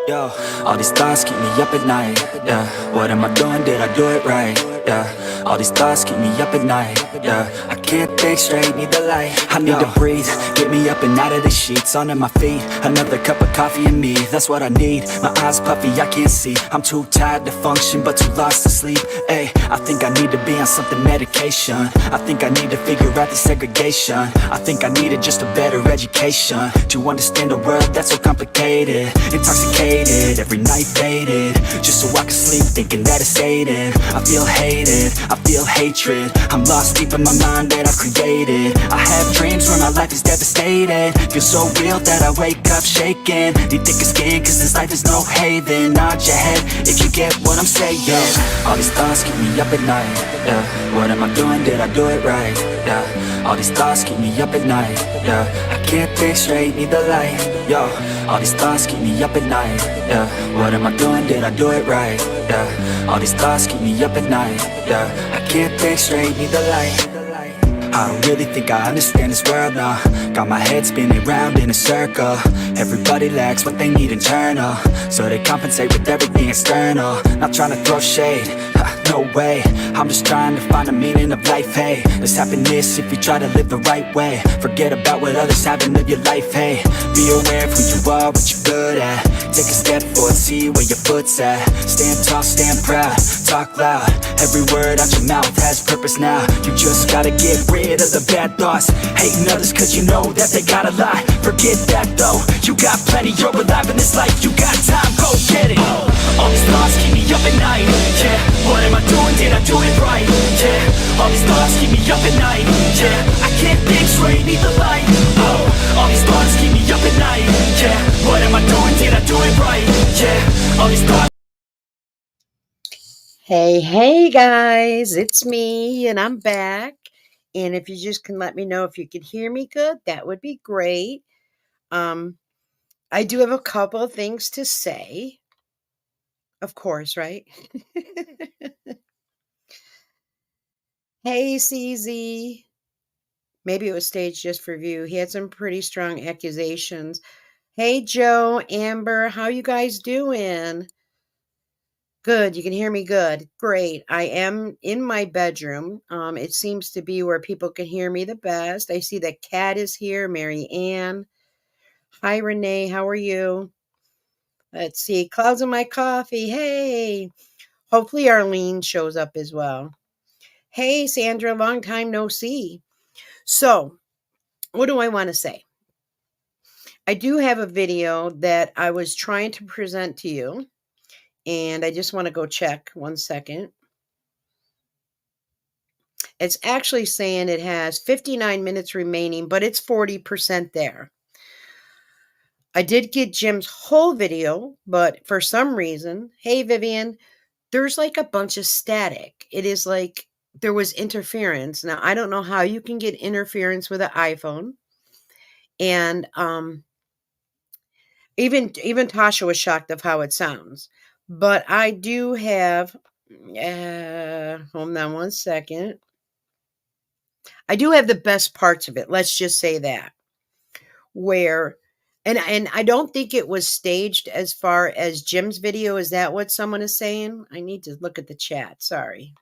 Yo, all these thoughts keep me up at night. Yeah, what am I doing? Did I do it right? Yeah, all these thoughts keep me up at night. Yeah, I can't think straight, need the light. I need to breathe, get me up and out of the sheets, onto my feet. Another cup of coffee and me, that's what I need. My eyes puffy, I can't see. I'm too tired to function, but too lost to sleep. Ay, I think I need to be on something medication. I think I need to figure out the segregation. I think I needed just a better education to understand a world that's so complicated. Intoxicated, every night faded, just so I can sleep thinking that it's sated. I feel hated, I feel hatred, I'm lost deep in my mind that I've created. I have dreams where my life is devastated, feel so real that I wake up shaking. Need thicker skin cause this life is no haven. Nod your head if you get what I'm saying. All these thoughts keep me up at night. Yeah, what am I doing? Did I do it right? Yeah, all these thoughts keep me up at night. Yeah, I can't think straight, need the light. Yo, all these thoughts keep me up at night. Yeah, what am I doing? Did I do it right? Yeah, all these thoughts keep me up at night. Yeah, I can't think straight, need the light. I don't really think I understand this world now. Got my head spinning round in a circle. Everybody lacks what they need internal, so they compensate with everything external. Not trying to throw shade, no way. I'm just trying to find the meaning of life, hey. There's happiness if you try to live the right way. Forget about what others have and live your life, hey. Be aware of who you are, what you're good at. Take a step forward, see where your foot's at. Stand tall, stand proud, talk loud. Every word out your mouth has purpose now. You just gotta get rid of the bad thoughts. Hating others cause you know that they got a lot. Forget that though, you got plenty, you're alive in this life. You got time, go get it. All these thoughts keep me up at night. Yeah, what am I doing? Did I do it right? Yeah, all these thoughts keep me up at night. Yeah, I can't think straight, need the light. All these thoughts keep me up at night. Yeah, what am I doing? Did I do it right? Yeah, all these thoughts. Hey guys, it's me and I'm back. And if you just can let me know if you can hear me good, that would be great. Um I do have a couple of things to say. Of course, right? Hey CZ. Maybe it was staged just for view. He had some pretty strong accusations. Hey Joe, Amber, how you guys doing? Good. You can hear me good. Great. I am in my bedroom. It seems to be where people can hear me the best. I see that Kat is here, Mary Ann. Hi, Renee. How are you? Let's see. Clouds in my coffee. Hey. Hopefully Arlene shows up as well. Hey, Sandra. Long time no see. So, what do I want to say? I do have a video that I was trying to present to you, and I just want to go check 1 second. It's actually saying it has 59 minutes remaining, but it's 40% there. I did get Jim's whole video, but for some reason, hey Vivian, there's like a bunch of static. It is like there was interference. Now, I don't know how you can get interference with an iPhone. And even Tasha was shocked of how it sounds. But I do have hold on 1 second. I do have the best parts of it. Let's just say that. Where and I don't think it was staged as far as Jim's video. Is that what someone is saying? I need to look at the chat. Sorry.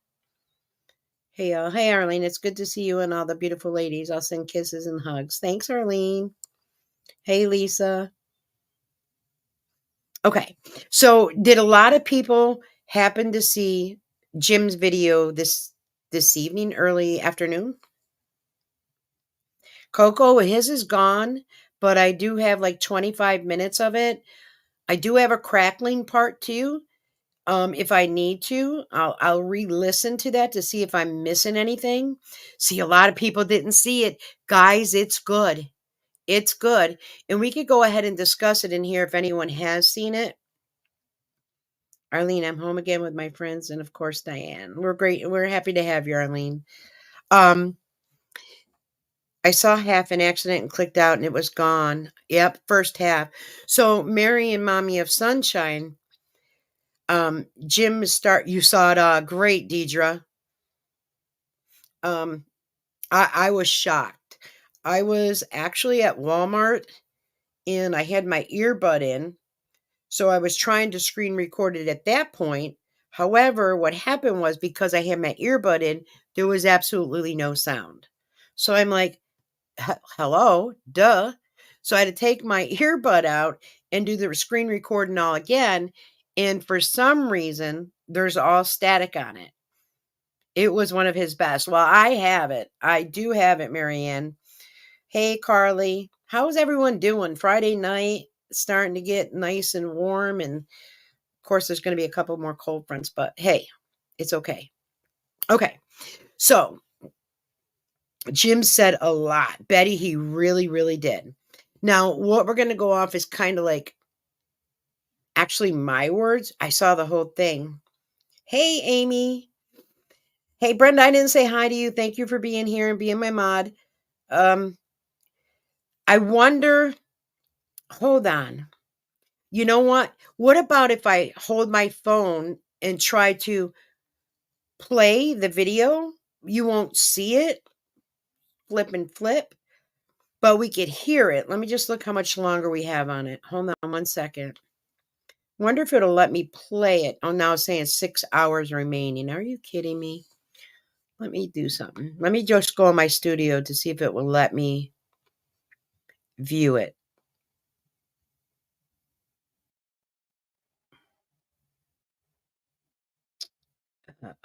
Hey, hey Arlene, it's good to see you and all the beautiful ladies. I'll send kisses and hugs. Thanks, Arlene. Hey, Lisa. Okay, so did a lot of people happen to see Jim's video this evening, early afternoon? Coco, his is gone, but I do have like 25 minutes of it. I do have a crackling part too. If I need to, I'll re-listen to that to see if I'm missing anything. See, a lot of people didn't see it. Guys, it's good. It's good. And we could go ahead and discuss it in here if anyone has seen it. Arlene, I'm home again with my friends and of course Diane. We're great. We're happy to have you, Arlene. I saw half an accident and clicked out and it was gone. Yep, first half. So Mary and Mommy of Sunshine. Jim you saw it great, Deidre. I was shocked. I was actually at Walmart and I had my earbud in. So I was trying to screen record it at that point. However, what happened was because I had my earbud in, there was absolutely no sound. So I'm like, hello, duh. So I had to take my earbud out and do the screen recording all again. And for some reason, there's all static on it. It was one of his best. Well, I have it. I do have it, Marianne. Hey, Carly. How's everyone doing? Friday night, starting to get nice and warm. And of course, there's going to be a couple more cold fronts, but hey, it's okay. Okay. So Jim said a lot. Betty, he really, really did. Now, what we're going to go off is kind of like actually my words. I saw the whole thing. Hey, Amy. Hey, Brenda, I didn't say hi to you. Thank you for being here and being my mod. I wonder, hold on. You know what? What about if I hold my phone and try to play the video? You won't see it. Flip and flip. But we could hear it. Let me just look how much longer we have on it. Hold on 1 second. Wonder if it'll let me play it. Oh, now it's saying 6 hours remaining. Are you kidding me? Let me do something. Let me just go in my studio to see if it will let me view it.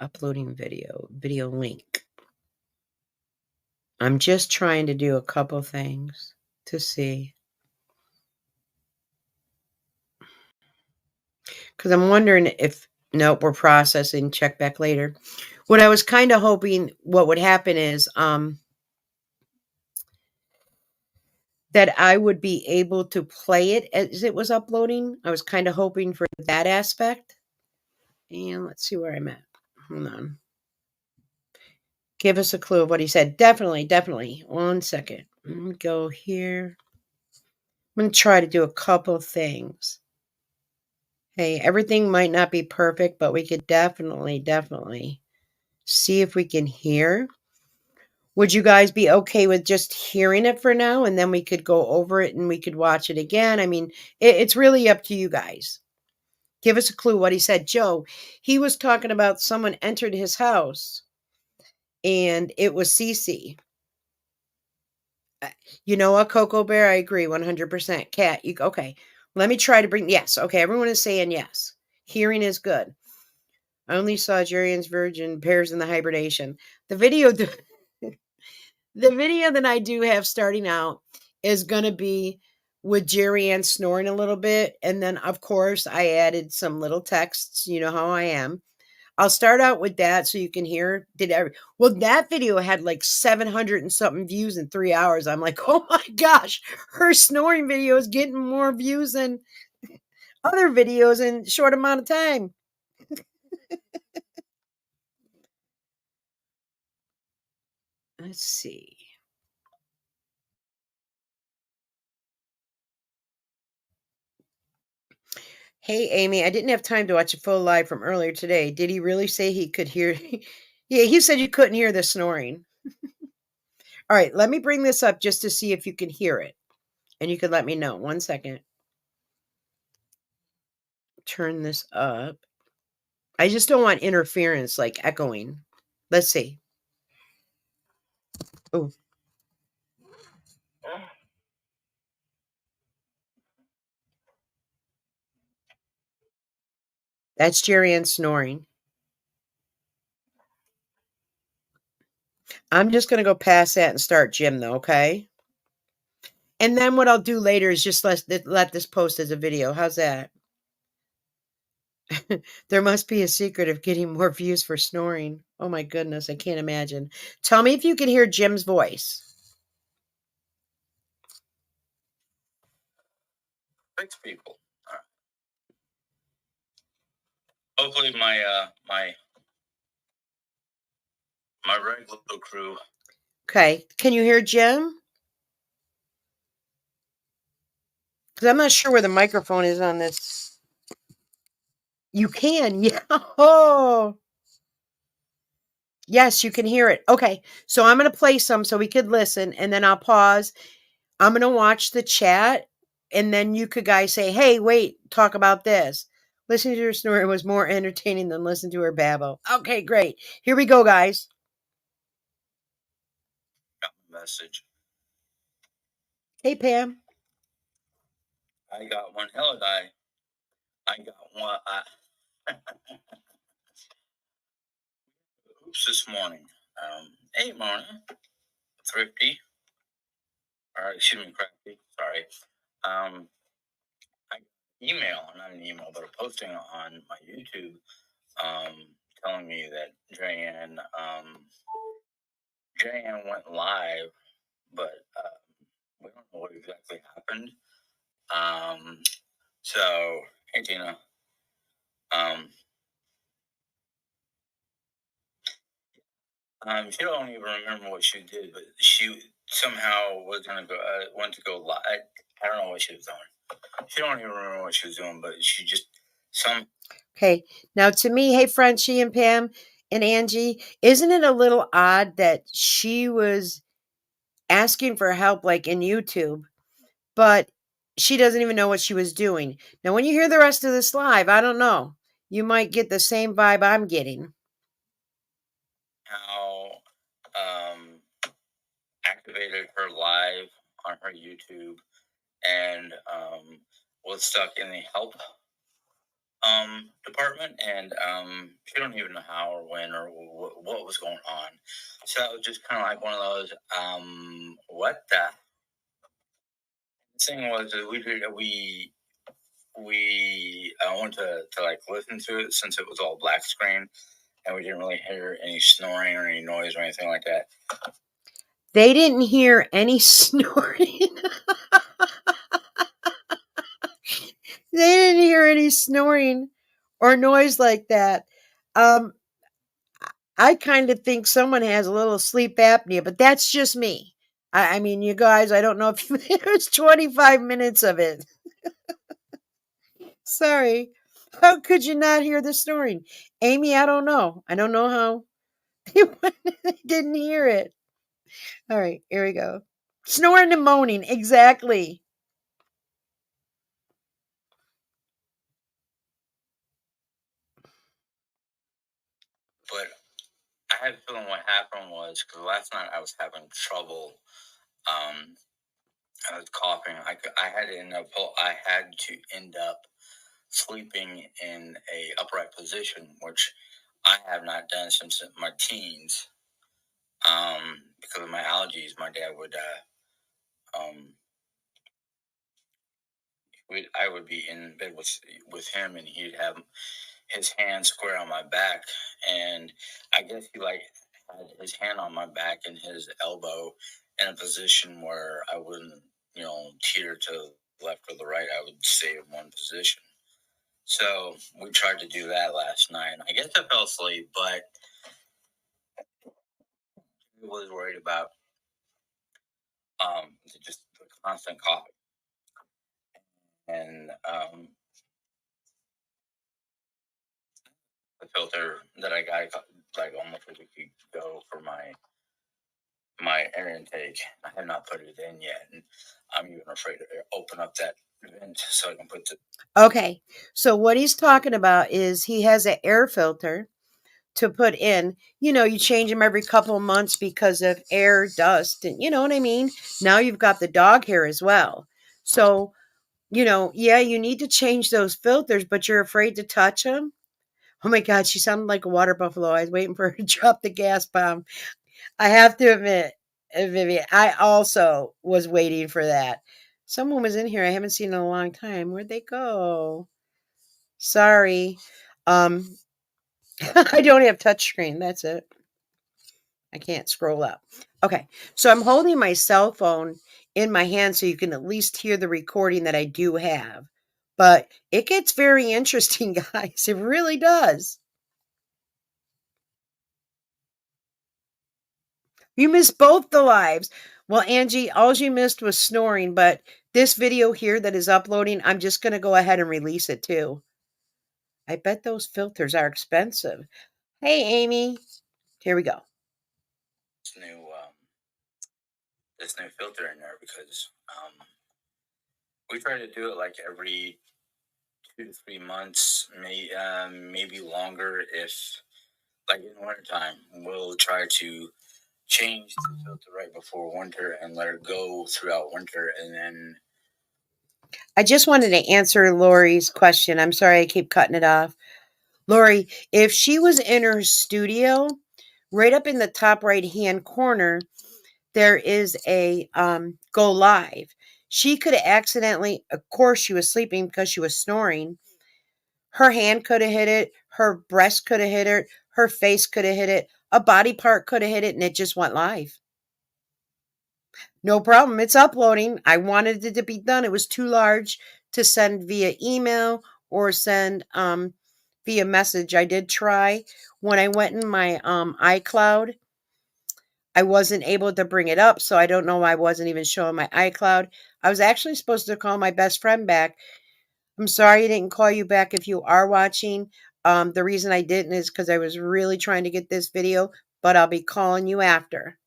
Uploading video link. I'm just trying to do a couple things to see. Because I'm wondering if, nope, we're processing, check back later. What I was kind of hoping what would happen is that I would be able to play it as it was uploading. I was kind of hoping for that aspect. And let's see where I'm at. Hold on. Give us a clue of what he said. Definitely, definitely. 1 second. Let me go here. I'm going to try to do a couple things. Hey, everything might not be perfect, but we could definitely see if we can hear. Would you guys be okay with just hearing it for now? And then we could go over it and we could watch it again. I mean, it's really up to you guys. Give us a clue what he said. Joe, he was talking about someone entered his house and it was Cece. You know what, Coco Bear? I agree 100%. Cat, you okay. Let me try to bring, yes. Okay, everyone is saying yes. Hearing is good. I only saw Jerry virgin pairs in the hibernation. The video, the video that I do have starting out is going to be with Jerry Ann snoring a little bit. And then, of course, I added some little texts. You know how I am. I'll start out with that so you can hear. Well, that video had like 700 and something views in 3 hours. I'm like, oh my gosh, her snoring video is getting more views than other videos in a short amount of time. Let's see. Hey, Amy, I didn't have time to watch a full live from earlier today. Did he really say he could hear? Yeah, he said you couldn't hear the snoring. All right, let me bring this up just to see if you can hear it. And you can let me know. 1 second. Turn this up. I just don't want interference like echoing. Let's see. Oh. That's Jerry Ann snoring. I'm just going to go past that and start Jim, though, okay? And then what I'll do later is just let this post as a video. How's that? There must be a secret of getting more views for snoring. Oh my goodness, I can't imagine. Tell me if you can hear Jim's voice. Six people. All right. Hopefully my regular crew. Okay, can you hear Jim? Because I'm not sure where the microphone is on this. You can, yeah. Oh, yes, you can hear it. Okay, so I'm going to play some so we could listen, and then I'll pause. I'm going to watch the chat, and then you could guys say, hey, wait, talk about this. Listening to her snore was more entertaining than listening to her babble. Okay, great. Here we go, guys. Message. Hey, Pam. I got one. Hello, Di. I got one. Oops, this morning. Hey, morning. Thrifty. Or, excuse me, crafty. Sorry. I email, not an email, but a posting on my YouTube, telling me that Jan went live, but we don't know what exactly happened. So, hey, Tina. She don't even remember what she did, but she somehow was gonna go, went to go live. I don't know what she was doing. She don't even remember what she was doing, but she just some. Okay. Now, to me, hey, Frenchie and Pam and Angie, isn't it a little odd that she was asking for help, like in YouTube, but she doesn't even know what she was doing? Now, when you hear the rest of this live, I don't know. You might get the same vibe I'm getting. How activated her live on her YouTube and was stuck in the help department, and she don't even know how or when or what was going on. So it was just kind of like one of those what the thing was that we wanted to like listen to it since it was all black screen and we didn't really hear any snoring or any noise or anything like that. They didn't hear any snoring. They didn't hear any snoring or noise like that. Um, I kind of think someone has a little sleep apnea, but that's just me. I mean, you guys, I don't know if it was 25 minutes of it. Sorry. How could you not hear the snoring? Amy, I don't know. I don't know how they didn't hear it. All right, here we go. Snoring and moaning, exactly. But I had a feeling what happened was because last night I was having trouble. I was coughing. I had to end up. I had to end up sleeping in a upright position, which I have not done since my teens. Because of my allergies, my dad would I would be in bed with him, and he'd have his hand square on my back, and I guess he like had his hand on my back and his elbow in a position where I wouldn't, teeter to the left or the right. I would stay in one position. So we tried to do that last night. I guess I fell asleep, but I was worried about just the constant coughing and the filter that I got like almost a week ago for my air intake. I have not put it in yet, and I'm even afraid to open up that vent so I can put the. Okay, so what he's talking about is he has an air filter to put in. You change them every couple of months because of air, dust, and you know what I mean? Now you've got the dog hair as well. So, yeah, you need to change those filters, but you're afraid to touch them. Oh my God, she sounded like a water buffalo. I was waiting for her to drop the gas bomb. I have to admit, Vivian, I also was waiting for that. Someone was in here I haven't seen in a long time. Where'd they go? Sorry. Um, I don't have touchscreen. That's it. I can't scroll up. Okay. So I'm holding my cell phone in my hand so you can at least hear the recording that I do have. But it gets very interesting, guys. It really does. You missed both the lives. Well, Angie, all you missed was snoring, but this video here that is uploading, I'm just going to go ahead and release it too. I bet those filters are expensive. Hey, Amy. Here we go. This new filter in there because we try to do it like every 2 to 3 months, maybe longer. If like in wintertime, we'll try to change the filter right before winter and let it go throughout winter, and then. I just wanted to answer Lori's question. I'm sorry I keep cutting it off. Lori, if she was in her studio, right up in the top right hand corner, there is a go live. She could have accidentally, of course, she was sleeping because she was snoring. Her hand could have hit it. Her breast could have hit it. Her face could have hit it. A body part could have hit it, and it just went live. No problem. It's uploading. I wanted it to be done. It was too large to send via email or send via message. I did try. When I went in my iCloud, I wasn't able to bring it up, so I don't know why I wasn't even showing my iCloud. I was actually supposed to call my best friend back. I'm sorry I didn't call you back if you are watching. The reason I didn't is because I was really trying to get this video, but I'll be calling you after.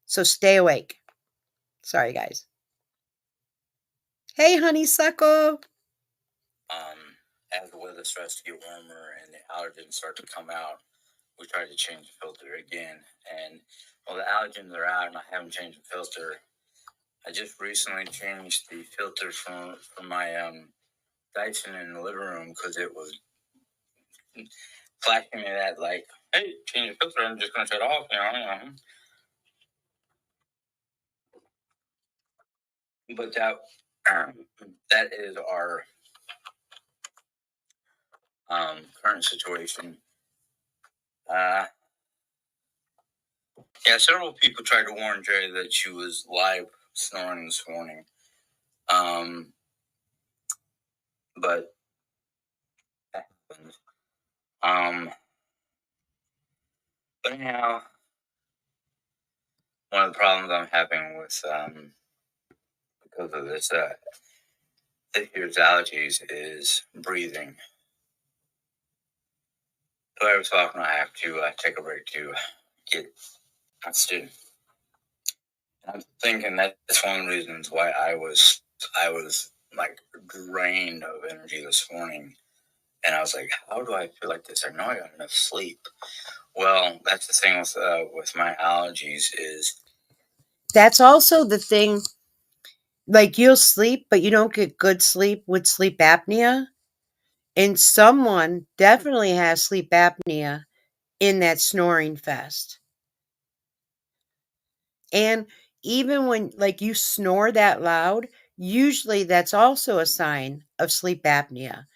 So stay awake. Sorry, guys. Hey, honeysuckle. As the weather starts to get warmer and the allergens start to come out, we try to change the filter again. And well, the allergens are out, and I haven't changed the filter. I just recently changed the filter for my Dyson in the living room because it was flashing me that like, hey, change the filter. I'm just gonna shut it off. But that is our current situation. Yeah, several people tried to warn Jerry that she was live snoring this morning. But that happened. But anyhow, one of the problems I'm having with because of this year's allergies is breathing. So every so often I have to take a break to get oxygen. I'm thinking that's one of the reasons why I was like drained of energy this morning. And I was like, how do I feel like this? I know I got enough sleep. Well, that's the thing with my allergies is. That's also the thing. Like, you'll sleep, but you don't get good sleep with sleep apnea. And someone definitely has sleep apnea in that snoring fest. And even when, like, you snore that loud, usually that's also a sign of sleep apnea.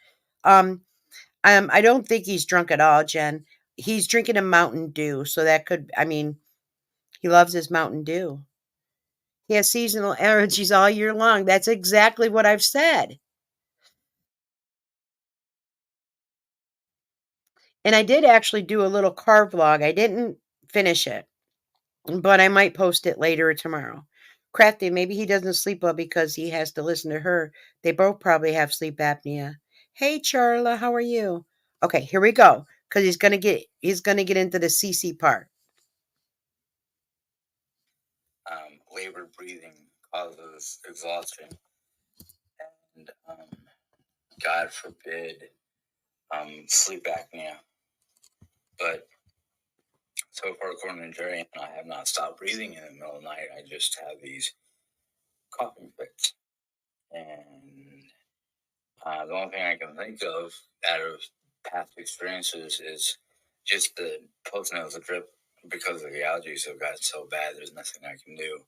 I don't think he's drunk at all, Jen. He's drinking a Mountain Dew, so that could, I mean, he loves his Mountain Dew. He has seasonal allergies all year long. That's exactly what I've said. And I did actually do a little car vlog. I didn't finish it, but I might post it later or tomorrow. Crafty, maybe he doesn't sleep well because he has to listen to her. They both probably have sleep apnea. Hey, Charla, how are you? Okay, here we go. Because he's gonna get into the CC part. Labored breathing causes exhaustion, and God forbid, sleep apnea. But so far, according to Jerry, I have not stopped breathing in the middle of the night. I just have these coughing fits, and the only thing I can think of out of past experiences is just the post-nasal drip because of the allergies have gotten so bad. There's nothing I can do.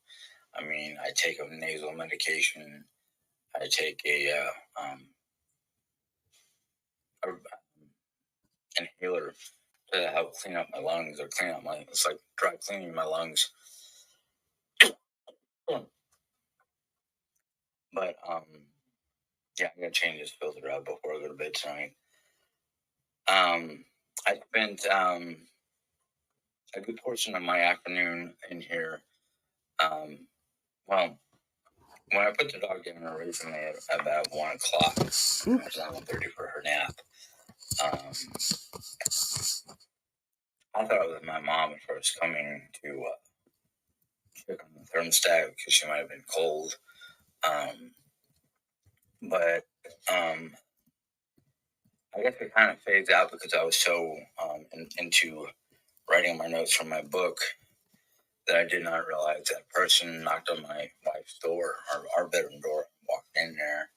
I mean, I take a nasal medication. I take a inhaler to help clean up my lungs or clean up my. It's like dry cleaning my lungs. But yeah, I'm gonna change this filter out before I go to bed tonight. I spent a good portion of my afternoon in here. Well, when I put the dog down originally at about 1:00, it was 1:30 for her nap. I thought it was my mom at first coming to check on the thermostat because she might have been cold. But I guess it kind of fades out because I was so into writing my notes from my book that I did not realize that person knocked on my wife's door, our bedroom door, walked in there.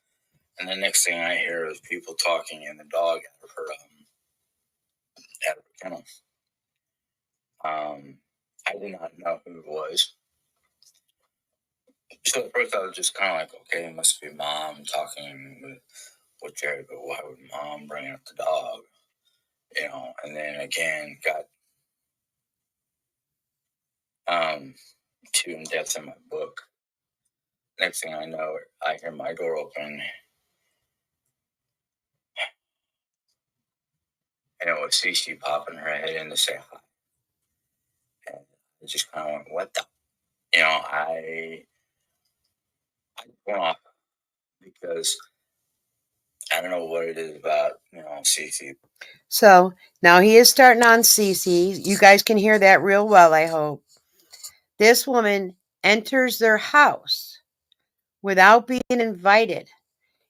And the next thing I hear is people talking and the dog out of her kennel. I did not know who it was. So at first I was just kind of like, okay, it must be mom talking with Jerry, but why would mom bring up the dog? And then again got too in depth in my book. Next thing I know, I hear my door open, and it was Cece popping her head in to say hi. And I just kind of went, what the? I went off because I don't know what it is about, Cece. So now he is starting on Cece. You guys can hear that real well, I hope. This woman enters their house without being invited.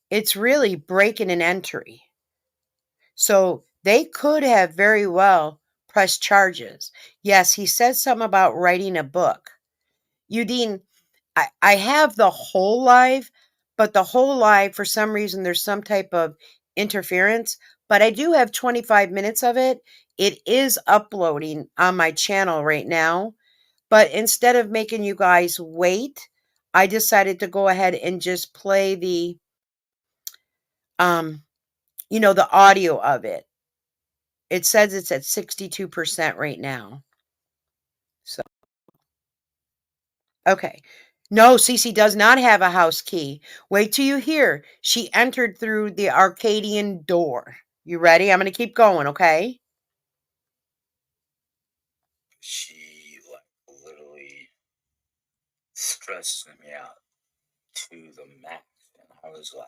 It's really breaking an entry. So they could have very well pressed charges. Yes, he said something about writing a book. Udine, I have the whole live, but the whole live, for some reason, there's some type of interference. But I do have 25 minutes of it. It is uploading on my channel right now. But instead of making you guys wait, I decided to go ahead and just play the the audio of it. It says it's at 62% right now. So, okay. No, Cece does not have a house key. Wait till you hear. She entered through the Arcadian door. You ready? I'm going to keep going, okay? She literally stressed me out to the max, and I was like,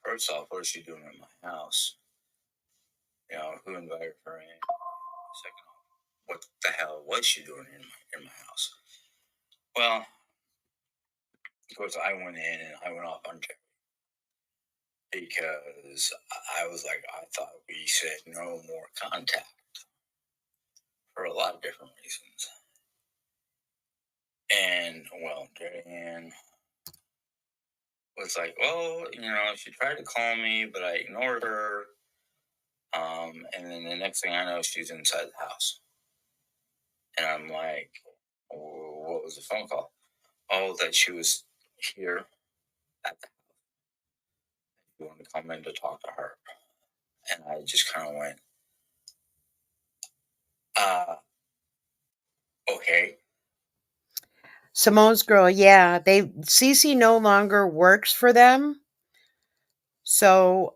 first off, what is she doing in my house? Who invited her in? Second off, what the hell was she doing in my house? Well, of course, I went in and I went off on Jerry because I was like, I thought we said no more contact for a lot of different reasons. And, well, Jerry was like, well, she tried to call me, but I ignored her. And then the next thing I know, she's inside the house. And I'm like, what was the phone call? Oh, that she was here at the house. You want to come in to talk to her. And I just kind of went, okay. Simone's girl, yeah. Cece no longer works for them. So,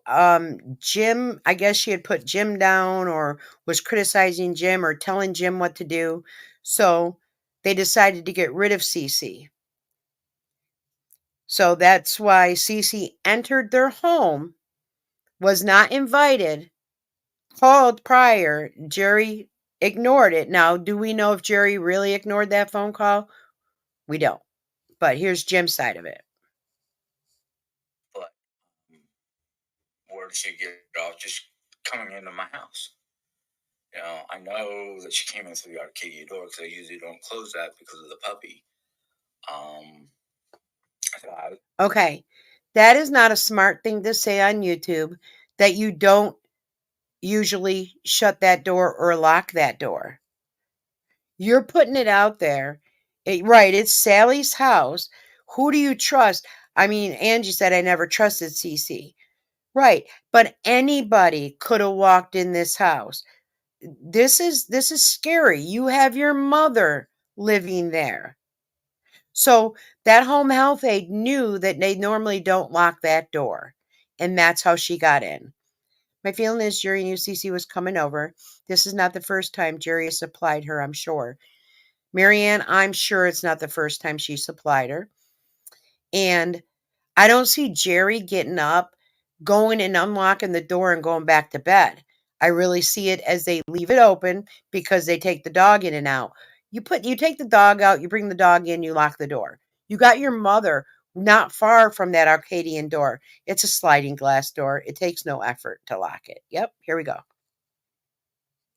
Jim, I guess she had put Jim down or was criticizing Jim or telling Jim what to do. So, they decided to get rid of Cece. So, that's why Cece entered their home, was not invited, called prior. Jerry ignored it. Now, do we know if Jerry really ignored that phone call? We don't. But here's Jim's side of it. But where did she get it off? Just coming into my house. I know that she came in through the Arcadia door because I usually don't close that because of the puppy. Okay. That is not a smart thing to say on YouTube, that you don't usually shut that door or lock that door. You're putting it out there. Right, it's Sally's house. Who do you trust? I mean, Angie said I never trusted Cece. Right, but anybody could have walked in this house. This is scary. You have your mother living there. So that home health aide knew that they normally don't lock that door. And that's how she got in. My feeling is Jerry knew Cece was coming over. This is not the first time Jerry has supplied her, I'm sure. Marianne, I'm sure it's not the first time she supplied her. And I don't see Jerry getting up, going and unlocking the door and going back to bed. I really see it as they leave it open because they take the dog in and out. You take the dog out, you bring the dog in, you lock the door. You got your mother not far from that Arcadian door. It's a sliding glass door. It takes no effort to lock it. Yep, here we go.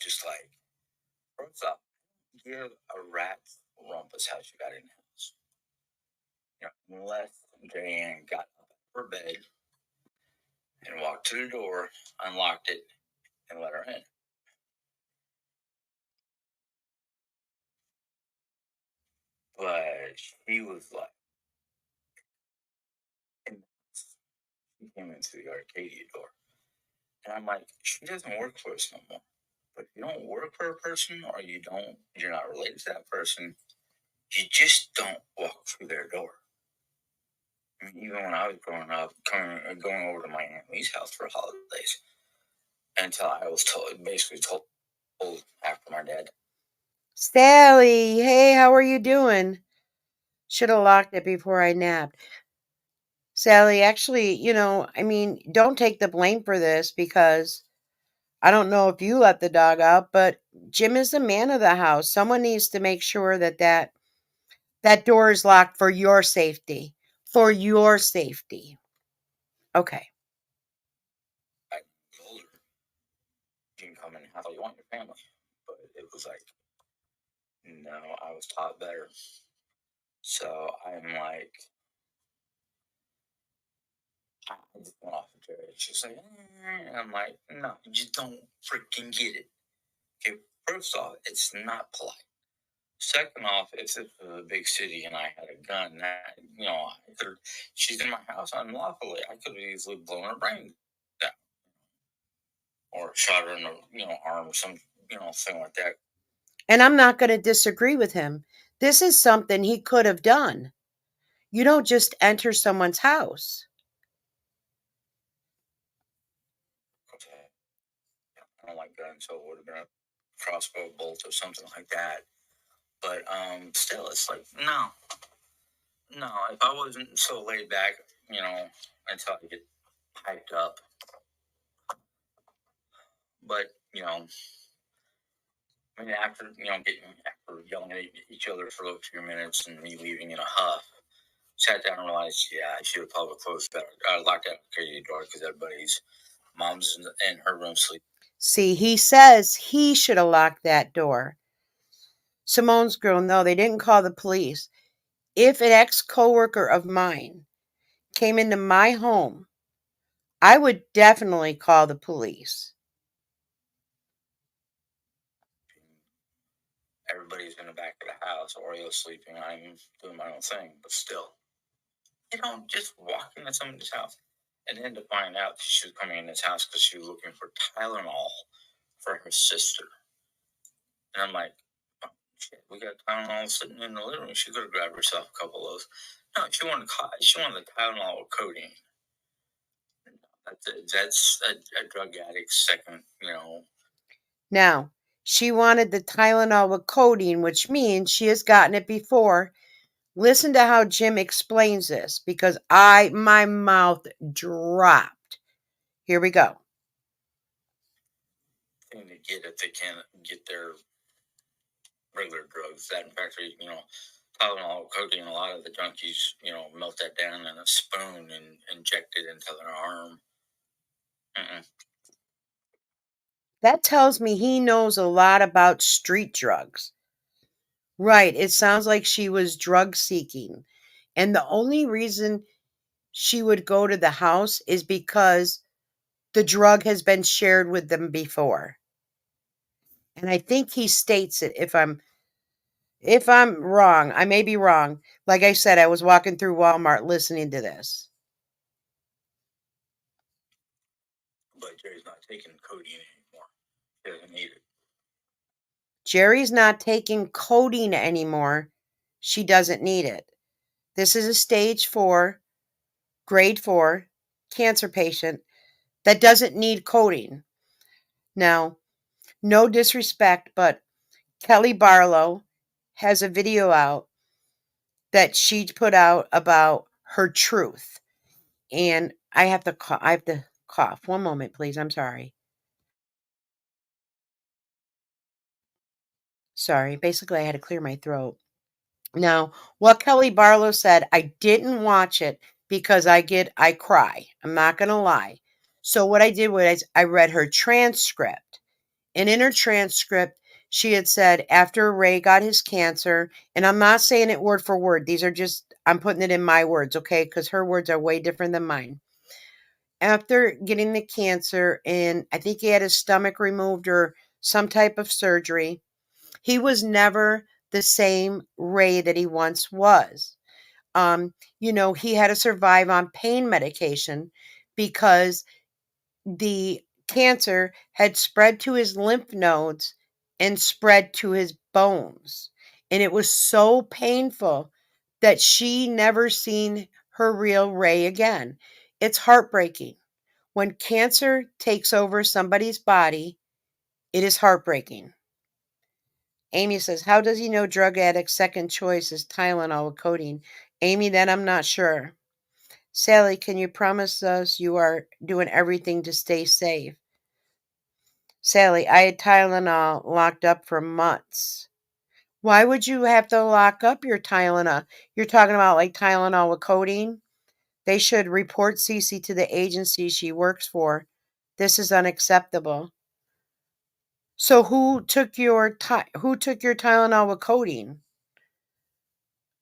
Just like, first off, give a rat's rumpus how she got in the house. Unless Diane got up out of her bed and walked to the door, unlocked it, and let her in. But she was like, she came into the Arcadia door. And I'm like, she doesn't work for us no more. But if you don't work for a person or you're not related to that person, you just don't walk through their door. I mean, even when I was growing up, going over to my Aunt Lee's house for holidays, until I was basically told after my dad. Sally, hey, how are you doing? Should have locked it before I napped. Sally, actually, don't take the blame for this because I don't know if you let the dog out, but Jim is the man of the house. Someone needs to make sure that door is locked for your safety. For your safety. Okay. I told her, you can come in how you want your family. But it was like, no, I was taught better. So I'm like, I just went off of Jerry. She's like, and I'm like, no, you just don't freaking get it. Okay, first off, it's not polite. Second off, if this was a big city and I had a gun, she's in my house unlawfully. I could have easily blown her brain down or shot her in the arm or some thing like that. And I'm not going to disagree with him. This is something he could have done. You don't just enter someone's house. I don't like guns, so it would have been a crossbow bolt or something like that. But still, it's like no. If I wasn't so laid back, until I get hyped up. But I mean, after yelling at each other for a few minutes and me leaving in a huff, sat down and realized, yeah, I should have probably closed that. I locked that Arcadia door because everybody's mom's in her room sleep. See, he says he should have locked that door. Simone's girl, no, they didn't call the police. If an ex-coworker of mine came into my home, I would definitely call the police. Everybody's in the back of the house. Oreo's sleeping. I'm doing my own thing, but still, you don't just walk into somebody's house. And then to find out she was coming in this house because she was looking for Tylenol for her sister. And I'm like, oh, shit, we got Tylenol sitting in the living room. She could have grabbed herself a couple of those. No, she wanted the Tylenol with codeine. That's a drug addict's second, Now, she wanted the Tylenol with codeine, which means she has gotten it before. Listen to how Jim explains this because my mouth dropped. Here we go. thing to get if they can't get their regular drugs. That in fact, Tylenol, codeine. A lot of the junkies, melt that down in a spoon and inject it into their arm. Mm-mm. That tells me he knows a lot about street drugs. Right, it sounds like she was drug seeking. And the only reason she would go to the house is because the drug has been shared with them before. And I think he states it if I'm wrong, I may be wrong. Like I said, I was walking through Walmart listening to this. But Jerry's not taking codeine anymore. He doesn't need it. Jerry's not taking codeine anymore. She doesn't need it. This is a stage 4, grade 4 cancer patient that doesn't need codeine. Now, no disrespect, but Kelly Barlow has a video out that she put out about her truth. And I have to cough. One moment, please. I'm sorry. Sorry. Basically, I had to clear my throat. Now, what Kelly Barlow said, I didn't watch it because I cry. I'm not going to lie. So what I did was I read her transcript. And in her transcript, she had said after Ray got his cancer, and I'm not saying it word for word. These are just, I'm putting it in my words, okay? Because her words are way different than mine. After getting the cancer, and I think he had his stomach removed or some type of surgery, he was never the same Ray that he once was. He had to survive on pain medication because the cancer had spread to his lymph nodes and spread to his bones. And it was so painful that she never seen her real Ray again. It's heartbreaking. When cancer takes over somebody's body, it is heartbreaking. Amy says, how does he know drug addicts' second choice is Tylenol with codeine? Amy, that I'm not sure. Sally, can you promise us you are doing everything to stay safe? Sally, I had Tylenol locked up for months. Why would you have to lock up your Tylenol? You're talking about like Tylenol with codeine? They should report Cece to the agency she works for. This is unacceptable. So who took your Tylenol with codeine?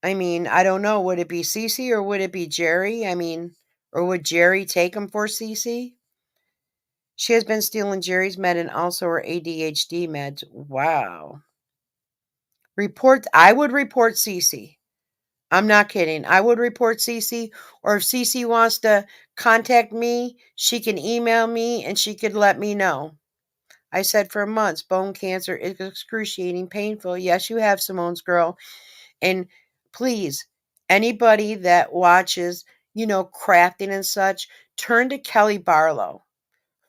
I mean, I don't know. Would it be Cece or would it be Jerry? I mean, or would Jerry take him for Cece? She has been stealing Jerry's med and also her ADHD meds. Wow. I would report Cece. I'm not kidding. I would report Cece, or if Cece wants to contact me, she can email me and she could let me know. I said for months, bone cancer is excruciating, painful. Yes, you have, Simone's girl. And please, anybody that watches, crafting and such, turn to Kelly Barlow.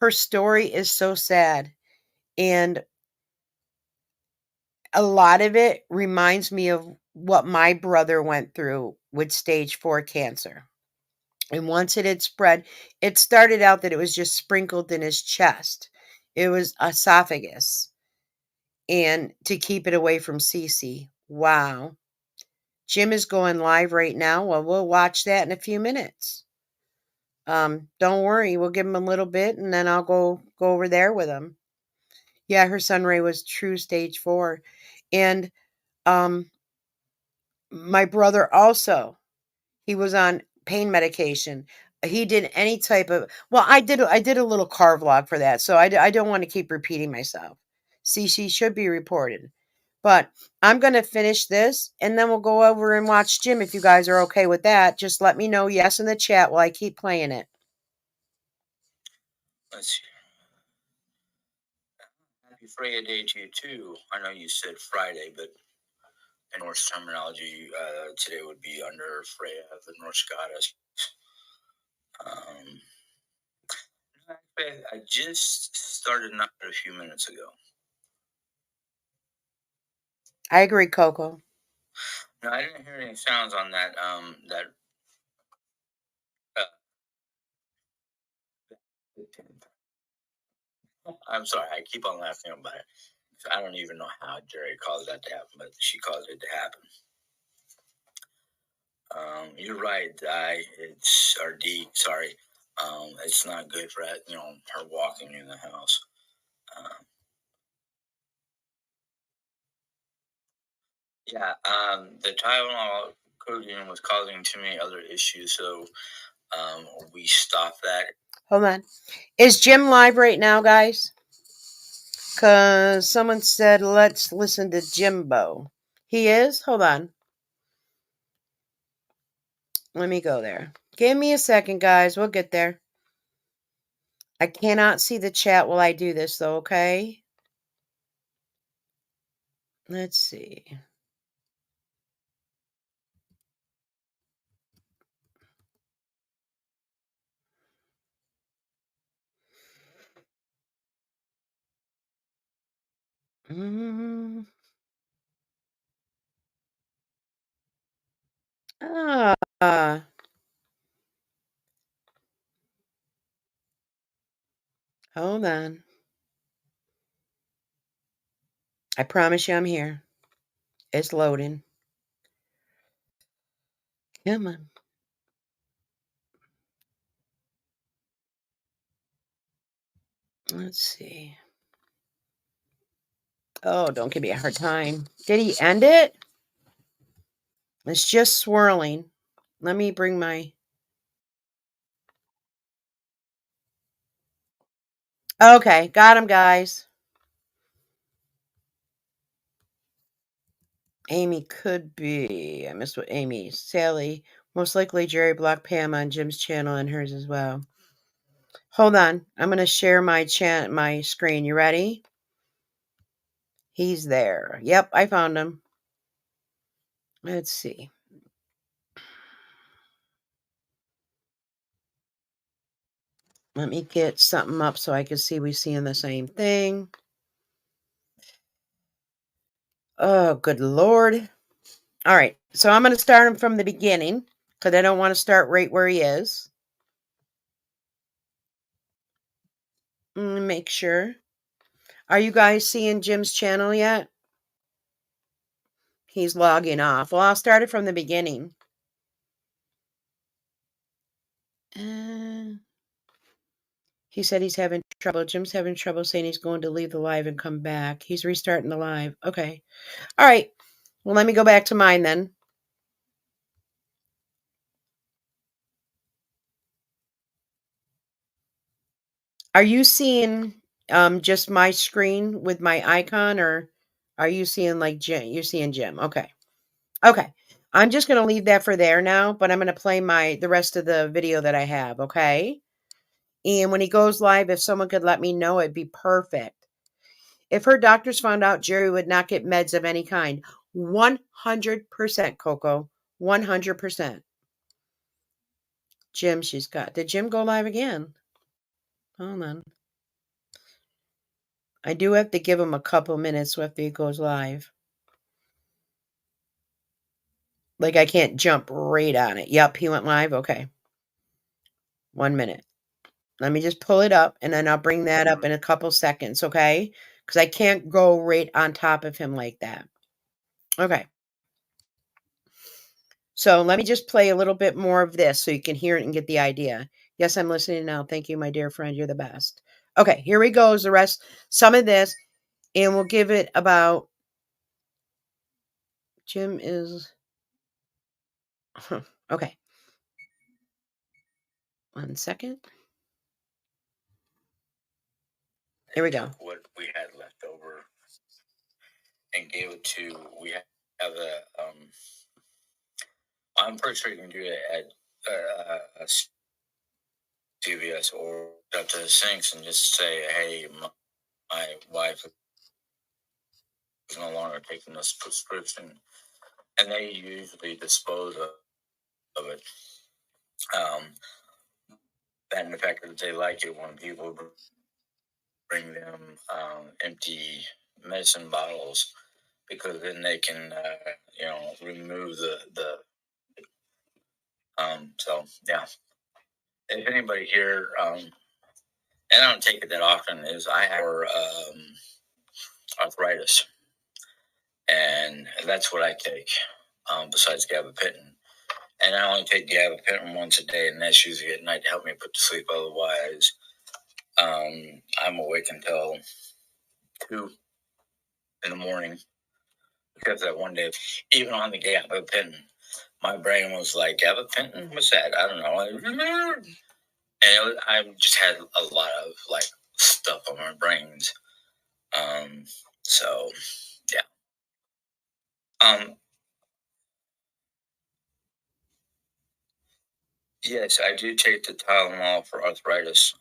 Her story is so sad. And a lot of it reminds me of what my brother went through with stage 4 cancer. And once it had spread, it started out that it was just sprinkled in his chest. It was esophagus. And to keep it away from Cece. Wow. Jim is going live right now. Well, we'll watch that in a few minutes. Don't worry, we'll give him a little bit and then I'll go over there with him. Yeah, her son Ray was true stage 4. And my brother also, he was on pain medication. He did any type of, well, I did a little car vlog for that, so I don't want to keep repeating myself. See, she should be reported. But I'm going to finish this and then we'll go over and watch Jim if you guys are okay with that. Just let me know yes in the chat while I keep playing it. Let's see. Happy Freya Day to you too. I know you said Friday, but in Norse terminology, today would be under Freya, the Norse goddess. Um, I just started not a few minutes ago. I agree, Coco. No, I didn't hear any sounds on that. I'm sorry, I keep on laughing about it. I don't even know how Jerry caused that to happen, but she caused it to happen. You're right, it's our D. Sorry, it's not good for her walking in the house. Yeah, the Tylenol codeine was causing too many other issues, so we stopped that. Hold on. Is Jim live right now, guys? Because someone said, let's listen to Jimbo. He is? Hold on. Let me go there. Give me a second, guys. We'll get there. I cannot see the chat while I do this, though, okay? Let's see. Ah. Hold on. I promise you I'm here. It's loading. Come on. Let's see. Oh, don't give me a hard time. Did he end it? It's just swirling. Let me bring my... Okay, got him, guys. Amy could be. I missed what Amy. Sally. Most likely Jerry blocked Pam on Jim's channel and hers as well. Hold on. I'm going to share my screen. You ready? He's there. Yep, I found him. Let's see. Let me get something up so I can see we seeing the same thing. Oh, good Lord. All right. So I'm going to start him from the beginning because I don't want to start right where he is. Make sure. Are you guys seeing Jim's channel yet? He's logging off. Well, I'll start it from the beginning. He said he's having trouble. Jim's having trouble saying he's going to leave the live and come back. He's restarting the live. Okay. All right. Well, let me go back to mine then. Are you seeing just my screen with my icon, or are you seeing like Jim? You're seeing Jim. Okay. Okay. I'm just going to leave that for there now, but I'm going to play the rest of the video that I have, okay? And when he goes live, if someone could let me know, it'd be perfect. If her doctors found out, Jerry would not get meds of any kind. 100%, Coco. 100%. Jim, she's got. Did Jim go live again? Hold on. I do have to give him a couple minutes after he goes live. Like, I can't jump right on it. Yep, he went live. Okay. 1 minute. Let me just pull it up, and then I'll bring that up in a couple seconds, okay? Because I can't go right on top of him like that. Okay. So let me just play a little bit more of this so you can hear it and get the idea. Yes, I'm listening now. Thank you, my dear friend. You're the best. Okay, here we go. The rest, some of this, and we'll give it about... Jim is... Okay. 1 second. Here we go. What we had left over and gave it to... We have a... I'm pretty sure you can do it at CVS or up to the sinks and just say, hey, my wife is no longer taking this prescription. And they usually dispose of it. And the fact that they like it when people bring them empty medicine bottles, because then they can, remove the so yeah. If anybody here, and I don't take it that often, is I have arthritis, and that's what I take, besides gabapentin. And I only take gabapentin once a day, and that's usually at night to help me put to sleep. Otherwise, I'm awake until 2 in the morning, because that one day, even on the gabapentin, my brain was like, gabapentin? What's that? I don't know. And I just had a lot of like stuff on my brains. So yeah. Yes, I do take the Tylenol for arthritis.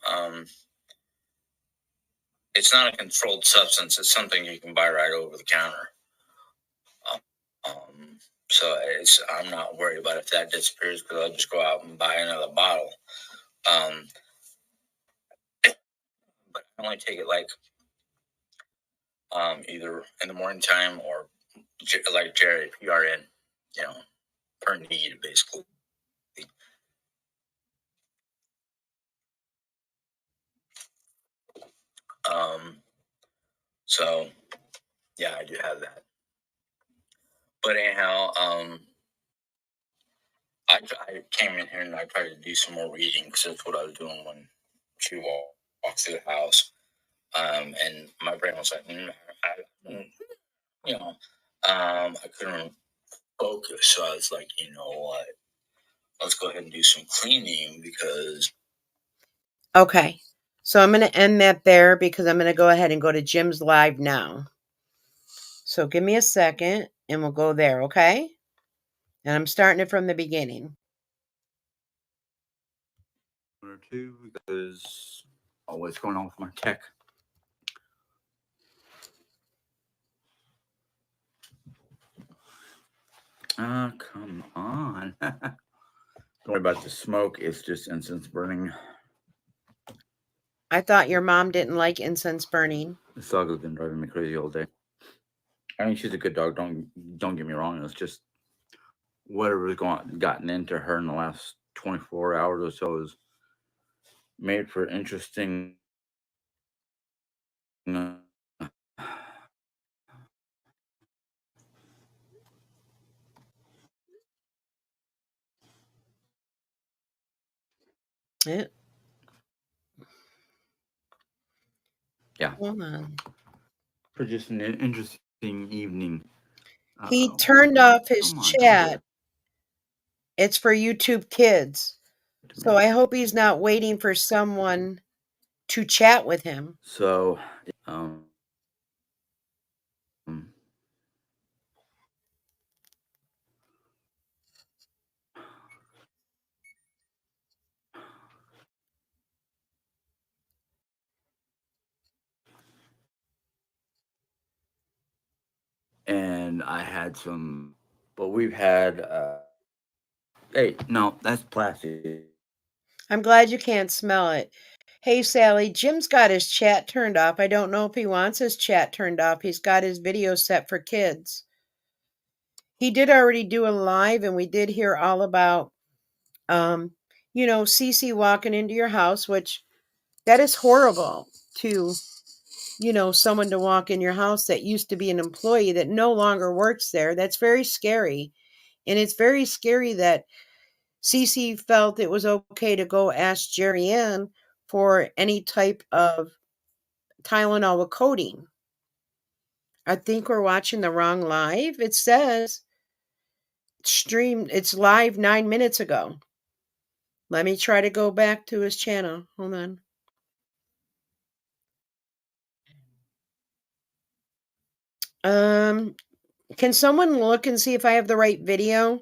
It's not a controlled substance. It's something you can buy right over the counter. So I'm not worried about if that disappears, because I'll just go out and buy another bottle. But I only take it like either in the morning time or like Jerry, PRN, per need, basically. So yeah, I do have that. But anyhow, I came in here and I tried to do some more reading because that's what I was doing when she walked through the house. And my brain was like, I couldn't focus. So I was like, you know what? Let's go ahead and do some cleaning because. Okay. So I'm going to end that there because I'm going to go ahead and go to Jim's live now. So give me a second and we'll go there, okay? And I'm starting it from the beginning. Or two because what's going on with my tech? Come on. Don't worry about the smoke. It's just incense burning. I thought your mom didn't like incense burning. This dog has been driving me crazy all day. I mean, she's a good dog. Don't get me wrong. It's just whatever's gotten into her in the last 24 hours or so is made for interesting. Yeah. Hold on. For just an interesting evening. He turned off his chat. It's for YouTube Kids. So I hope he's not waiting for someone to chat with him. So, and I had some, but we've had. Hey, no, that's plastic. I'm glad you can't smell it. Hey, Sally, Jim's got his chat turned off. I don't know if he wants his chat turned off. He's got his video set for kids. He did already do a live, and we did hear all about, Cece walking into your house, which that is horrible to, someone to walk in your house that used to be an employee that no longer works there. That's very scary. And it's very scary that Cece felt it was okay to go ask Jerry Ann for any type of Tylenol with codeine. I think we're watching the wrong live. It says it's live 9 minutes ago. Let me try to go back to his channel. Hold on. Can someone look and see if I have the right video?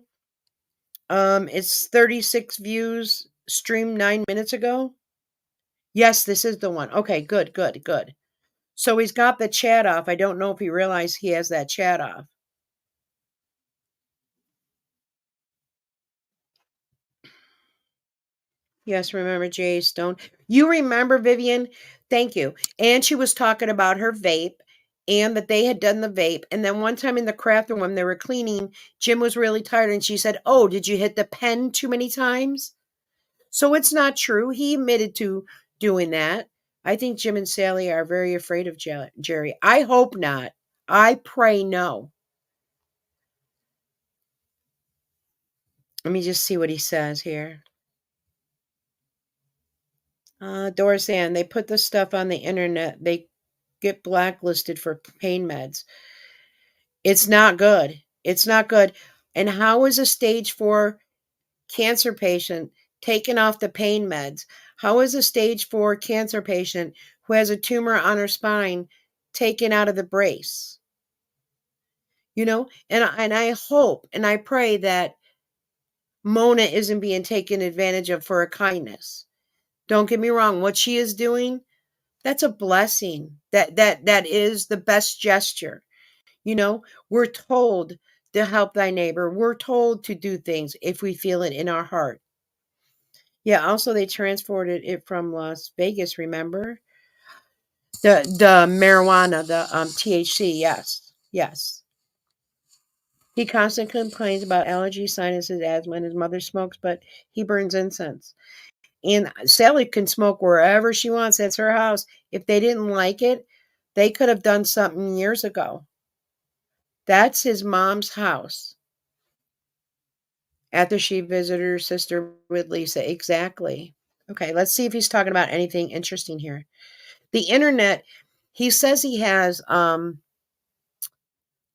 It's 36 views, streamed 9 minutes ago. Yes, this is the one. Okay, good. So he's got the chat off. I don't know if he realized he has that chat off. Yes, remember Jay Stone. You remember Vivian? Thank you. And she was talking about her vape and that they had done the vape. And then one time in the craft room when they were cleaning, Jim was really tired and she said, "Oh, did you hit the pen too many times?" So it's not true. He admitted to doing that. I think Jim and Sally are very afraid of Jerry. I hope not. I pray no. Let me just see what he says here. Doris Ann, they put the stuff on the internet. They get blacklisted for pain meds. It's not good. It's not good. And how is a stage 4 cancer patient taken off the pain meds? How is a stage 4 cancer patient who has a tumor on her spine taken out of the brace? And I hope and I pray that Mona isn't being taken advantage of for a kindness. Don't get me wrong. What she is doing, that's a blessing. That is the best gesture. We're told to help thy neighbor. We're told to do things if we feel it in our heart. Yeah, also they transported it from Las Vegas, remember? The marijuana, the THC, yes. Yes. He constantly complains about allergies, sinuses, asthma, and his mother smokes, but he burns incense. And Sally can smoke wherever she wants. That's her house. If they didn't like it, they could have done something years ago. That's his mom's house. After she visited her sister with Lisa. Exactly. Okay, let's see if he's talking about anything interesting here. The internet, he says he has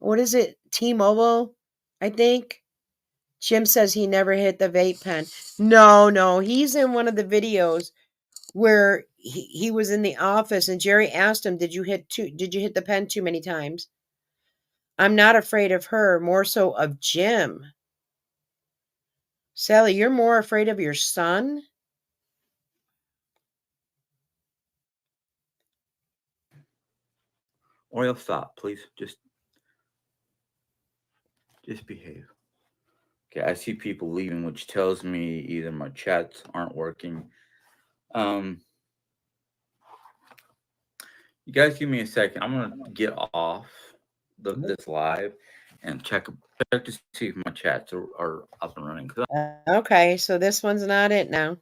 what is it? T-Mobile, I think. Jim says he never hit the vape pen. No, he's in one of the videos where he was in the office and Jerry asked him, did you hit the pen too many times? I'm not afraid of her, more so of Jim. Sally, you're more afraid of your son? Or you'll stop, please. Just behave. Okay, I see people leaving, which tells me either my chats aren't working. You guys give me a second. I'm gonna get off this live and check to see if my chats are up and running. Okay, so this one's not it now.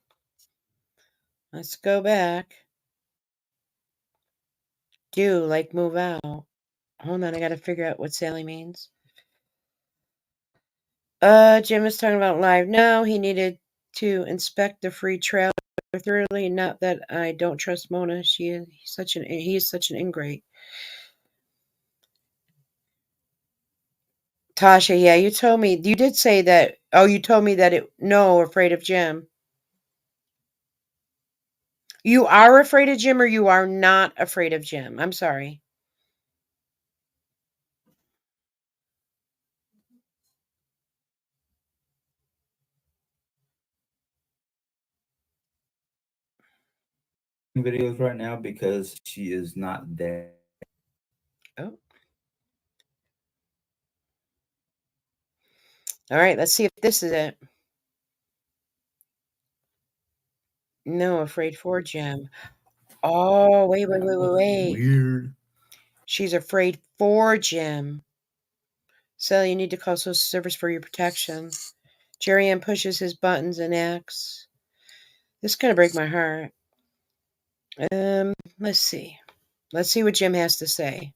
Let's go back. Do like move out. Hold on, I gotta figure out what Sally means. Jim is talking about live now. He needed to inspect the free trailer thoroughly. Not that I don't trust Mona. He is such an ingrate. Tasha, yeah, you did say that. Oh, you told me that afraid of Jim. You are afraid of Jim or you are not afraid of Jim? I'm sorry. Videos right now because she is not there. Oh. All right, let's see if this is it. No, afraid for Jim. Oh, wait. Weird. She's afraid for Jim. Sally, you need to call social service for your protection. Jerry Ann pushes his buttons and acts. This is gonna break my heart. Let's see. Let's see what Jim has to say.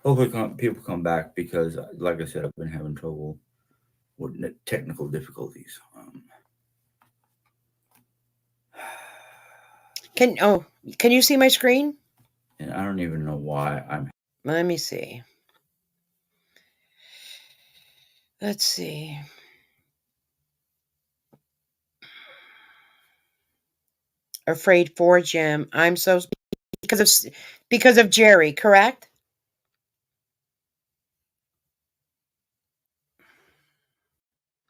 Hopefully, people come back because, like I said, I've been having trouble with technical difficulties. Can you see my screen? And I don't even know why I'm. Let me see. Let's see. Afraid for Jim. I'm so because of Jerry, correct?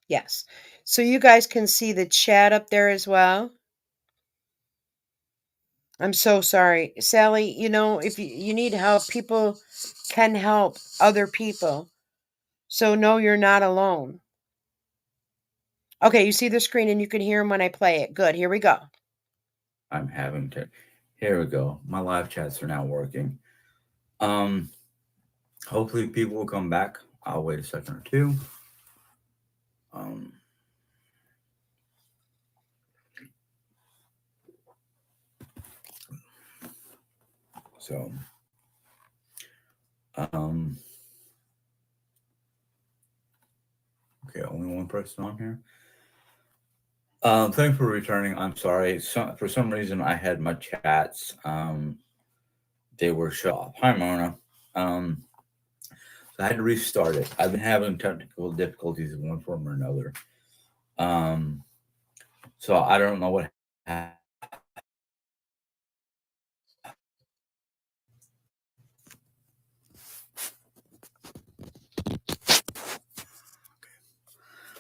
Yes. So you guys can see the chat up there as well. I'm so sorry. Sally, if you need help, people can help other people. So no, you're not alone. Okay, you see the screen and you can hear them when I play it. Good. Here we go. I'm having to. Here we go. My live chats are now working. Hopefully people will come back. I'll wait a second or two. Um, so, okay, only one person on here. Thanks for returning. I'm sorry. For some reason, I had my chats. They were shut off. Hi, Mona. So I had to restart it. I've been having technical difficulties in one form or another. So I don't know what happened.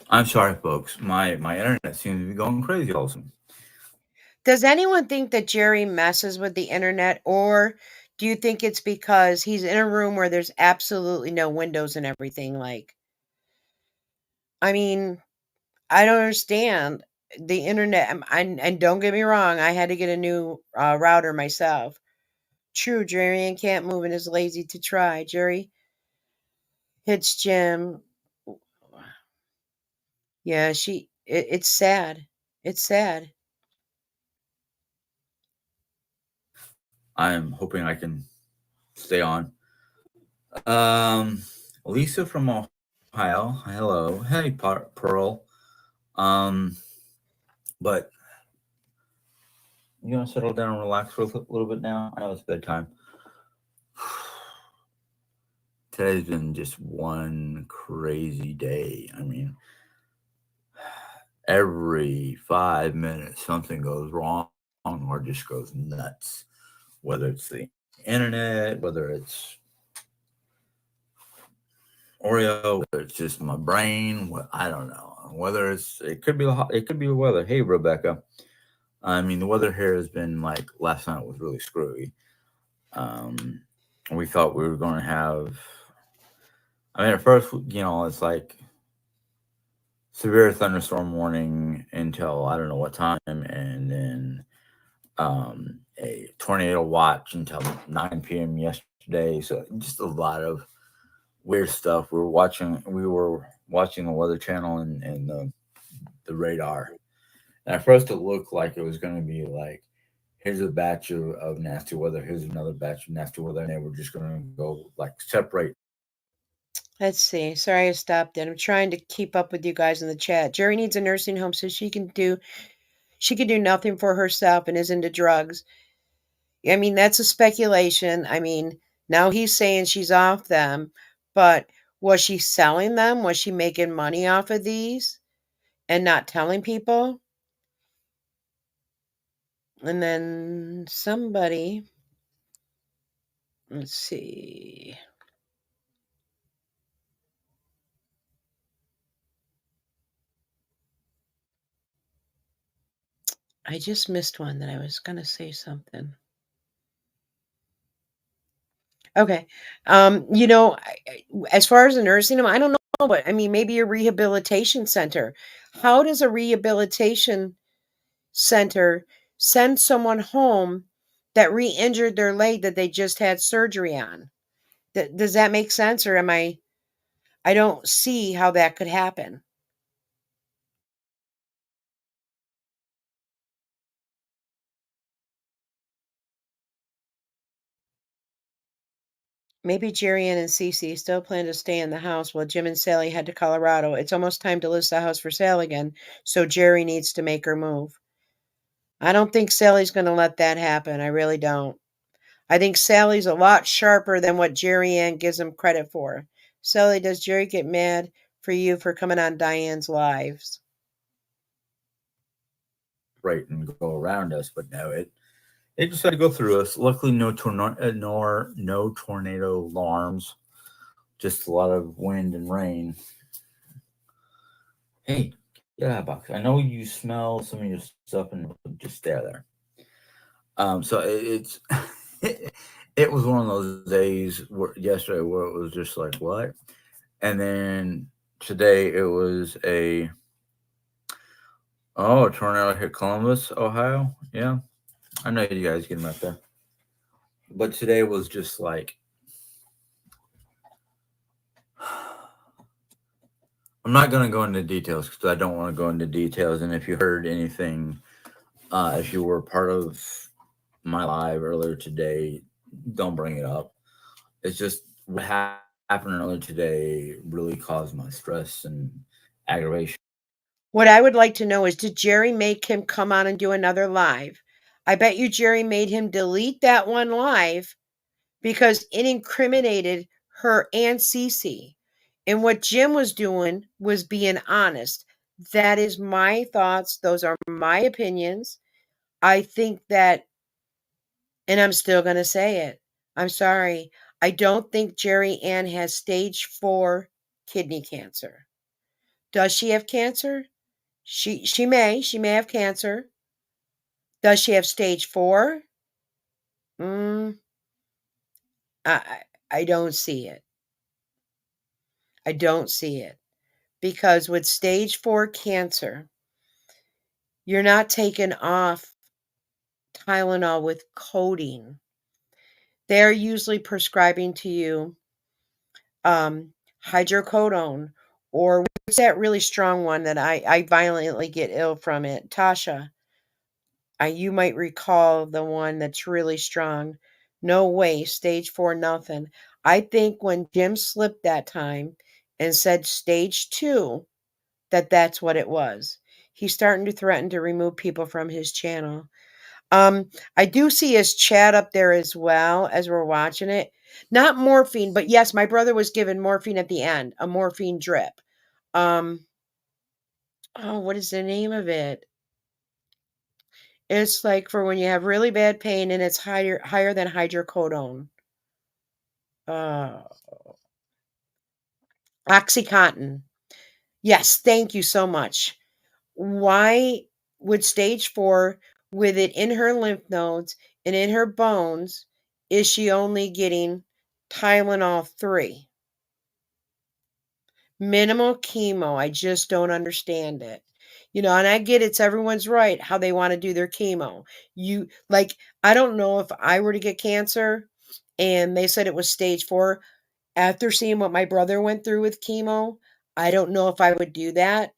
I'm sorry, folks. My internet seems to be going crazy also. Does anyone think that Jerry messes with the internet, or do you think it's because he's in a room where there's absolutely no windows and everything? Like, I mean, I don't understand the internet. And don't get me wrong, I had to get a new router myself. True, Jerry and can't move and is lazy to try. Jerry hits Jim. Yeah, it's sad. It's sad. I'm hoping I can stay on. Lisa from Ohio. Hi, hello. Hey, Pearl. Um, but you want to settle down and relax for a little bit now? I know it's bedtime. Today's been just one crazy day. I mean, every 5 minutes something goes wrong or just goes nuts. Whether it's the internet, whether it's Oreo, whether it's just my brain, I don't know. Whether it could be it could be the weather. Hey, Rebecca. I mean, the weather here has been like last night was really screwy. Um, we thought we were going to have. I mean, at first, it's like severe thunderstorm warning until I don't know what time, and then a tornado watch until 9 p.m. yesterday. So just a lot of weird stuff. We were watching the Weather Channel and the radar. And at first, it looked like it was going to be like, here's a batch of nasty weather, here's another batch of nasty weather, and they were just going to go like separate. Let's see. Sorry I stopped it. I'm trying to keep up with you guys in the chat. Jerry needs a nursing home so she can do nothing for herself and is into drugs. I mean, that's a speculation. I mean, now he's saying she's off them, but was she selling them? Was she making money off of these and not telling people? And then somebody, let's see. I just missed one that I was going to say something. Okay. As far as a nursing home, I don't know, but I mean, maybe a rehabilitation center. How does a rehabilitation center send someone home that re-injured their leg that they just had surgery on? Does that make sense, or am I don't see how that could happen. Maybe Jerry Ann and Cece still plan to stay in the house while Jim and Sally head to Colorado. It's almost time to list the house for sale again, so Jerry needs to make her move. I don't think Sally's going to let that happen. I really don't. I think Sally's a lot sharper than what Jerry Ann gives him credit for. Sally, does Jerry get mad for you for coming on Diane's lives? Right and go around us, but no, it decided to go through us. Luckily, no tornado alarms, just a lot of wind and rain. Hey, get out of the box. I know you smell some of your stuff and just stay there. So it's it was one of those days yesterday where it was just like what, and then today it was a tornado hit Columbus, Ohio. Yeah, I know you guys get them out there, but today was just like I'm not gonna go into details because I don't want to go into details. And if you heard anything, if you were part of my live earlier today, don't bring it up. It's just what happened earlier today really caused my stress and aggravation. What I would like to know is, did Jerry make him come on and do another live? I bet you Jerry made him delete that one live because it incriminated her and Cece. And what Jim was doing was being honest. That is my thoughts. Those are my opinions. I think that, and I'm still going to say it. I'm sorry. I don't think Jerry Ann has stage 4 kidney cancer. Does she have cancer? She may have cancer. Does she have stage 4? Mm, I don't see it. I don't see it. Because with stage 4 cancer, you're not taking off Tylenol with codeine. They're usually prescribing to you hydrocodone, or what's that really strong one that I violently get ill from it? Tasha, you might recall the one that's really strong. No way, stage 4, nothing. I think when Jim slipped that time and said stage 2, that's what it was. He's starting to threaten to remove people from his channel. I do see his chat up there as well as we're watching it. Not morphine, but yes, my brother was given morphine at the end, a morphine drip. Oh, what is the name of it? It's like for when you have really bad pain and it's higher than hydrocodone. Uh, Oxycontin. Yes, thank you so much. Why would stage 4, with it in her lymph nodes and in her bones, is she only getting Tylenol 3? Minimal chemo. I just don't understand it. And I get it's everyone's right how they want to do their chemo. I don't know if I were to get cancer and they said it was stage 4, after seeing what my brother went through with chemo, I don't know if I would do that.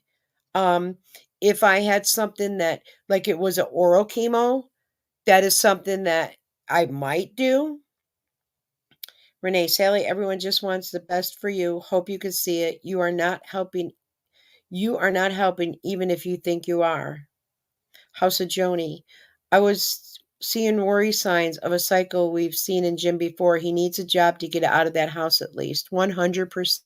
Um, if I had something that, like it was an oral chemo, that is something that I might do. Renee, Sally, everyone just wants the best for you. Hope you can see it. You are not helping. You are not helping, even if you think you are. House of Joni, I was seeing worry signs of a cycle we've seen in Jim before. He needs a job to get out of that house at least. 100%.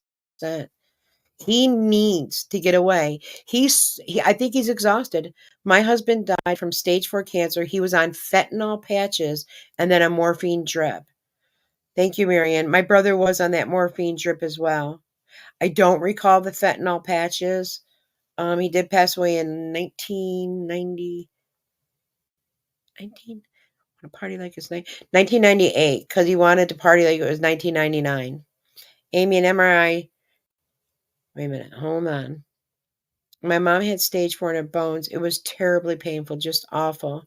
He needs to get away. I think he's exhausted. My husband died from stage 4 cancer. He was on fentanyl patches and then a morphine drip. Thank you, Marianne. My brother was on that morphine drip as well. I don't recall the fentanyl patches. He did pass away in 1990. 19, party like it's 1998 because he wanted to party like it was 1999. Amy and MRI. Wait a minute. Hold on. My mom had stage 4 in her bones. It was terribly painful, just awful.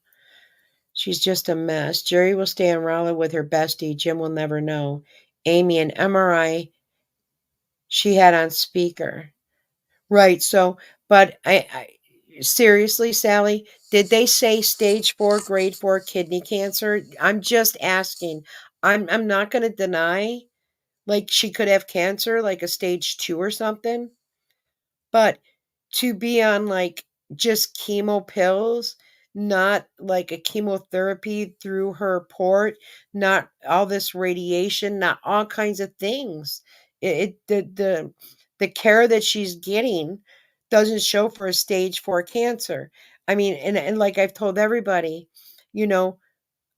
She's just a mess. Jerry will stay in Raleigh with her bestie. Jim will never know. Amy, an MRI she had on speaker. Right. So, but I seriously, Sally, did they say stage 4, grade 4 kidney cancer? I'm just asking. I'm not going to deny like she could have cancer, like a stage 2 or something. But to be on like just chemo pills, not like a chemotherapy through her port, not all this radiation, not all kinds of things. The care that she's getting doesn't show for a stage 4 cancer. I mean, and like I've told everybody, you know,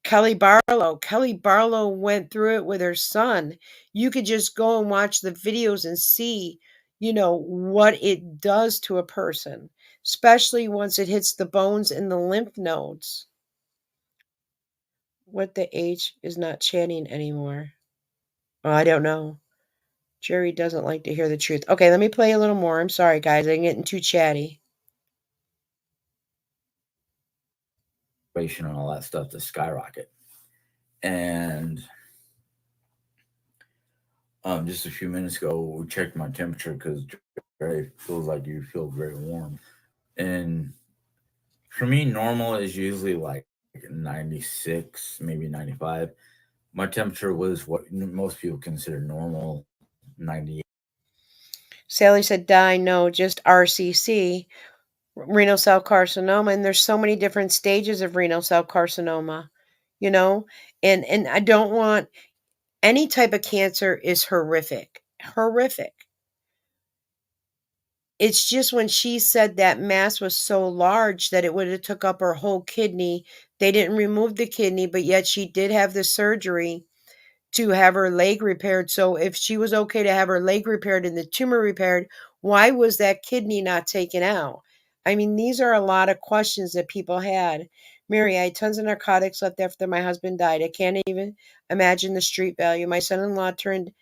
Kelly Barlow went through it with her son. You could just go and watch the videos and see, what it does to a person, especially once it hits the bones and the lymph nodes. What the H is not chatting anymore? Oh, I don't know. Jerry doesn't like to hear the truth. Okay, let me play a little more. I'm sorry, guys. I'm getting too chatty. And all that stuff to skyrocket. And just a few minutes ago, we checked my temperature because it feels like you feel very warm. And for me, normal is usually like 96, maybe 95. My temperature was what most people consider normal, 98. Sally said, "Die, no, just RCC, renal cell carcinoma." And there's so many different stages of renal cell carcinoma, you know, and I don't want any type of cancer is horrific. Horrific. It's just when she said that mass was so large that it would have took up her whole kidney. They didn't remove the kidney, but yet she did have the surgery to have her leg repaired. So if she was okay to have her leg repaired and the tumor repaired, why was that kidney not taken out? I mean, these are a lot of questions that people had. Mary, I had tons of narcotics left after my husband died. I can't even imagine the street value. My son-in-law turned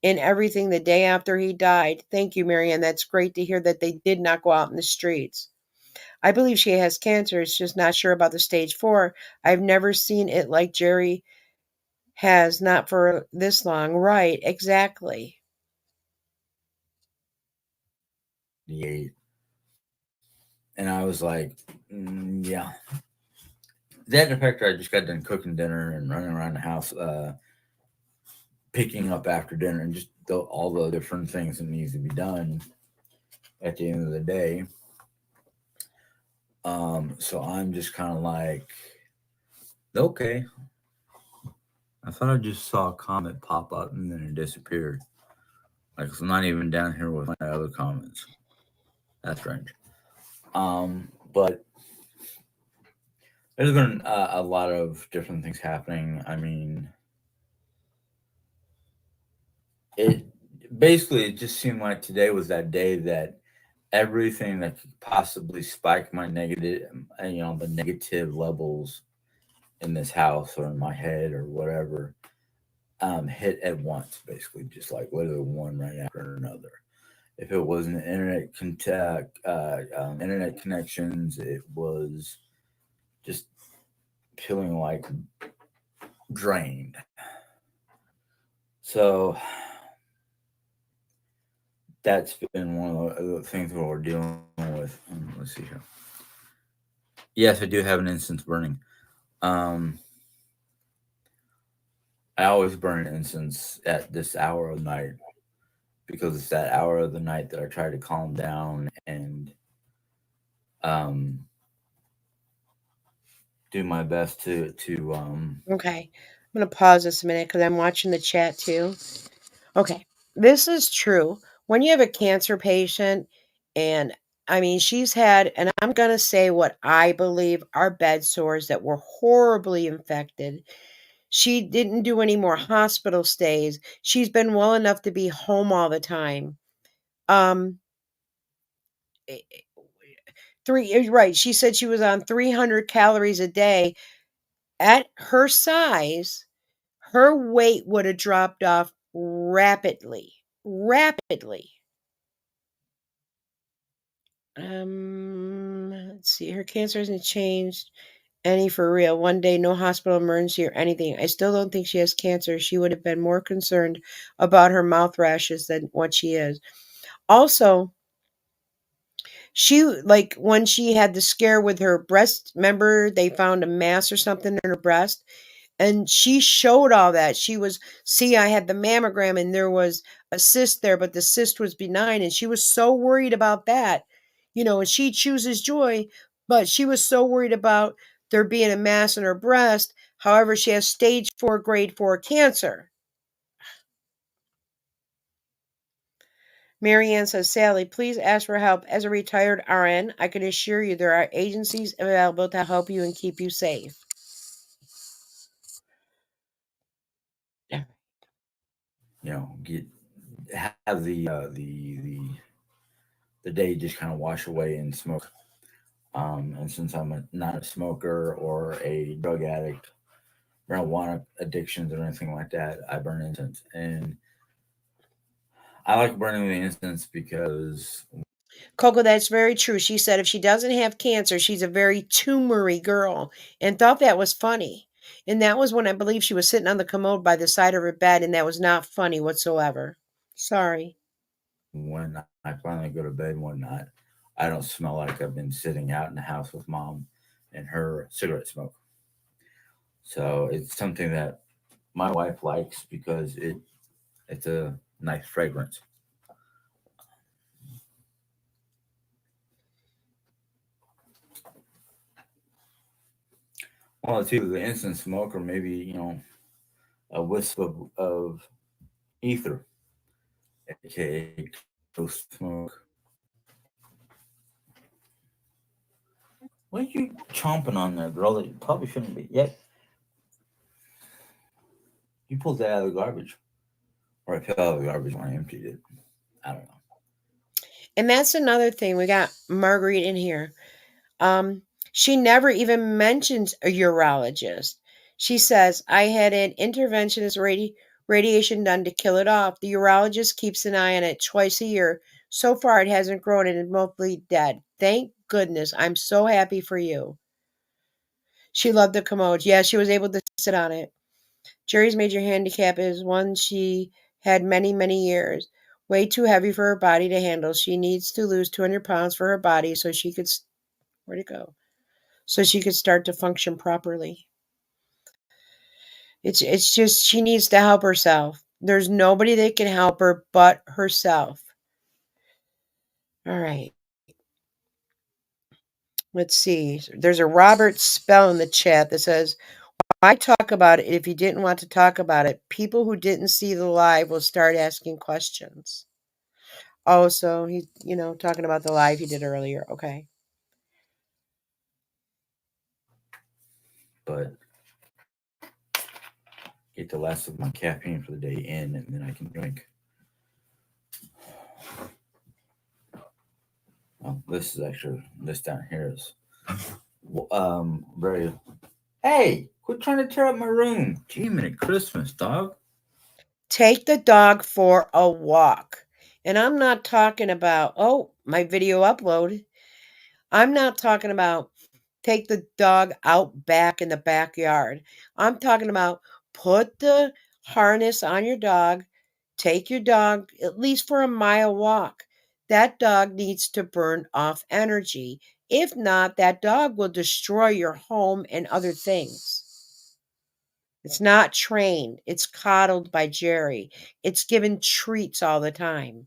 in everything the day after he died. Thank you, Marianne. That's great to hear that they did not go out in the streets. I believe she has cancer. It's just not sure about the stage 4. I've never seen it like Jerry has, not for this long. Right, exactly. 98. And I was like, yeah. That effect, I just got done cooking dinner and running around the house, picking up after dinner and just all the different things that needs to be done at the end of the day. So I'm just kind of like, okay. I thought I just saw a comment pop up and then it disappeared. Like it's not even down here with my other comments. That's strange. But there's been a lot of different things happening. I mean, it basically it just seemed like today was that day that everything that could possibly spike my negative, the negative levels in this house or in my head or whatever, hit at once. Basically, just like literally one right after another. If it wasn't internet connections, it was just feeling like drained. So that's been one of the things that we're dealing with. Let's see here. Yes, I do have an incense burning. I always burn incense at this hour of night because it's that hour of the night that I try to calm down and um, do my best to. Okay. I'm going to pause this a minute because I'm watching the chat too. Okay. This is true. When you have a cancer patient, and I mean, she's had, and I'm going to say what I believe are bed sores that were horribly infected. She didn't do any more hospital stays. She's been well enough to be home all the time. Um, eh, eh, right. She said she was on 300 calories a day. At her size, her weight would have dropped off rapidly. Rapidly. Let's see. Her cancer hasn't changed any for real. One day, no hospital emergency or anything. I still don't think she has cancer. She would have been more concerned about her mouth rashes than what she is. Also, she like when she had the scare with her breast, remember they found a mass or something in her breast? And she showed all that. She was, see, I had the mammogram and there was a cyst there, but the cyst was benign. And she was so worried about that, and she chooses joy, but she was so worried about there being a mass in her breast. However, she has stage 4, grade 4 cancer. Marianne says, Sally, please ask for help. As a retired RN, I can assure you there are agencies available to help you and keep you safe. Get have the day just kind of wash away in smoke. And since I'm not a smoker or a drug addict, marijuana addictions or anything like that, I burn incense, and I like burning the incense because Coco, that's very true. She said if she doesn't have cancer, she's a very tumory girl and thought that was funny. And that was when I believe she was sitting on the commode by the side of her bed, and that was not funny whatsoever. Sorry. when I finally go to bed one night, I don't smell like I've been sitting out in the house with mom and her cigarette smoke. So it's something that my wife likes because it's a nice fragrance. Well, it's either the instant smoke or maybe a wisp of ether, aka toast smoke. What are you chomping on there, girl? That you probably shouldn't be. Yeah, you pulled that out of the garbage, or I fell out of the garbage when I emptied it. I don't know. And that's another thing. We got Marguerite in here. She never even mentions a urologist. She says, I had an interventionist radiation done to kill it off. The urologist keeps an eye on it twice a year. So far, it hasn't grown and is mostly dead. Thank goodness. I'm so happy for you. She loved the commode. Yeah, she was able to sit on it. Jerry's major handicap is one she had many, many years. Way too heavy for her body to handle. She needs to lose 200 pounds for her body so she could, where'd it go? So she could start to function properly. It's just she needs to help herself. There's nobody that can help her but herself. All right. Let's see. There's a Robert Spell in the chat that says, why talk about it if you didn't want to talk about it? People who didn't see the live will start asking questions. Oh, so he's, talking about the live he did earlier. Okay. But get the last of my caffeine for the day in, and then I can drink. Well, this down here is very. Hey, quit trying to tear up my room. Gee, minute Christmas, dog. Take the dog for a walk. And I'm not talking about, my video upload. I'm not talking about take the dog out back in the backyard. I'm talking about put the harness on your dog, take your dog at least for a mile walk. That dog needs to burn off energy. If not, that dog will destroy your home and other things. It's not trained. It's coddled by Jerry. It's given treats all the time.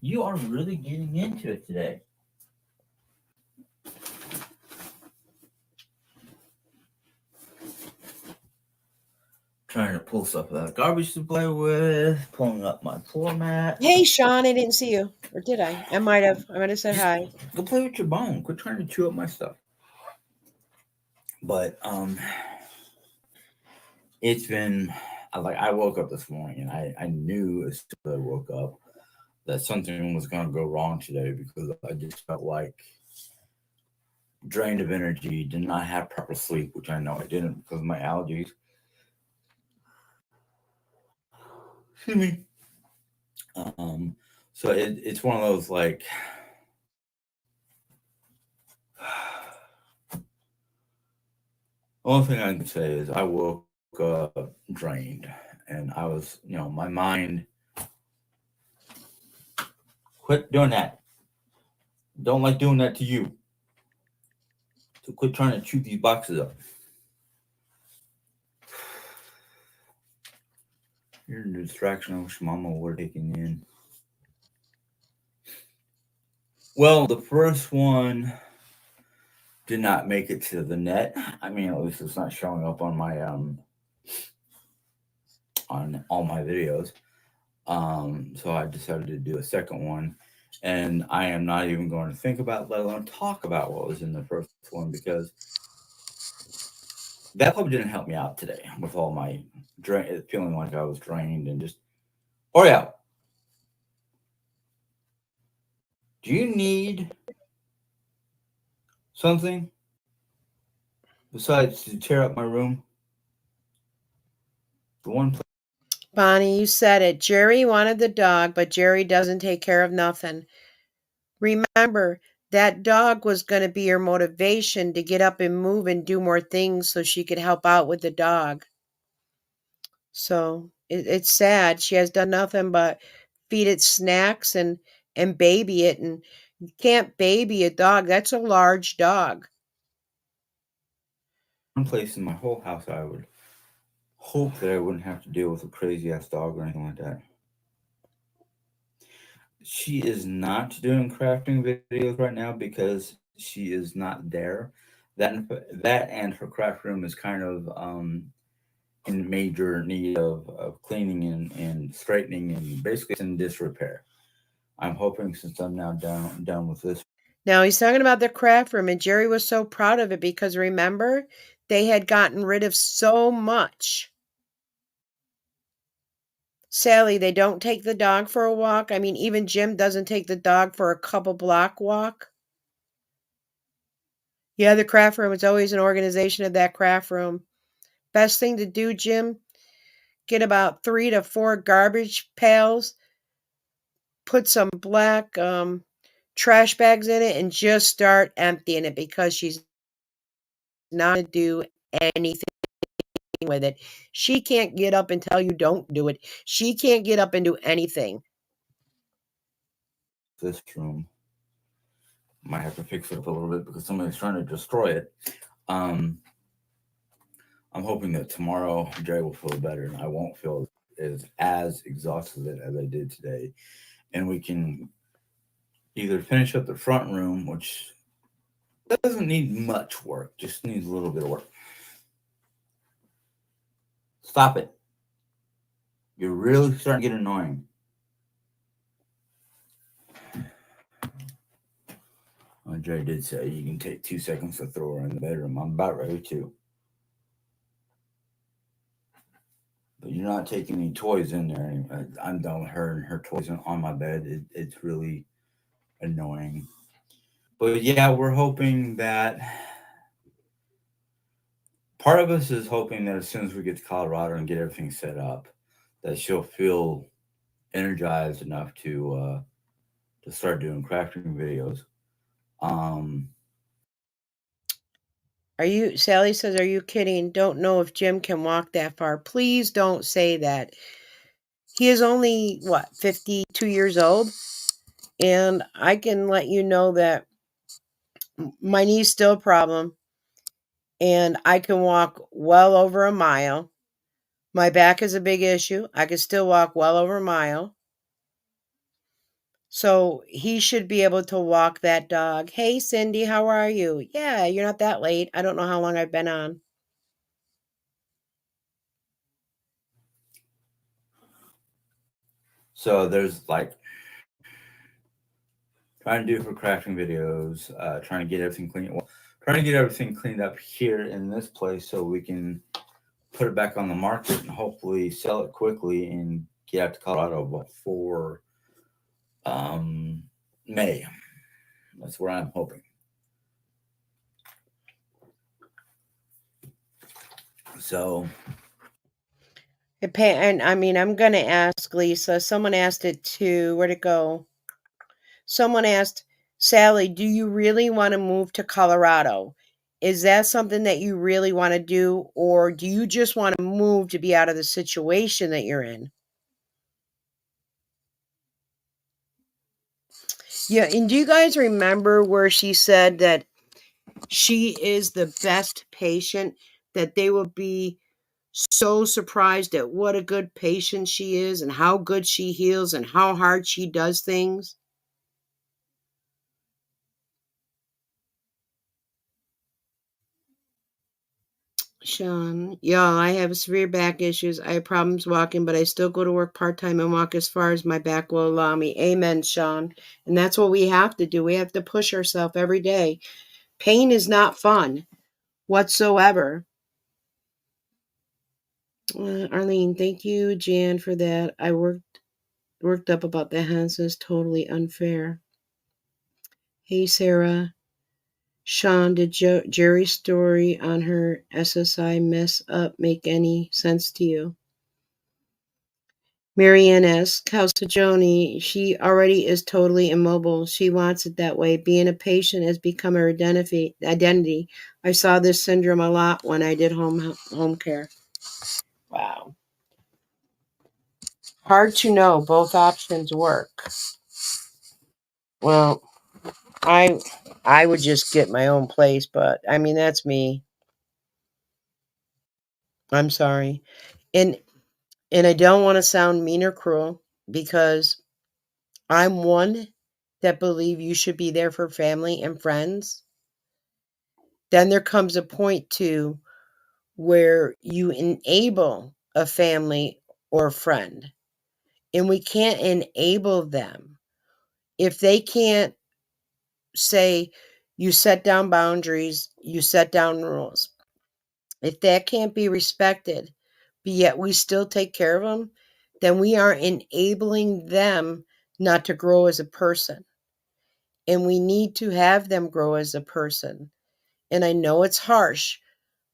You are really getting into it today. Trying to pull stuff out of garbage to play with, pulling up my floor mat. Hey, Sean, I didn't see you. Or did I? I might have said hi. Go play with your bone. Quit trying to chew up my stuff. But it's been I woke up this morning and I knew as soon as I woke up that something was gonna go wrong today because I just felt like drained of energy, did not have proper sleep, which I know I didn't because of my allergies. Excuse me. So it's one of those like the only thing I can say is I woke up drained and I was, my mind quit doing that. Don't like doing that to you. So quit trying to chew these boxes up. You're a distraction I wish Mama would have taken in. Well, the first one did not make it to the net. I mean, at least it's not showing up on my on all my videos. So I decided to do a second one, and I am not even going to think about, let alone talk about what was in the first one because that probably didn't help me out today with all my feeling like I was drained and just. Oh yeah. Do you need something besides to tear up my room? The one place. Bonnie, you said it. Jerry wanted the dog, but Jerry doesn't take care of nothing. Remember, that dog was going to be your motivation to get up and move and do more things so she could help out with the dog. So it's sad. She has done nothing but feed it snacks and baby it. And you can't baby a dog. That's a large dog. One place in my whole house I would hope that I wouldn't have to deal with a crazy ass dog or anything like that. She is not doing crafting videos right now because she is not there. That and her craft room is kind of in major need of cleaning and straightening and basically it's in disrepair. I'm hoping since I'm now done with this. Now he's talking about the craft room, and Jerry was so proud of it because remember, they had gotten rid of so much. Sally, they don't take the dog for a walk. I mean, even Jim doesn't take the dog for a couple block walk. Yeah, the craft room is always an organization of that craft room. Best thing to do, Jim, get about 3 to 4 garbage pails, put some black trash bags in it, and just start emptying it because she's not going to do anything with it. She can't get up and tell you don't do it. She can't get up and do anything. This room might have to fix it up a little bit because somebody's trying to destroy it. I'm I'm hoping that tomorrow Dre will feel better and I won't feel as exhausted as I did today. And we can either finish up the front room, which doesn't need much work, just needs a little bit of work. Stop it. You're really starting to get annoying. Dre did say you can take 2 seconds to throw her in the bedroom. I'm about ready to. But you're not taking any toys in there. I'm done with her and her toys on my bed. It's really annoying. But yeah, we're hoping that part of us is hoping that as soon as we get to Colorado and get everything set up, that she'll feel energized enough to start doing crafting videos. Sally says, are you kidding? Don't know if Jim can walk that far. Please don't say that. He is only, 52 years old? And I can let you know that my knee's still a problem. And I can walk well over a mile. My back is a big issue. I can still walk well over a mile. So he should be able to walk that dog. Hey, Cindy, how are you? Yeah, you're not that late. I don't know how long I've been on. So there's like trying to do for crafting videos, trying to get everything clean. Well, trying to get everything cleaned up here in this place so we can put it back on the market and hopefully sell it quickly and get out to Colorado before May. That's where I'm hoping. So, And I mean, I'm going to ask Lisa. Someone asked it too. Where'd it go? Someone asked, Sally, do you really want to move to Colorado? Is that something that you really want to do? Or do you just want to move to be out of the situation that you're in? Yeah, and do you guys remember where she said that she is the best patient, that they will be so surprised at what a good patient she is and how good she heals and how hard she does things? Sean, yeah, I have severe back issues. I have problems walking, but I still go to work part-time and walk as far as my back will allow me. Amen, Sean. And that's what we have to do. We have to push ourselves every day. Pain is not fun whatsoever. Arlene, thank you, Jan, for that. I worked up about the Hanses. Totally unfair. Hey, Sarah. Sean, did Jerry's story on her SSI mess up make any sense to you? Marianne asks, how's Joni? She already is totally immobile. She wants it that way. Being a patient has become her identity. I saw this syndrome a lot when I did home care. Wow. Hard to know. Both options work. Well, I would just get my own place, but I mean that's me. I'm sorry. And I don't want to sound mean or cruel, because I'm one that believe you should be there for family and friends. Then there comes a point too where you enable a family or a friend, and we can't enable them if they can't say, you set down boundaries, you set down rules. If that can't be respected, but yet we still take care of them, then we are enabling them not to grow as a person. And we need to have them grow as a person. And I know it's harsh,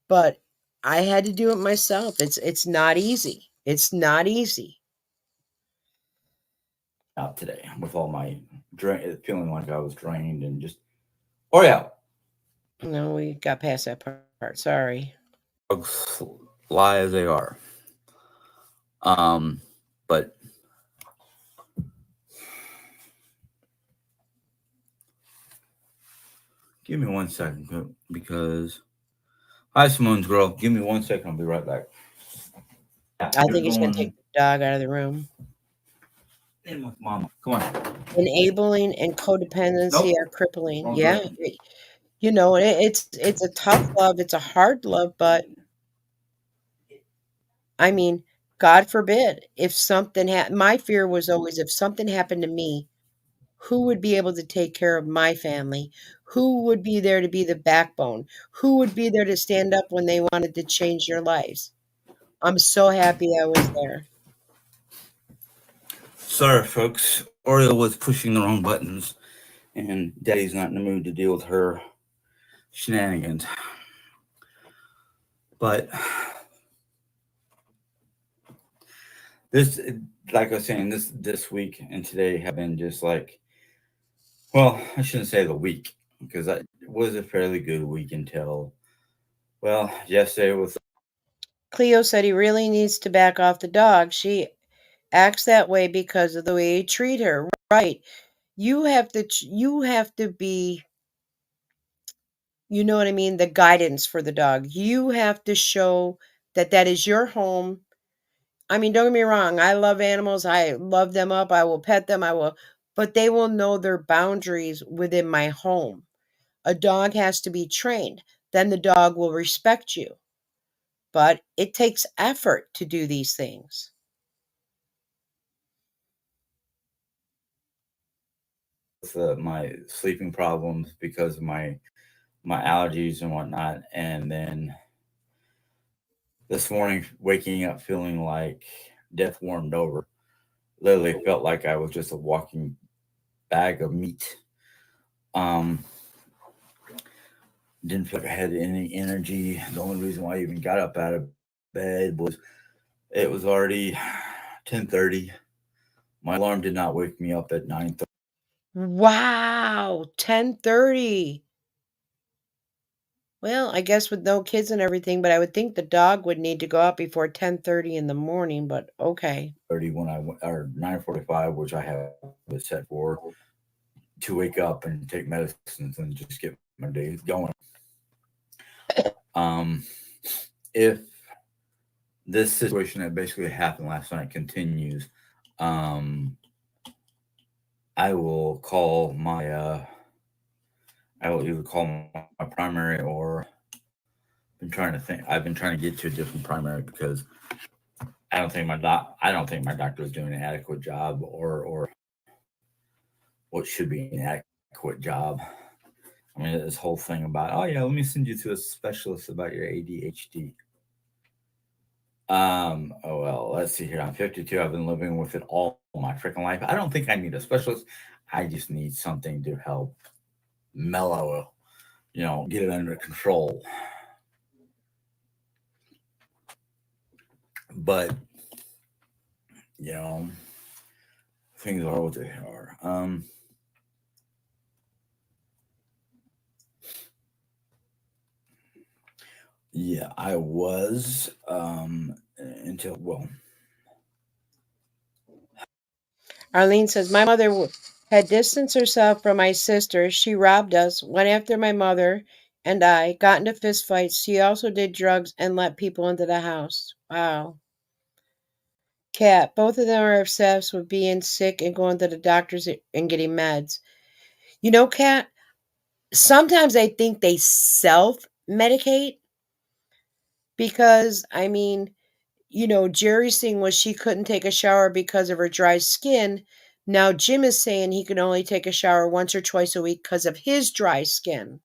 but I had to do it myself. It's not easy. It's not easy. out today with all my feeling like I was drained and just, oh yeah. No, we got past that part. Sorry. Dogs lie as they are. But give me 1 second because Hi, Simone's girl. Give me 1 second. I'll be right back. Yeah, I you're think he's going to take going the dog out of the room. in with mama. Come on. Enabling and codependency Nope. are crippling. Wrong Yeah, direction. it's a tough love. It's a hard love, but I mean, God forbid if something my fear was always if something happened to me, who would be able to take care of my family? Who would be there to be the backbone? Who would be there to stand up when they wanted to change their lives? I'm so happy I was there. Sorry, folks. Oreo was pushing the wrong buttons, and Daddy's not in the mood to deal with her shenanigans. But this, like I was saying, this week and today have been just like, well, I shouldn't say the week because it was a fairly good week until, well, yesterday was Cleo said he really needs to back off the dog. She acts that way because of the way you treat her. Right. You have to be, you know what I mean, the guidance for the dog. You have to show that that is your home. I mean, don't get me wrong. I love animals. I love them up. I will pet them. But they will know their boundaries within my home. A dog has to be trained. Then the dog will respect you. But it takes effort to do these things. my sleeping problems because of my allergies and whatnot, and then this morning waking up feeling like death warmed over. Literally felt like I was just a walking bag of meat. Um, didn't feel like I had any energy. The only reason why I even got up out of bed was it was already 10:30. My alarm did not wake me up at 9:30. Wow, 10:30. Well, I guess with no kids and everything, but I would think the dog would need to go out before 10:30 in the morning, but okay. When I went, or 9:45, which I have it set for to wake up and take medicines and just get my day going. Um, if this situation that basically happened last night continues, um, I will call my I will either call my primary or been trying to think. I've been trying to get to a different primary because I don't think my doctor is doing an adequate job or what should be an adequate job. I mean, this whole thing about, oh yeah, let me send you to a specialist about your ADHD. Oh well, let's see here. I'm 52. I've been living with it all my freaking life. I don't think I need a specialist. I just need something to help mellow, get it under control. But you know, things are what they are. Yeah, I was until well, Arlene says, my mother had distanced herself from my sister. She robbed us, went after my mother and I, got into fistfights. She also did drugs and let people into the house. Wow. Cat, both of them are obsessed with being sick and going to the doctors and getting meds. Cat, sometimes I think they self medicate because, I mean, Jerry's thing was she couldn't take a shower because of her dry skin. Now Jim is saying he can only take a shower once or twice a week because of his dry skin.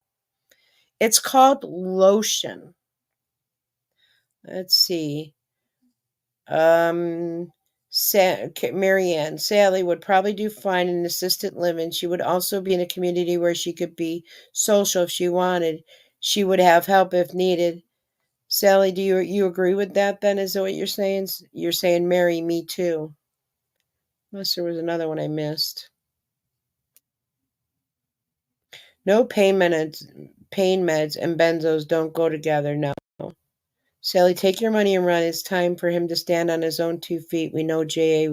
It's called lotion. Let's see. Um, Marianne, Sally would probably do fine in assisted living. She would also be in a community where she could be social if she wanted. She would have help if needed. Sally, do you agree with that then? Is that what you're saying? You're saying marry me too. Unless there was another one I missed. No pain meds and benzos don't go together. No. Sally, take your money and run. It's time for him to stand on his own 2 feet. We know JA.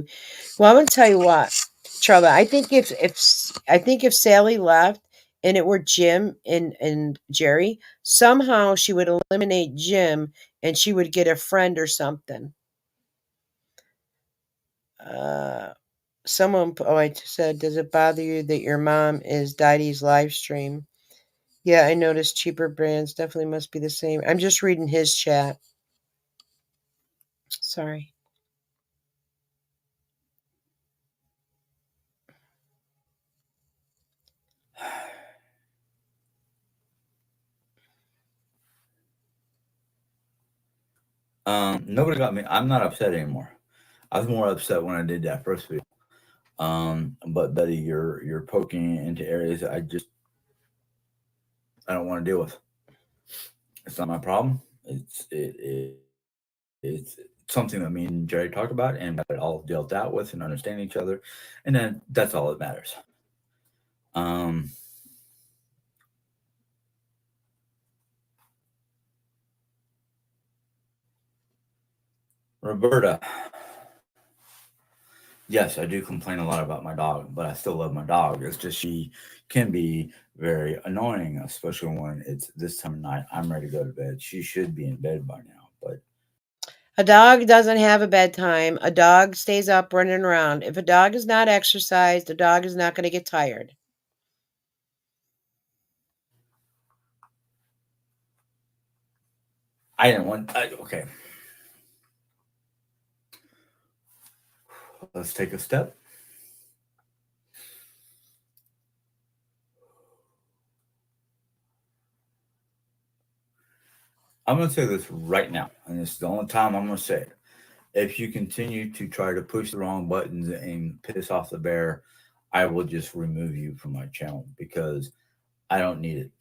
Well, I'm gonna tell you what, Charlotte. I think if Sally left and it were Jim and Jerry, somehow she would eliminate Jim and she would get a friend or something. Uh, I said, does it bother you that your mom is Dy-Dee's live stream? Yeah, I noticed cheaper brands definitely must be the same. I'm just reading his chat. Sorry. Nobody got me. I'm not upset anymore. I was more upset when I did that first video. But Betty, you're poking into areas that I don't want to deal with. It's not my problem. It's something that me and Jerry talked about and got it all dealt out with and understand each other, and then that's all that matters. Um, Roberta, yes, I do complain a lot about my dog, but I still love my dog. It's just she can be very annoying, especially when it's this time of night. I'm ready to go to bed. She should be in bed by now, but A dog doesn't have a bedtime. A dog stays up running around. If a dog is not exercised, the dog is not going to get tired. I didn't want. Okay, let's take a step. I'm going to say this right now, and this is the only time I'm going to say it. If you continue to try to push the wrong buttons and piss off the bear, I will just remove you from my channel because I don't need it.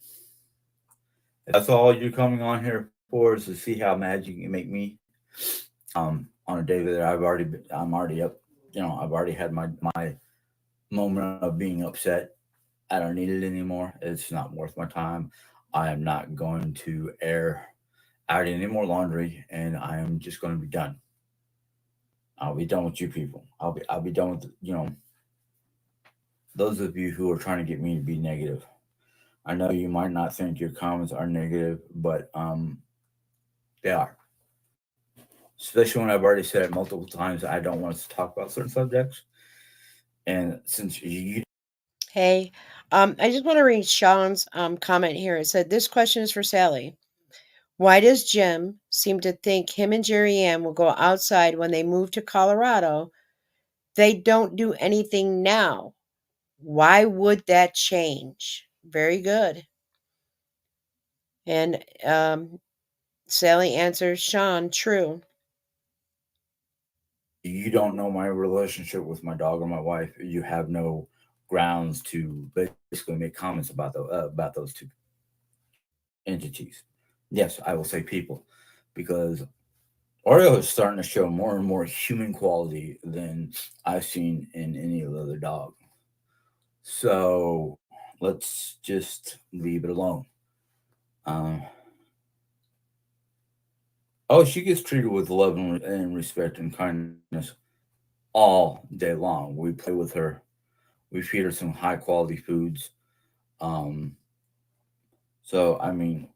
That's all you're coming on here for, is to see how mad you can make me. On a day that I'm already up. I've already had my moment of being upset. I don't need it anymore. It's not worth my time. I am not going to air out any more laundry, and I am just going to be done. I'll be done with you people. I'll be done with those of you who are trying to get me to be negative. I know you might not think your comments are negative, but they are. Especially when I've already said it multiple times, I don't want us to talk about certain subjects. And since you Hey, I just want to read Sean's comment here. It said, this question is for Sally. Why does Jim seem to think him and Jerry Ann will go outside when they move to Colorado? They don't do anything now. Why would that change? Very good. And Sally answers, Sean, true. you don't know my relationship with my dog or my wife, you have no grounds to basically make comments about those two entities. Yes, I will say people, because Oreo is starting to show more and more human quality than I've seen in any other dog. So let's just leave it alone. Um, oh, she gets treated with love and respect and kindness all day long. We play with her. We feed her some high quality foods. Um, so I mean,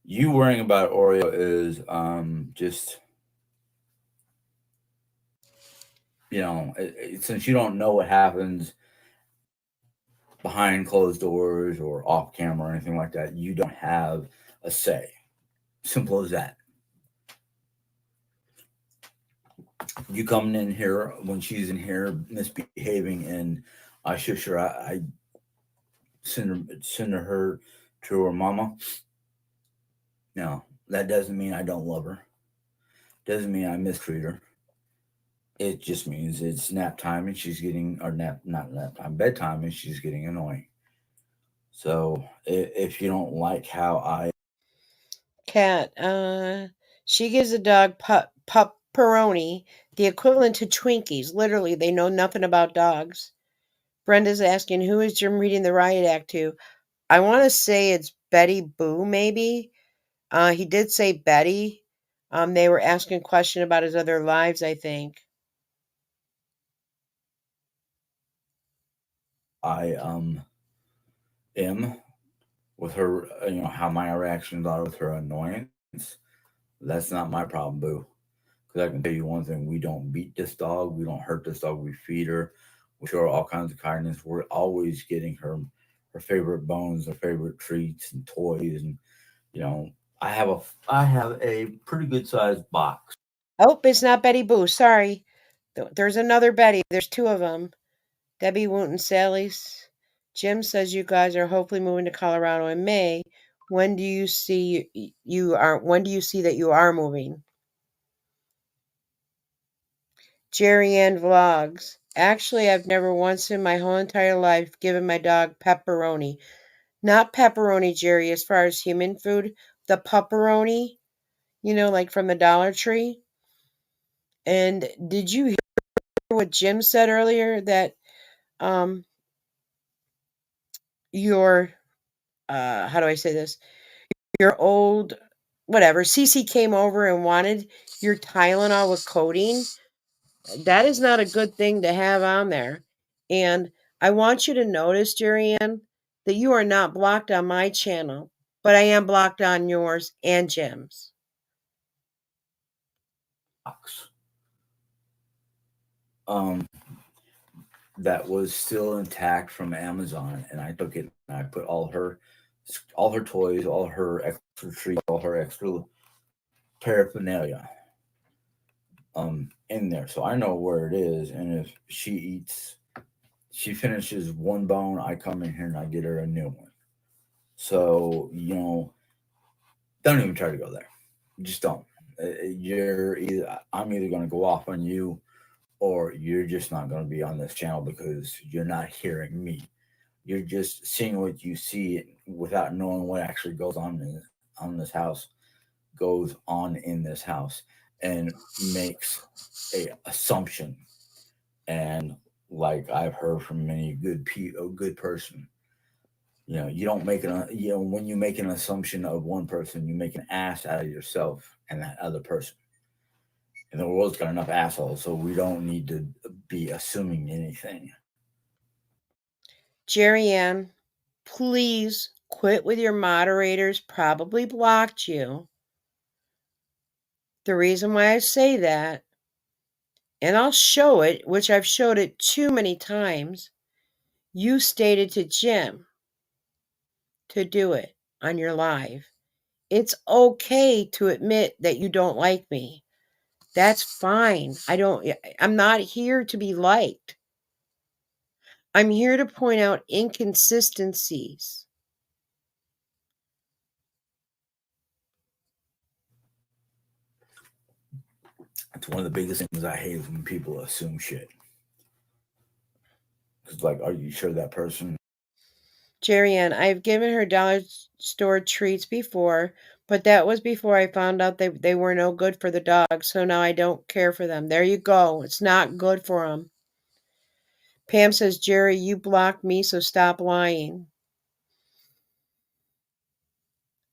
you worrying about Oreo is just since you don't know what happens behind closed doors or off camera or anything like that, you don't have a say. Simple as that. You coming in here when she's in here misbehaving, and I shush her. I send her to her mama. No, that doesn't mean I don't love her. Doesn't mean I mistreat her. It just means it's nap time and she's getting, or not nap time, bedtime, and she's getting annoying. So if you don't like how I Cat, she gives the dog pepperoni, the equivalent to Twinkies. Literally, they know nothing about dogs. Brenda's asking, who is Jim reading the riot act to? I want to say it's Betty Boo, maybe. He did say Betty. They were asking a question about his other lives, I think. am with her, how my reactions are with her annoyance. That's not my problem, boo. Because I can tell you one thing: we don't beat this dog, we don't hurt this dog, we feed her, we show her all kinds of kindness. We're always getting her favorite bones, her favorite treats and toys, and you know, I have a I have a pretty good sized box. Oh, it's not Betty Boo. Sorry. There's another Betty. There's two of them. Debbie Wooten Sally's. Jim says you guys are hopefully moving to Colorado in May. When do you see you are? When do you see that you are moving? Jerry Ann Vlogs. Actually, I've never once in my whole entire life given my dog pepperoni. Not pepperoni, Jerry, as far as human food. The pepperoni, like from the Dollar Tree. And did you hear what Jim said earlier that um your how do I say this? Your old whatever, Cece came over and wanted your Tylenol with codeine? That is not a good thing to have on there. And I want you to notice, Jerry Ann, that you are not blocked on my channel, but I am blocked on yours and Jim's. Um, that was still intact from Amazon, and I took it and I put all her toys, all her extra treats, all her extra paraphernalia in there. So I know where it is, and if she finishes one bone, I come in here and I get her a new one. So, don't even try to go there. Just don't. I'm either going to go off on you, or you're just not going to be on this channel because you're not hearing me. You're just seeing what you see without knowing what actually on this house, goes on in this house, and makes a assumption. And like I've heard from many a good person, you don't make when you make an assumption of one person, you make an ass out of yourself and that other person. And the world's got enough assholes, so we don't need to be assuming anything. Jerry Ann, please quit with your moderators, probably blocked you. The reason why I say that, and I'll show it, which I've showed it too many times, you stated to Jim to do it on your live. It's okay to admit that you don't like me. That's fine. I'm not here to be liked. I'm here to point out inconsistencies. It's one of the biggest things I hate is when people assume shit. It's like, are you sure that person? Jerry Ann, I've given her dollar store treats before, but that was before I found out they were no good for the dog, so now I don't care for them. There you go. It's not good for them. Pam says, Jerry, you blocked me, so stop lying.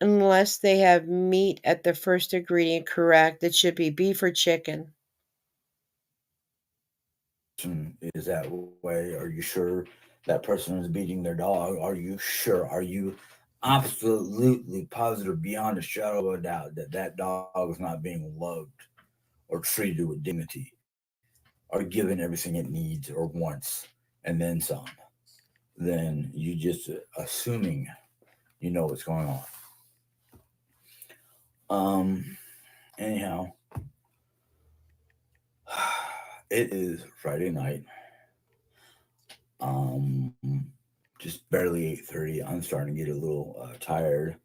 Unless they have meat at the first ingredient correct, it should be beef or chicken. Is that way? Are you sure that person is beating their dog? Are you sure? Are you absolutely positive, beyond a shadow of a doubt, that that dog is not being loved or treated with dignity, or given everything it needs or wants, and then some? Then you just assuming you know what's going on. Anyhow, it is Friday night. Um, just barely 8:30. I'm starting to get a little tired.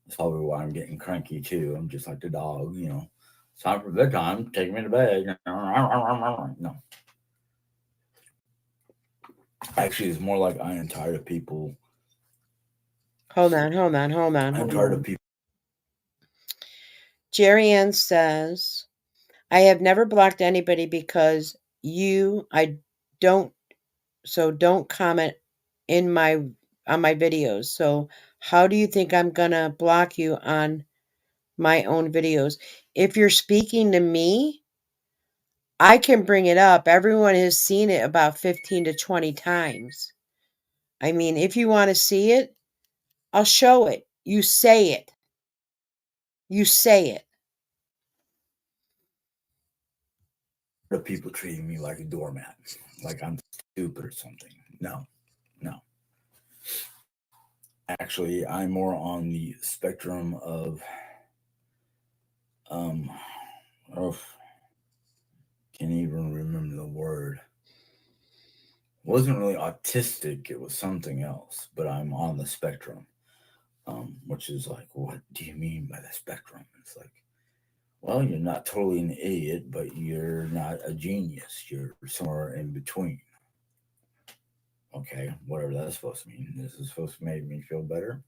That's probably why I'm getting cranky too. I'm just like the dog, It's time for bedtime. Take me to bed. No, actually, it's more like I am tired of people. Hold on. I'm tired of people. Jerry Ann says, I have never blocked anybody because I don't, so don't comment in on my videos. So how do you think I'm gonna block you on my own videos? If you're speaking to me, I can bring it up. Everyone has seen it about 15 to 20 times. I mean, if you want to see it, I'll show it. You say it. You say it. The people treating me like a doormat, like I'm stupid or something. No. Actually, I'm more on the spectrum of oh, can't even remember the word. Wasn't really autistic, it was something else, but I'm on the spectrum. Which is like, what do you mean by the spectrum? It's like, well, you're not totally an idiot, but you're not a genius. You're somewhere in between. Okay, whatever that's supposed to mean. This is supposed to make me feel better.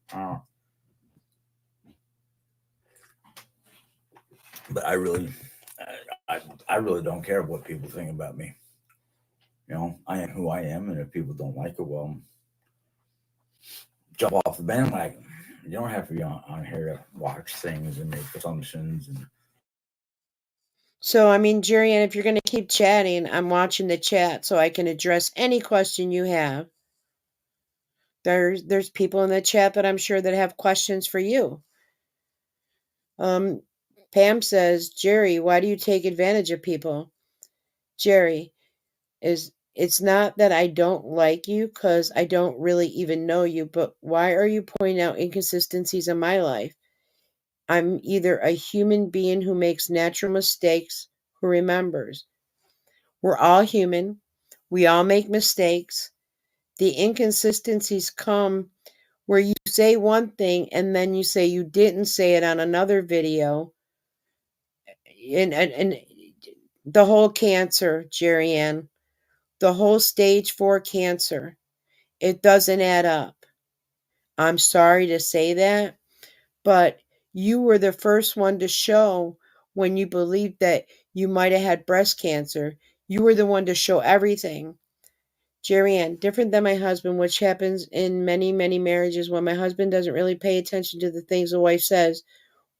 But I really, I really don't care what people think about me. I am who I am, and if people don't like it, well, jump off the bandwagon. You don't have to be on here to watch things and make assumptions. And So, I mean, Jerry Ann, if you're going to keep chatting, I'm watching the chat so I can address any question you have. There's people in the chat that I'm sure that have questions for you. Pam says, Jerry, why do you take advantage of people? Jerry, it's not that I don't like you because I don't really even know you, but why are you pointing out inconsistencies in my life? I'm either a human being who makes natural mistakes, who remembers. We're all human. We all make mistakes. The inconsistencies come where you say one thing and then you say you didn't say it on another video. And the whole cancer, Jerry Ann, the whole stage 4 cancer, it doesn't add up. I'm sorry to say that, but you were the first one to show when you believed that you might have had breast cancer. You were the one to show everything. Jerry Ann, different than my husband, which happens in many, many marriages when my husband doesn't really pay attention to the things the wife says,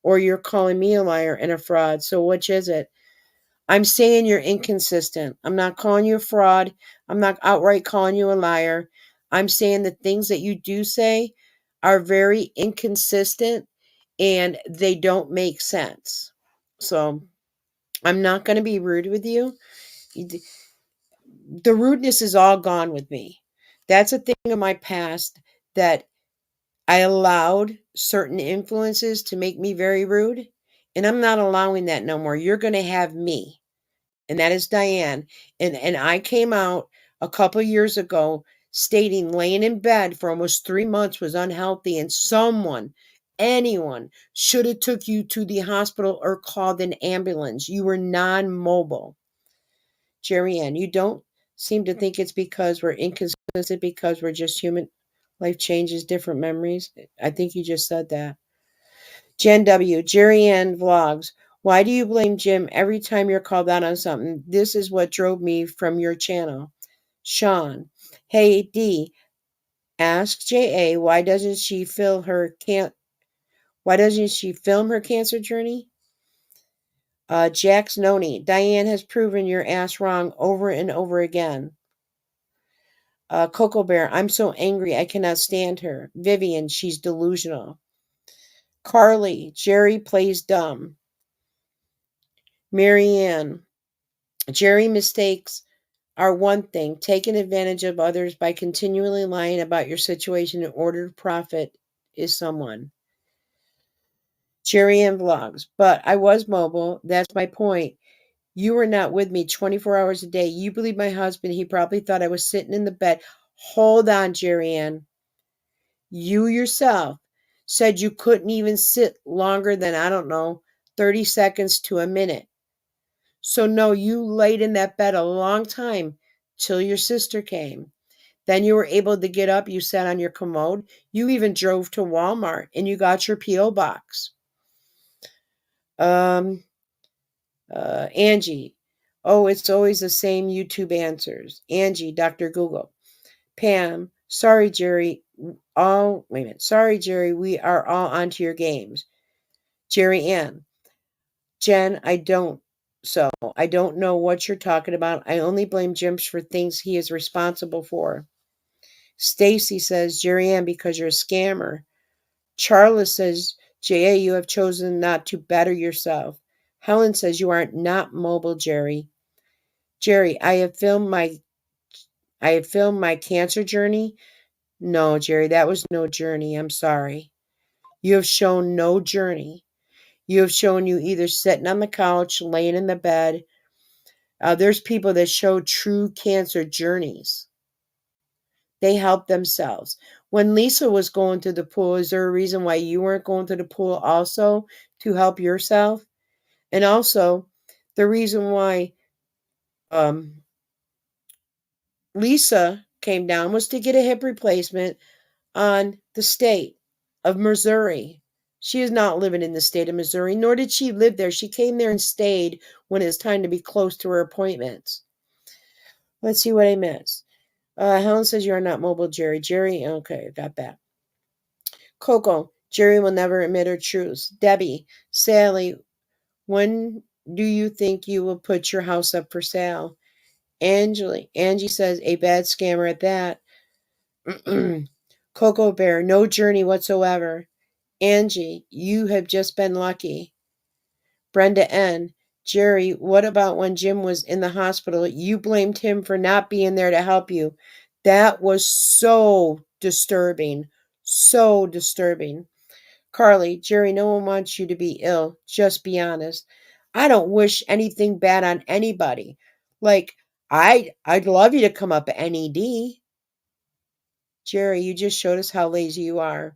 or you're calling me a liar and a fraud. So which is it? I'm saying you're inconsistent. I'm not calling you a fraud. I'm not outright calling you a liar. I'm saying the things that you do say are very inconsistent and they don't make sense. So I'm not going to be rude with you. The rudeness is all gone with me. That's a thing in my past that I allowed certain influences to make me very rude, and I'm not allowing that no more. You're going to have me, and that is Diane. And I came out a couple years ago stating laying in bed for almost 3 months was unhealthy, and anyone should have took you to the hospital or called an ambulance. You were non-mobile. Jerry Ann, you don't seem to think it's because we're inconsistent, because we're just human. Life changes, different memories. I think you just said that. Jen W. Jerry Ann vlogs. Why do you blame Jim every time you're called out on something? This is what drove me from your channel. Sean. Hey D. Ask JA why doesn't she film her cancer journey? Jax Noni. Diane has proven your ass wrong over and over again. Coco Bear, I'm so angry I cannot stand her. Vivian, she's delusional. Carly, Jerry plays dumb. Marianne, Jerry mistakes are one thing. Taking advantage of others by continually lying about your situation in order to profit is someone. Jerry and vlogs, but I was mobile. That's my point. You were not with me 24 hours a day. You believe my husband. He probably thought I was sitting in the bed. Hold on, Jerry Ann. You yourself said you couldn't even sit longer than, I don't know, 30 seconds to a minute. So no, you laid in that bed a long time till your sister came. Then you were able to get up. You sat on your commode. You even drove to Walmart and you got your P.O. box. Angie. Oh, it's always the same YouTube answers. Angie, Dr. Google. Pam. Sorry, Jerry. Wait a minute. Sorry, Jerry. We are all onto your games. Jerry Ann. Jen, I don't know what you're talking about. I only blame Jim for things he is responsible for. Stacy says, Jerry Ann, because you're a scammer. Charla says, J.A., you have chosen not to better yourself. Helen says, you are not mobile, Jerry. Jerry, I have filmed my cancer journey. No, Jerry, that was no journey. I'm sorry. You have shown no journey. You have shown you either sitting on the couch, laying in the bed. There's people that show true cancer journeys. They help themselves. When Lisa was going to the pool, is there a reason why you weren't going to the pool also to help yourself? And also, the reason why um, Lisa came down was to get a hip replacement on the state of Missouri. She is not living in the state of Missouri, nor did she live there. She came there and stayed when it was time to be close to her appointments. Let's see what I missed. Helen says you are not mobile, Jerry. Jerry, okay, I got that. Coco, Jerry will never admit her truths. Debbie, Sally, when do you think you will put your house up for sale? Angie says a bad scammer at that. Coco Bear, no journey whatsoever. Angie, you have just been lucky. Brenda N. Jerry, what about when Jim was in the hospital? You blamed him for not being there to help you. That was so disturbing. So disturbing. Carly, Jerry, no one wants you to be ill. Just be honest. I don't wish anything bad on anybody. Like, I'd love you to come up NED. Jerry, you just showed us how lazy you are.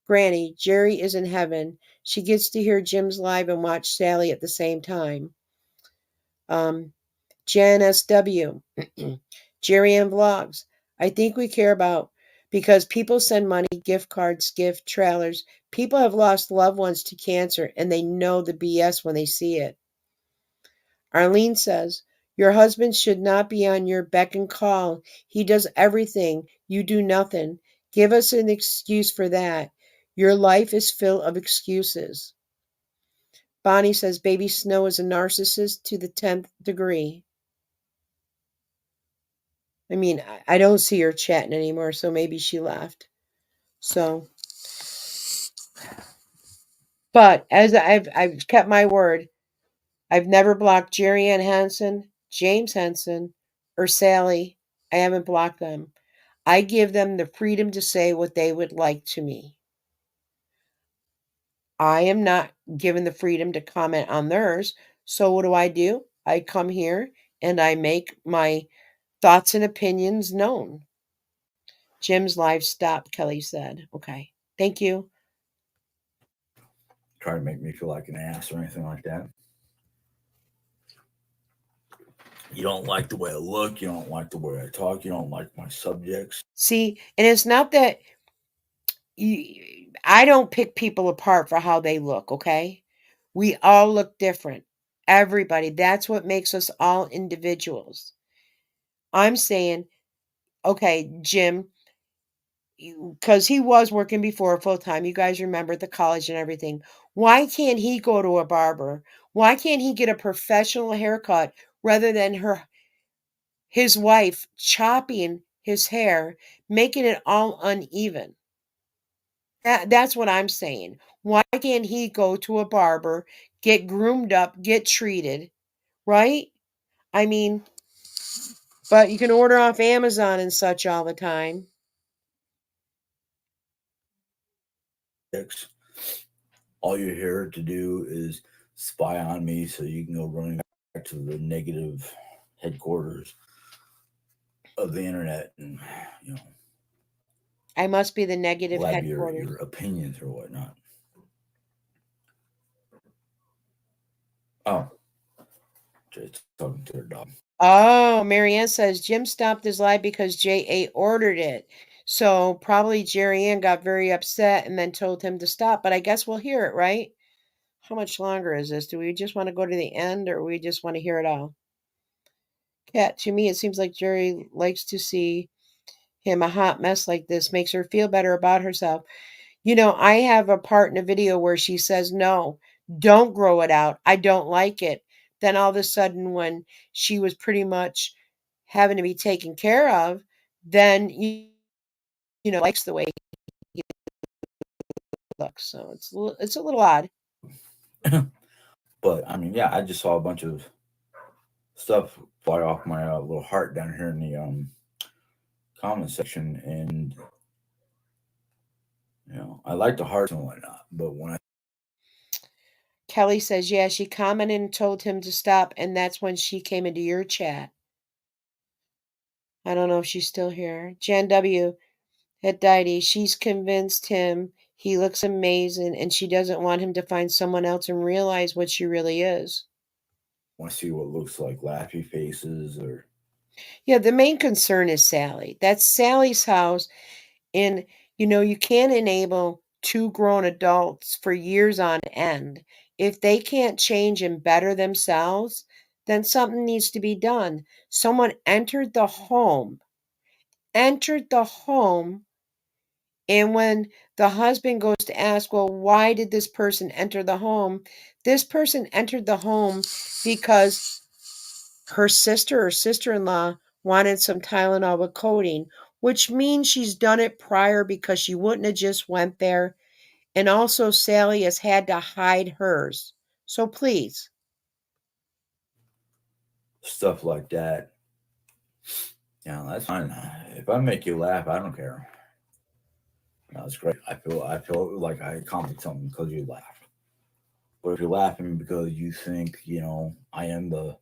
Granny, Jerry is in heaven. She gets to hear Jim's live and watch Sally at the same time. Jan SW, Jerry and Vlogs. I think we care about because people send money, gift cards, gift trailers. People have lost loved ones to cancer and they know the BS when they see it. Arlene says, your husband should not be on your beck and call. He does everything. You do nothing. Give us an excuse for that. Your life is full of excuses. Bonnie says, baby Snow is a narcissist to the 10th degree. I mean, I don't see her chatting anymore, so maybe she left. So, but as I've kept my word, I've never blocked Jerry Ann Henson, James Henson, or Sally. I haven't blocked them. I give them the freedom to say what they would like to me. I am not given the freedom to comment on theirs. So what do? I come here and I make my thoughts and opinions known. Jim's live stopped, Kelly said. Okay. Thank you. Try to make me feel like an ass or anything like that. You don't like the way I look. You don't like the way I talk. You don't like my subjects. See, and it's not that I don't pick people apart for how they look, okay? We all look different. Everybody. That's what makes us all individuals. I'm saying, okay, Jim, because he was working before full time. You guys remember the college and everything. Why can't he go to a barber? Why can't he get a professional haircut rather than his wife chopping his hair, making it all uneven? That's what I'm saying. Why can't he go to a barber, get groomed up, get treated, right? I mean, but you can order off Amazon and such all the time. All you're here to do is spy on me so you can go running back to the negative headquarters of the internet and, you know, I must be the negative blab headquarters. your opinions or whatnot. Oh, just talking to her dog. Oh, Marianne says Jim stopped his live because J.A. ordered it. So probably Jerry Ann got very upset and then told him to stop. But I guess we'll hear it, right? How much longer is this? Do we just want to go to the end or we just want to hear it all? Cat, to me, it seems like Jerry likes to see him a hot mess like this, makes her feel better about herself. You know, I have a part in a video where she says, no, don't grow it out. I don't like it. Then all of a sudden, when she was pretty much having to be taken care of, then, likes the way look. So it's a little odd. But I mean, yeah, I just saw a bunch of stuff fly off my little heart down here in the comment section, and I like the hearts and whatnot, but when I Kelly says, yeah, she commented and told him to stop, and that's when she came into your chat. I don't know if she's still here. Jan W. at Dy-Dee, she's convinced him he looks amazing, and she doesn't want him to find someone else and realize what she really is. want to see what looks like laughy faces or Yeah, the main concern is Sally. That's Sally's house. And, you can't enable two grown adults for years on end. If they can't change and better themselves, then something needs to be done. Someone entered the home, and when the husband goes to ask, well, why did this person enter the home? This person entered the home because her sister or sister-in-law wanted some Tylenol with codeine, which means she's done it prior because she wouldn't have just went there. And also Sally has had to hide hers. So please. stuff like that. Yeah, that's fine. If I make you laugh, I don't care. That's great. I feel like I accomplished something because you laughed. But if you're laughing because you think, I am the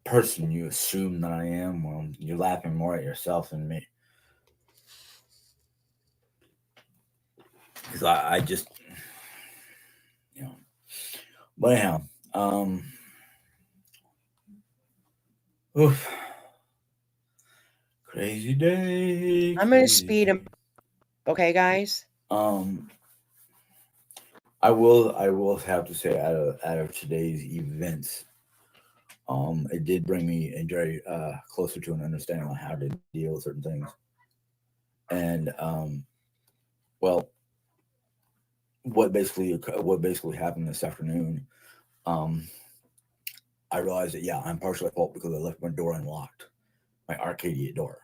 person you assume that I am, well, you're laughing more at yourself than me. Because I just, you know. But anyhow, oof. Crazy day. I'm going to Crazy speed day. him. Okay, guys? I will have to say out of today's events, it did bring me a very closer to an understanding on how to deal with certain things. And well, what basically happened this afternoon, um, I realized that yeah, I'm partially at fault because I left my door unlocked, my Arcadia door.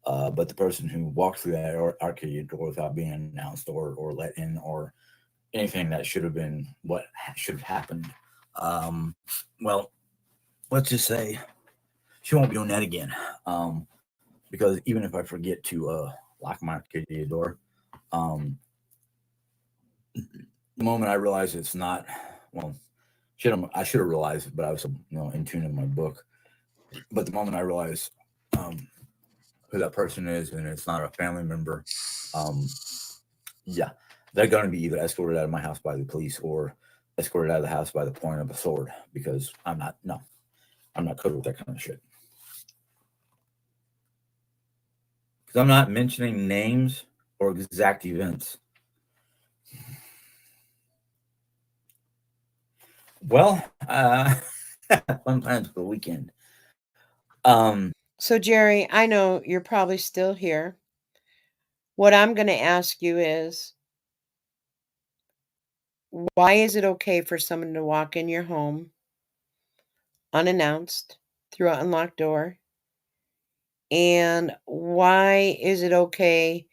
But the person who walked through that Arcadia door without being announced or let in or anything that should have been what should have happened. Um, well, let's just say she won't be doing that again. Because even if I forget to lock my Arcadia door, um, the moment I realize it's not, well, I should have realized it, but I was in tune in my book. But the moment I realize who that person is and it's not a family member, um, yeah, they're going to be either escorted out of my house by the police or escorted out of the house by the point of a sword because I'm not, no, I'm not good with that kind of shit. Because I'm not mentioning names or exact events. Well, fun plans for the weekend. So, Jerry, I know you're probably still here. What I'm going to ask you is, why is it okay for someone to walk in your home unannounced through an unlocked door? And why is it okay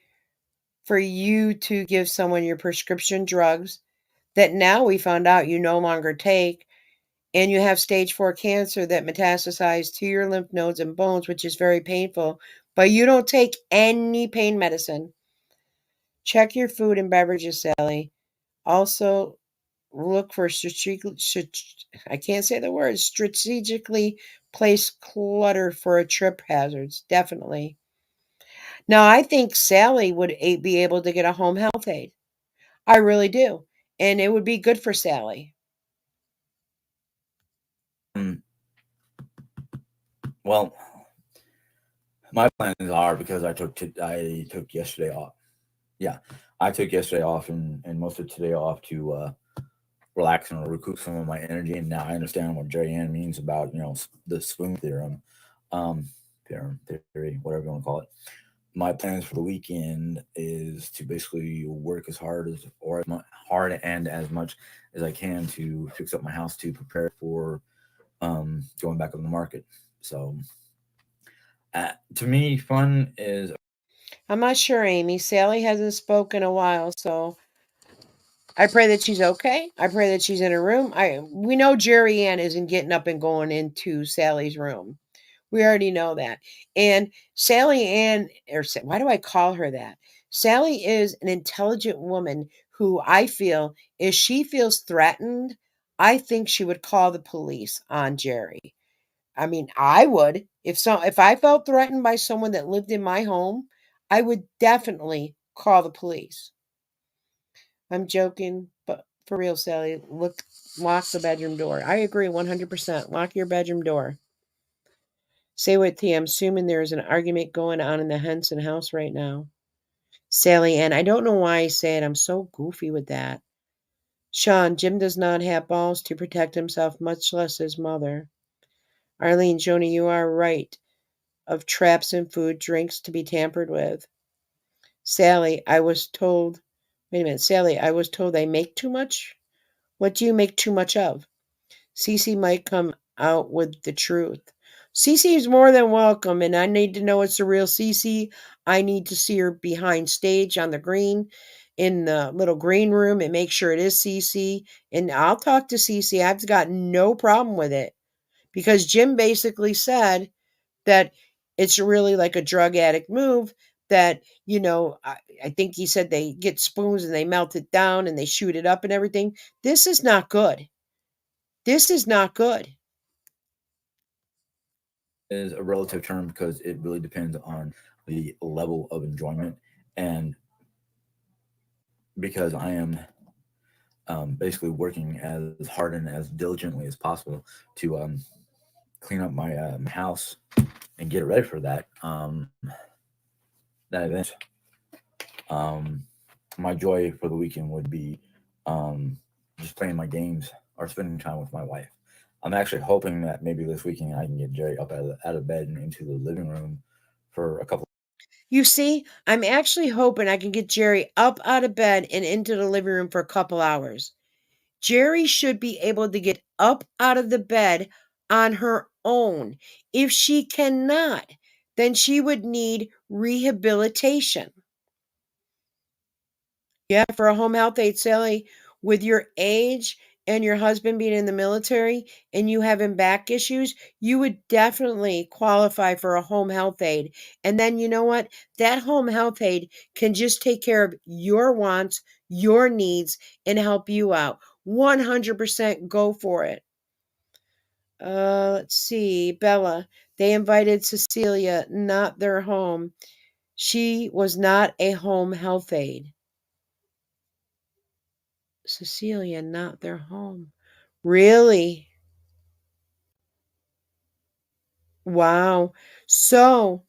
for you to give someone your prescription drugs that now we found out you no longer take, and you have stage 4 cancer that metastasized to your lymph nodes and bones, which is very painful, but you don't take any pain medicine? Check your food and beverages, Sally. Also, look for I can't say the word, strategically place clutter for a trip hazards. Definitely. Now, I think Sally would be able to get a home health aide. I really do. And it would be good for Sally. Well, my plans are because I took yesterday off. Yeah, I took yesterday off and most of today off to relax and recoup some of my energy. And now I understand what Jerry Ann means about the spoon theory, whatever you want to call it. My plans for the weekend is to basically work as hard hard and as much as I can to fix up my house to prepare for going back on the market. So to me, fun is. I'm not sure, Amy. Sally hasn't spoken in a while, so I pray that she's okay. I pray that she's in her room. We know Jerry Ann isn't getting up and going into Sally's room. We already know that. And Sally Ann, or why do I call her that? Sally is an intelligent woman who I feel, if she feels threatened, I think she would call the police on Jerry. I mean, I would. If I felt threatened by someone that lived in my home, I would definitely call the police. I'm joking, but for real, Sally, lock the bedroom door. I agree 100%. Lock your bedroom door. Say what, T? I'm assuming there is an argument going on in the Henson house right now. Sally Ann, I don't know why I say it. I'm so goofy with that. Sean, Jim does not have balls to protect himself, much less his mother. Arlene, Joni, you are right. Of traps in food, drinks to be tampered with. Sally, I was told. Wait a minute, Sally, I was told I make too much. What do you make too much of? Cece might come out with the truth. Cece is more than welcome, and I need to know it's the real Cece. I need to see her behind stage on the green in the little green room and make sure it is Cece. And I'll talk to Cece. I've got no problem with it because Jim basically said that it's really like a drug addict move. That, I think he said they get spoons and they melt it down and they shoot it up and everything. This is not good. This is not good. Is a relative term because it really depends on the level of enjoyment, and because I am basically working as hard and as diligently as possible to clean up my house and get ready for that event. Um, my joy for the weekend would be just playing my games or spending time with my wife. I'm actually hoping that maybe this weekend I can get Jerry up out of bed and into the living room for a couple. You see, I'm actually hoping I can get Jerry up out of bed and into the living room for a couple hours. Jerry should be able to get up out of the bed on her own. If she cannot, then she would need rehabilitation. Yeah, for a home health aide, Sally, with your age and your husband being in the military and you having back issues, you would definitely qualify for a home health aide. And then you know what? That home health aide can just take care of your wants, your needs, and help you out. 100% go for it. Let's see. Bella, they invited Cecilia, not their home. She was not a home health aide. Cecilia, not their home. Really? Wow. So,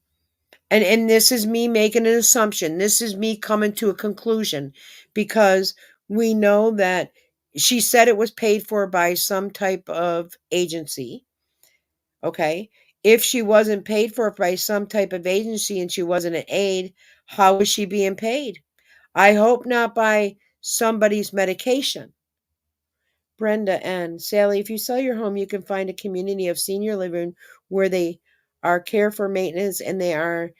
and this is me making an assumption. This is me coming to a conclusion because we know that she said it was paid for by some type of agency. Okay. If she wasn't paid for by some type of agency and she wasn't an aide, how was she being paid? I hope not by somebody's medication. Brenda N. Sally, if you sell your home, you can find a community of senior living where they are care for maintenance and they are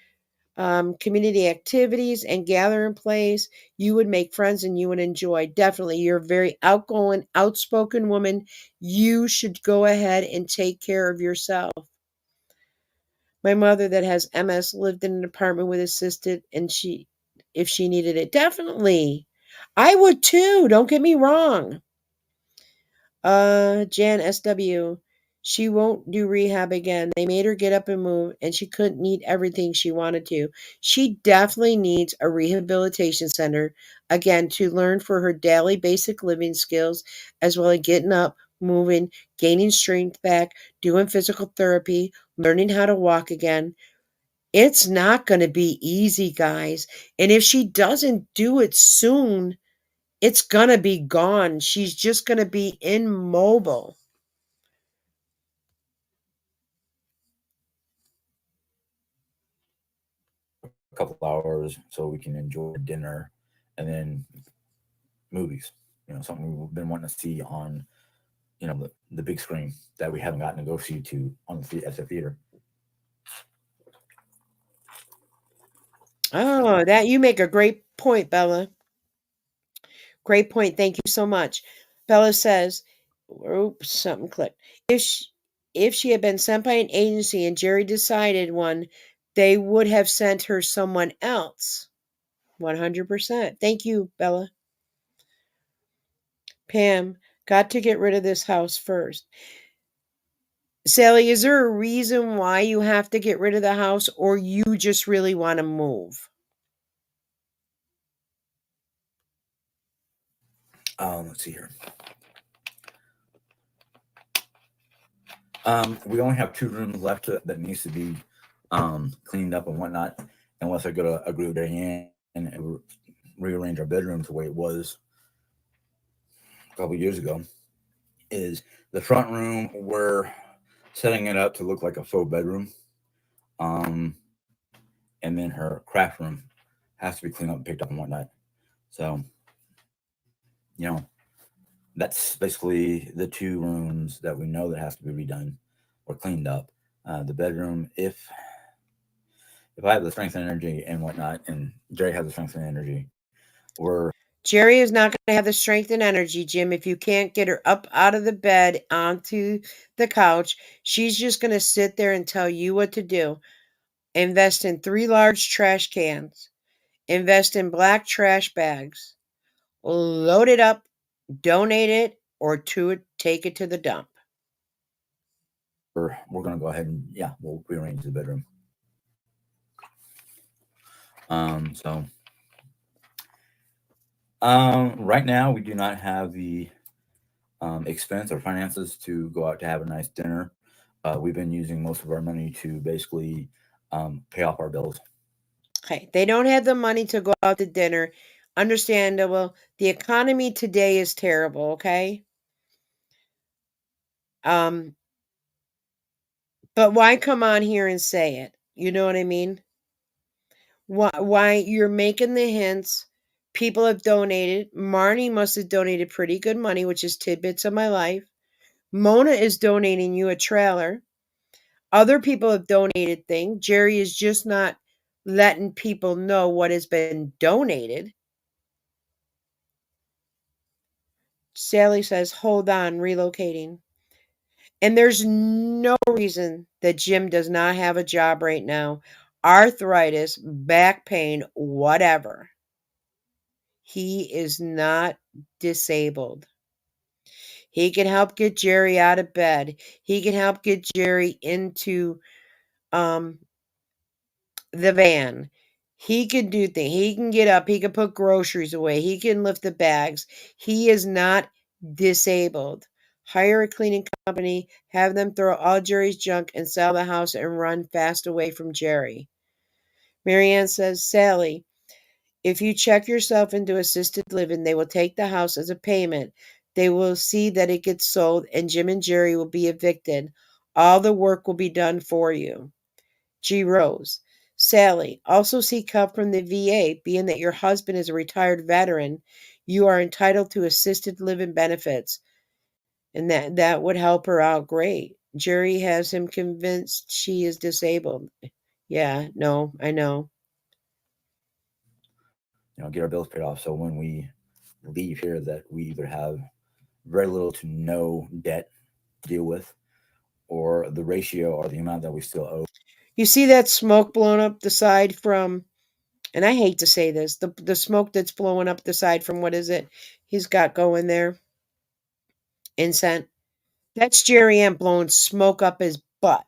community activities and gathering place. You would make friends and you would enjoy. Definitely. You're a very outgoing, outspoken woman. You should go ahead and take care of yourself. My mother that has MS lived in an apartment with assisted and if she needed it. Definitely. I would too. Don't get me wrong. Jan SW. She won't do rehab again. They made her get up and move, and she couldn't eat everything she wanted to. She definitely needs a rehabilitation center, again, to learn for her daily basic living skills, as well as getting up, moving, gaining strength back, doing physical therapy, learning how to walk again. It's not going to be easy, guys. And if she doesn't do it soon, it's gonna be gone. She's just gonna be immobile. A couple hours so we can enjoy dinner and then movies. Something we've been wanting to see on the big screen that we haven't gotten to go see to at the theater. Oh, that you make a great point, Bella. Great point. Thank you so much. Bella says, oops, something clicked. If she had been sent by an agency and Jerry decided one, they would have sent her someone else. 100%. Thank you, Bella. Pam, got to get rid of this house first. Sally, is there a reason why you have to get rid of the house, or you just really want to move? Let's see here. We only have 2 rooms left that needs to be cleaned up and whatnot. Unless I go to agree with Diane and rearrange our bedrooms the way it was a couple years ago. Is the front room, we're setting it up to look like a faux bedroom. And then her craft room has to be cleaned up and picked up and whatnot. So, that's basically the 2 rooms that we know that has to be redone or cleaned up. The bedroom, if I have the strength and energy and whatnot, and Jerry has the strength and energy, Jerry is not going to have the strength and energy, Jim, if you can't get her up out of the bed onto the couch. She's just going to sit there and tell you what to do. Invest in 3 large trash cans. Invest in black trash bags. Load it up, donate it, or take it to the dump. we're going to go ahead and we'll rearrange the bedroom. So right now we do not have the expense or finances to go out to have a nice dinner. We've been using most of our money to basically pay off our bills. Okay, they don't have the money to go out to dinner. Understandable. The economy today is terrible, okay? But why come on here and say it? You know what I mean? Why you're making the hints. People have donated. Marnie must have donated pretty good money, which is tidbits of my life. Mona is donating you a trailer. Other people have donated things. Jerry is just not letting people know what has been donated. Sally says, hold on, relocating. And there's no reason that Jim does not have a job right now. Arthritis, back pain, whatever. He is not disabled. He can help get Jerry out of bed. He can help get Jerry into the van. He can do things. He can get up. He can put groceries away. He can lift the bags. He is not disabled. Hire a cleaning company, have them throw all Jerry's junk and sell the house and run fast away from Jerry. Marianne says, Sally, if you check yourself into assisted living, they will take the house as a payment. They will see that it gets sold and Jim and Jerry will be evicted. All the work will be done for you. G. Rose. Sally, also seek help from the VA, being that your husband is a retired veteran. You are entitled to assisted living benefits, and that would help her out great. Jerry has him convinced she is disabled. Yeah, no, I know. Get our bills paid off. So when we leave here, that we either have very little to no debt to deal with, or the ratio or the amount that we still owe. You see that smoke blowing up the side from, and I hate to say this, the smoke that's blowing up the side from, what is it he's got going there? Incense. That's Jerry Ann blowing smoke up his butt.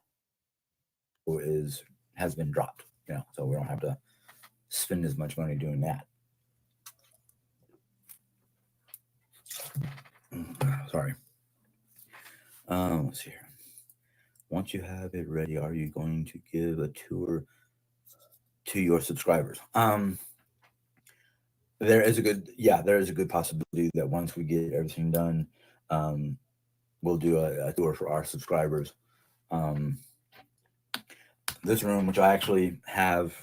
Has been dropped, so we don't have to spend as much money doing that. Sorry. Let's see here. Once you have it ready, are you going to give a tour to your subscribers? There is a good possibility that once we get everything done, we'll do a tour for our subscribers. This room, which I actually have,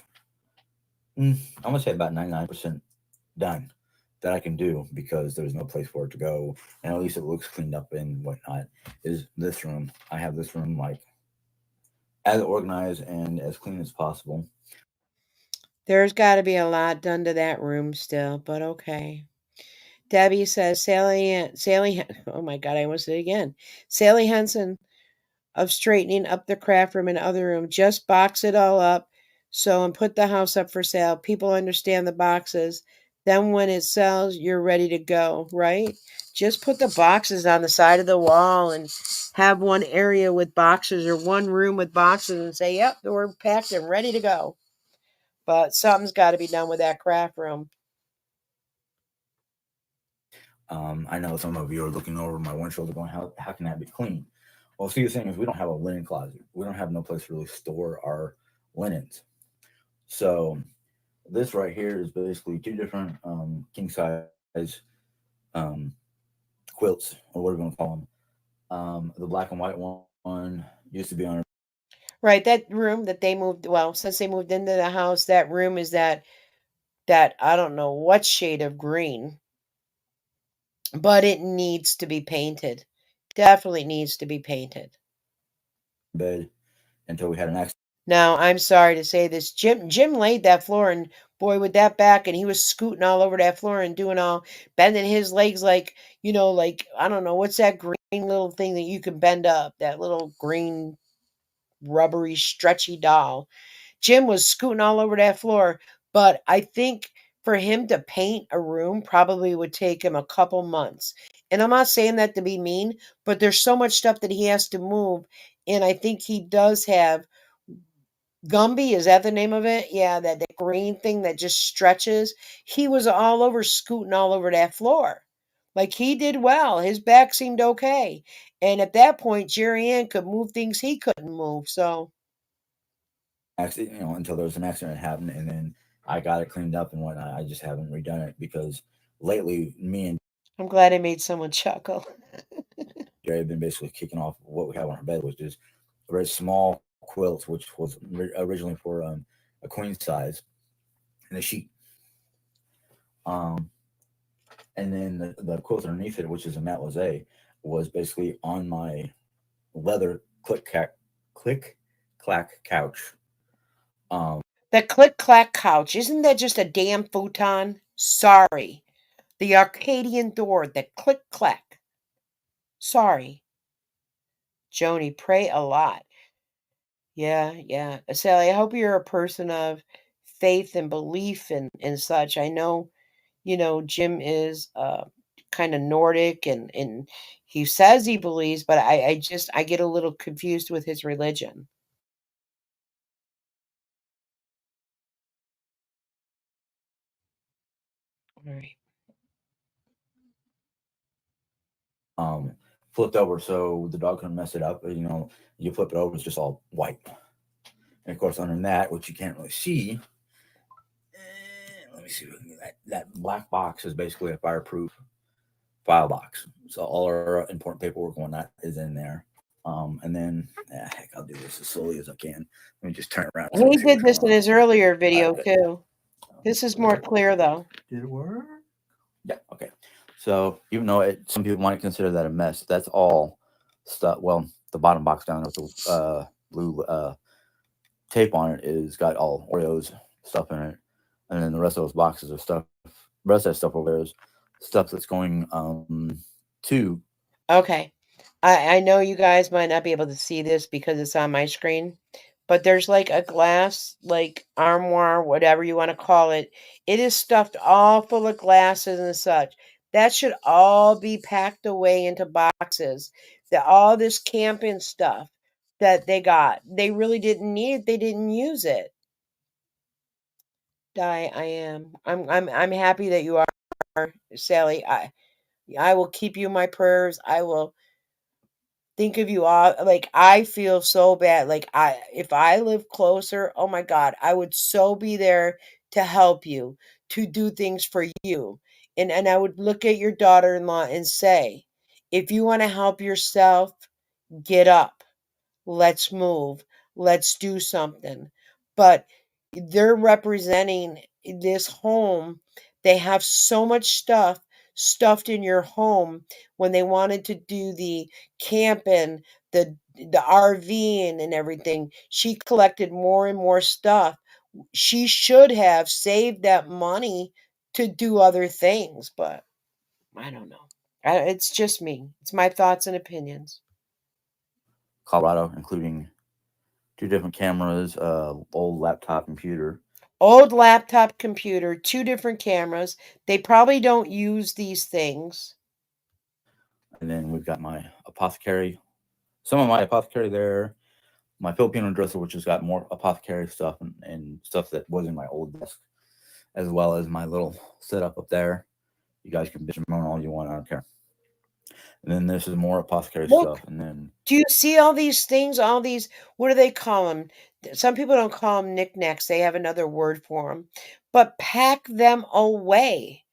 I'm gonna say about 99% done, that I can do because there's no place for it to go, and at least it looks cleaned up and whatnot, is this room. I have this room like as organized and as clean as possible. There's got to be a lot done to that room still, but okay. Debbie says Sally. Oh my God, I almost did it again. Sally Henson of straightening up the craft room and other room. Just box it all up so and put the house up for sale. People understand the boxes. Then when it sells, you're ready to go, right? Just put the boxes on the side of the wall and have one area with boxes or one room with boxes and say, yep, we're packed and ready to go. But something's got to be done with that craft room. I know some of you are looking over my windshield going, how can that be clean? Well, see, the thing is, we don't have a linen closet. We don't have no place to really store our linens. So this right here is basically two different king size um, quilts, or what are we going to call them? The black and white one used to be on. Right, that room that they moved, well, since they moved into the house, that room is that I don't know what shade of green, but it needs to be painted. Definitely needs to be painted. Bed until we had an accident. Now, I'm sorry to say this. Jim laid that floor and boy with that back and he was scooting all over that floor and doing all bending his legs like, like I don't know, what's that green little thing that you can bend up? That little green rubbery stretchy doll. Jim was scooting all over that floor, but I think for him to paint a room probably would take him a couple months. And I'm not saying that to be mean, but there's so much stuff that he has to move. And I think he does have Gumby, is that the name of it? Yeah, that green thing that just stretches. He was all over scooting all over that floor. Like he did well. His back seemed okay. And at that point, Jerry Ann could move things he couldn't move. So Accident, until there was an accident that happened, and then I got it cleaned up and whatnot. I just haven't redone it because lately, me and I'm glad I made someone chuckle. Jerry have been basically kicking off what we have on our bed, which is a very small quilt, which was originally for a queen size, and a sheet. Um, and then the quilt underneath it, which is a matelassé, was basically on my leather click clack couch. Um, That click clack couch, isn't that just a damn futon? Sorry. The Arcadian door, that click clack. Sorry. Joni, pray a lot. Yeah, yeah. Sally, I hope you're a person of faith and belief and such. I know, Jim is kind of Nordic and he says he believes, but I get a little confused with his religion. All right. um, flipped over so the dog couldn't mess it up. You flip it over, it's just all white. And of course, under that, which you can't really see, let me see if we can get that black box is basically a fireproof file box. So all our important paperwork on that is in there. And then, heck, I'll do this as slowly as I can. Let me just turn around so we He see what's did going this in on. his earlier All video right. too. This is more clear though. Did it work? Yeah. Okay. So even though some people might consider that a mess, that's all stuff. Well, the bottom box down with the blue tape on it is got all Oreos stuff in it, and then the rest of those boxes are stuff. The rest of that stuff over there is stuff that's going to. Okay. I know you guys might not be able to see this because it's on my screen, but there's like a glass, like armoire, whatever you want to call it. It is stuffed all full of glasses and such. That should all be packed away into boxes. That all this camping stuff that they got, they really didn't need it. They didn't use it. I am. I'm happy that you are, Sally. I will keep you in my prayers. I will think of you all. Like I feel so bad. Like if I live closer, oh my God, I would so be there to help you, to do things for you. And I would look at your daughter-in-law and say, if you want to help yourself, get up. Let's move. Let's do something. But they're representing this home. They have so much stuff stuffed in your home when they wanted to do the camping, the RVing and everything. She collected more and more stuff. She should have saved that money to do other things, but I don't know. It's just me. It's my thoughts and opinions. Colorado, including 2 different cameras, old laptop computer. Old laptop computer, 2 different cameras. They probably don't use these things. And then we've got my apothecary, some of my apothecary there, my Filipino dresser, which has got more apothecary stuff and stuff that was in my old desk, as well as my little setup up there. You guys can bitch and moan all you want, I don't care. And then this is more apothecary Look, stuff. And then do you see all these things? All these, what do they call them? Some people don't call them knickknacks. They have another word for them. But pack them away.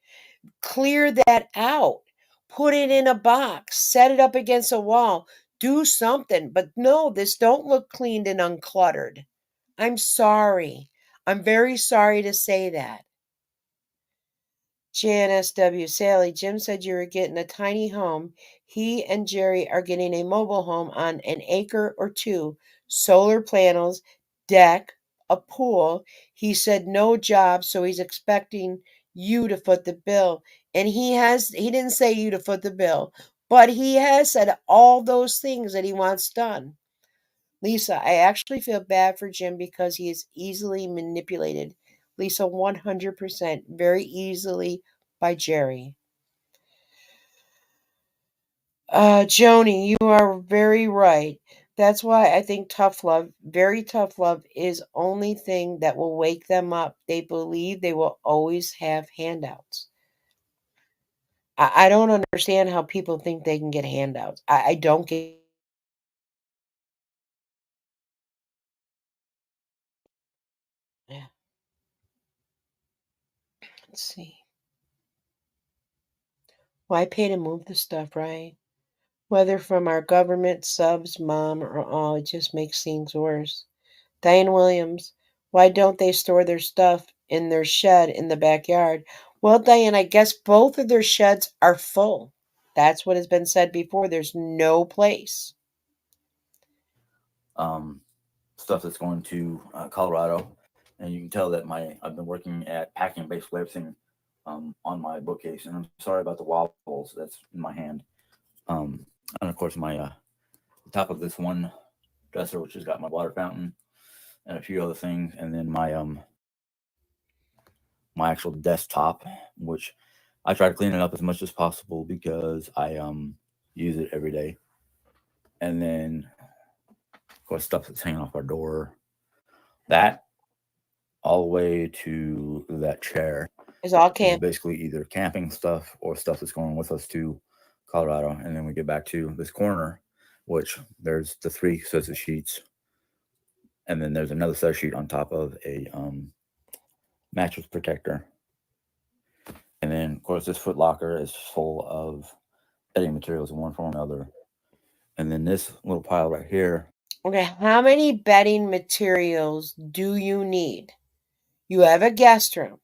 Clear that out. Put it in a box. Set it up against a wall. Do something. But no, this don't look cleaned and uncluttered. I'm sorry. I'm very sorry to say that. Janice W. Sally, Jim said you were getting a tiny home. He and Jerry are getting a mobile home on an acre or 2, solar panels, deck, a pool. He said no job, so he's expecting you to foot the bill. And he didn't say you to foot the bill, but he has said all those things that he wants done. Lisa, I actually feel bad for Jim because he is easily manipulated. Lisa, 100%, very easily by Jerry. Joni, you are very right. That's why I think tough love, very tough love, is only thing that will wake them up. They believe they will always have handouts. I don't understand how people think they can get handouts. I don't get. Yeah. Let's see. Well, I pay to move the stuff, right? Whether from our government, subs, mom, or all, it just makes things worse. Diane Williams, why don't they store their stuff in their shed in the backyard? Well, Diane, I guess both of their sheds are full. That's what has been said before. There's no place. Stuff that's going to Colorado. And you can tell that I've been working at packing basically everything on my bookcase. And I'm sorry about the wobbles that's in my hand. And of course, my top of this one dresser, which has got my water fountain and a few other things, and then my actual desktop, which I try to clean it up as much as possible because I use it every day. And then, of course, stuff that's hanging off our door. That all the way to that chair It's all is camp. basically either camping stuff or stuff that's going with us to Colorado. And then we get back to this corner, which there's the 3 sets of sheets. And then there's another set of sheet on top of a mattress protector. And then, of course, this foot locker is full of bedding materials in one form or another. And then this little pile right here. Okay, how many bedding materials do you need? You have a guest room.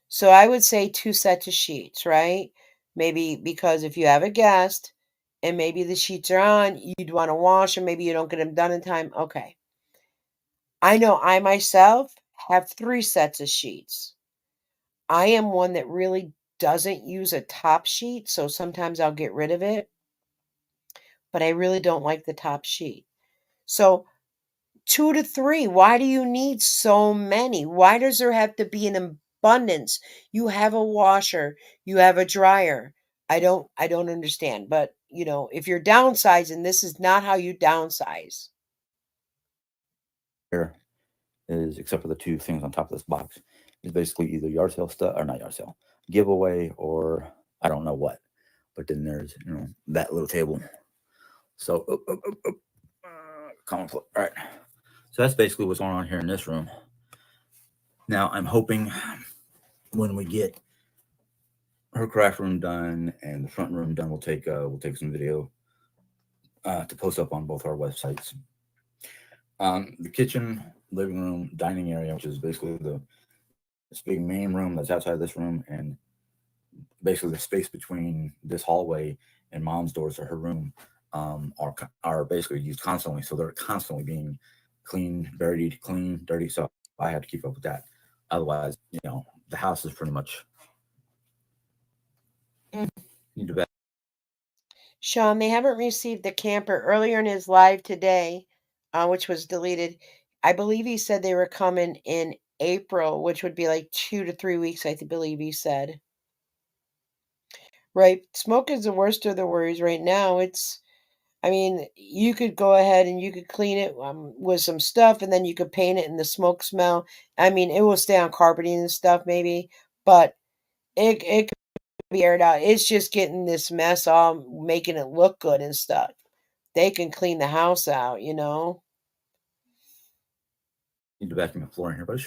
So I would say 2 sets of sheets, right? Maybe because if you have a guest and maybe the sheets are on, you'd want to wash them. Maybe you don't get them done in time. Okay. I know I myself have 3 sets of sheets. I am one that really doesn't use a top sheet, so sometimes I'll get rid of it, but I really don't like the top sheet. So 2 to 3, why do you need so many? Why does there have to be an abundance? You have a washer, you have a dryer. I don't understand, but if you're downsizing, this is not how you downsize. Here is, except for the 2 things on top of this box, is basically either yard sale stuff or not yard sale, giveaway, or I don't know what. But then there's that little table. So common floor. All right. So that's basically what's going on here in this room. Now I'm hoping when we get her craft room done and the front room done, we'll take some video to post up on both our websites. The kitchen, living room, dining area, which is basically this big main room that's outside this room, and basically the space between this hallway and mom's doors to her room are basically used constantly. So they're constantly being cleaned, dirty, clean, dirty. So I have to keep up with that. Otherwise, the house is pretty much Need to back. Sean, they haven't received the camper. Earlier in his live today, which was deleted, I believe he said they were coming in April, which would be like 2 to 3 weeks, believe he said. Right. Smoke is the worst of the worries right now. I mean, you could go ahead and you could clean it with some stuff and then you could paint it in the smoke smell. I mean, it will stay on carpeting and stuff maybe, but it could be aired out. It's just getting this mess all making it look good and stuff. They can clean the house out, you know. Need to vacuum the floor in here, but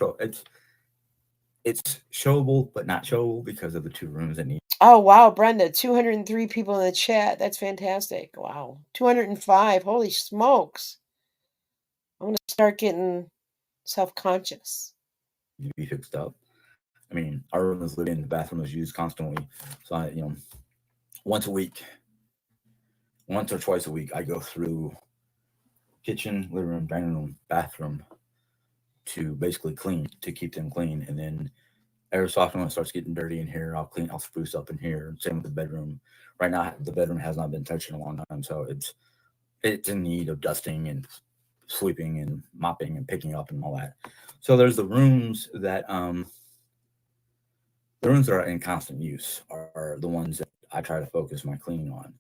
it's showable, but not showable because of the two rooms that need. Oh wow, Brenda, 203 people in the chat. That's fantastic. Wow. 205. Holy smokes. I'm going to start getting self-conscious. To be fixed up. I mean, our room is lived in, the bathroom is used constantly. So once a week, once or twice a week, I go through kitchen, living room, dining room, bathroom to basically clean, to keep them clean. And then every so often when it starts getting dirty in here, I'll spruce up in here. Same with the bedroom. Right now, the bedroom has not been touched in a long time, so it's in need of dusting and sweeping and mopping and picking up and all that. So there's the rooms that are in constant use are the ones that I try to focus my cleaning on.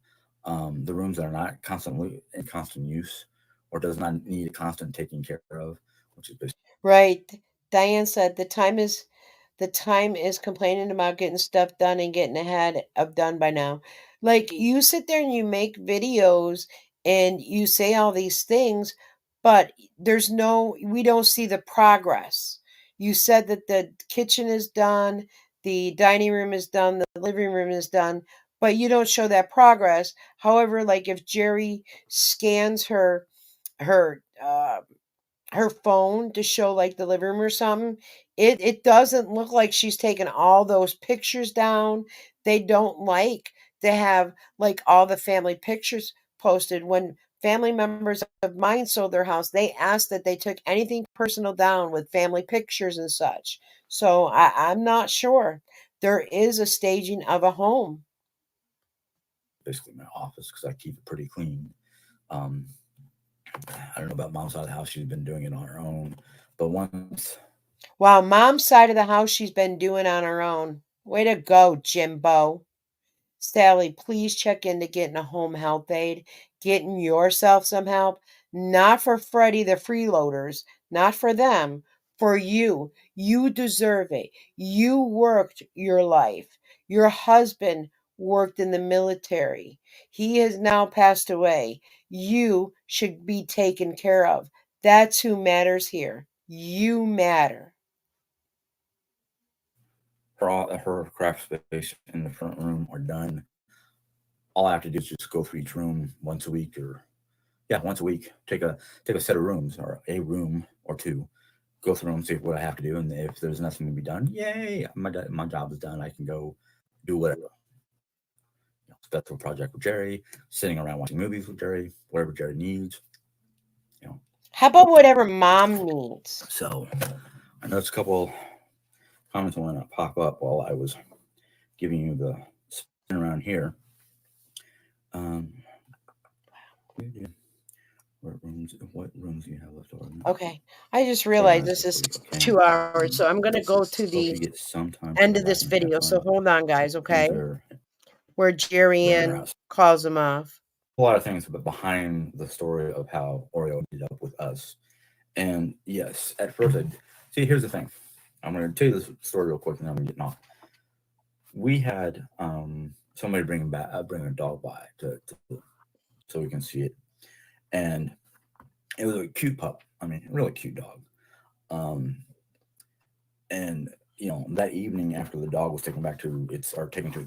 The rooms that are not constantly in constant use or does not need a constant taking care of, which is basically Right. Diane said the time is complaining about getting stuff done and getting ahead of done by now. Like you sit there and you make videos and you say all these things, but we don't see the progress. You said that the kitchen is done, the dining room is done, the living room is done, but you don't show that progress. However, like if Jerry scans her phone to show like the living room or something, it doesn't look like she's taken all those pictures down. They don't like to have like all the family pictures posted. When family members of mine sold their house, they asked that they took anything personal down with family pictures and such. So I'm not sure. There is a staging of a home. my office because I keep it pretty clean. Um, I don't know about mom's side of the house; she's been doing it on her own. But once Wow, mom's side of the house she's been doing on her own. Way to go, Jimbo. Sally, please check into getting a home health aide, getting yourself some help. Not for Freddie the freeloaders, not for them, for you. You deserve it. You worked your life. Your husband worked in the military. He has now passed away. You should be taken care of. That's who matters here. You matter. her craft space in the front room are done, all I have to do is just go through each room once a week, or yeah, once a week. Take a set of rooms or a room or two, go through them, see what I have to do, and if there's nothing to be done, yay, my job is done. I can go do whatever. Special project with Jerry, sitting around watching movies with Jerry, whatever Jerry needs. You know. How about whatever mom needs? So I noticed a couple comments want to pop up while I was giving you the spin around here. Um, what rooms do you have left over? Okay. I just realized this is 2 hours, so I'm going to go to the end of this video. So hold on, guys, okay? Where Jerry Ann calls him off. A lot of things but behind the story of how Oreo ended up with us. And yes, at first, see, here's the thing. I'm going to tell you this story real quick and then I'm getting off. We had somebody bring a dog by so we can see it. And it was a cute pup. I mean, really cute dog. And that evening after the dog was taken to its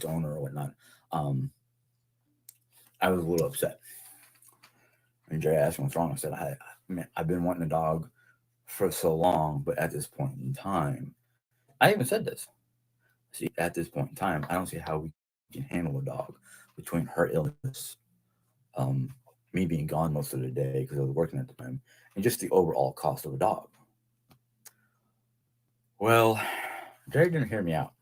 owner or whatnot, I was a little upset. And Jerry asked me what's wrong. I said, I've been wanting a dog for so long, but at this point in time, I even said this. See, at this point in time, I don't see how we can handle a dog between her illness, me being gone most of the day because I was working at the time, and just the overall cost of a dog. Well, Jerry didn't hear me out.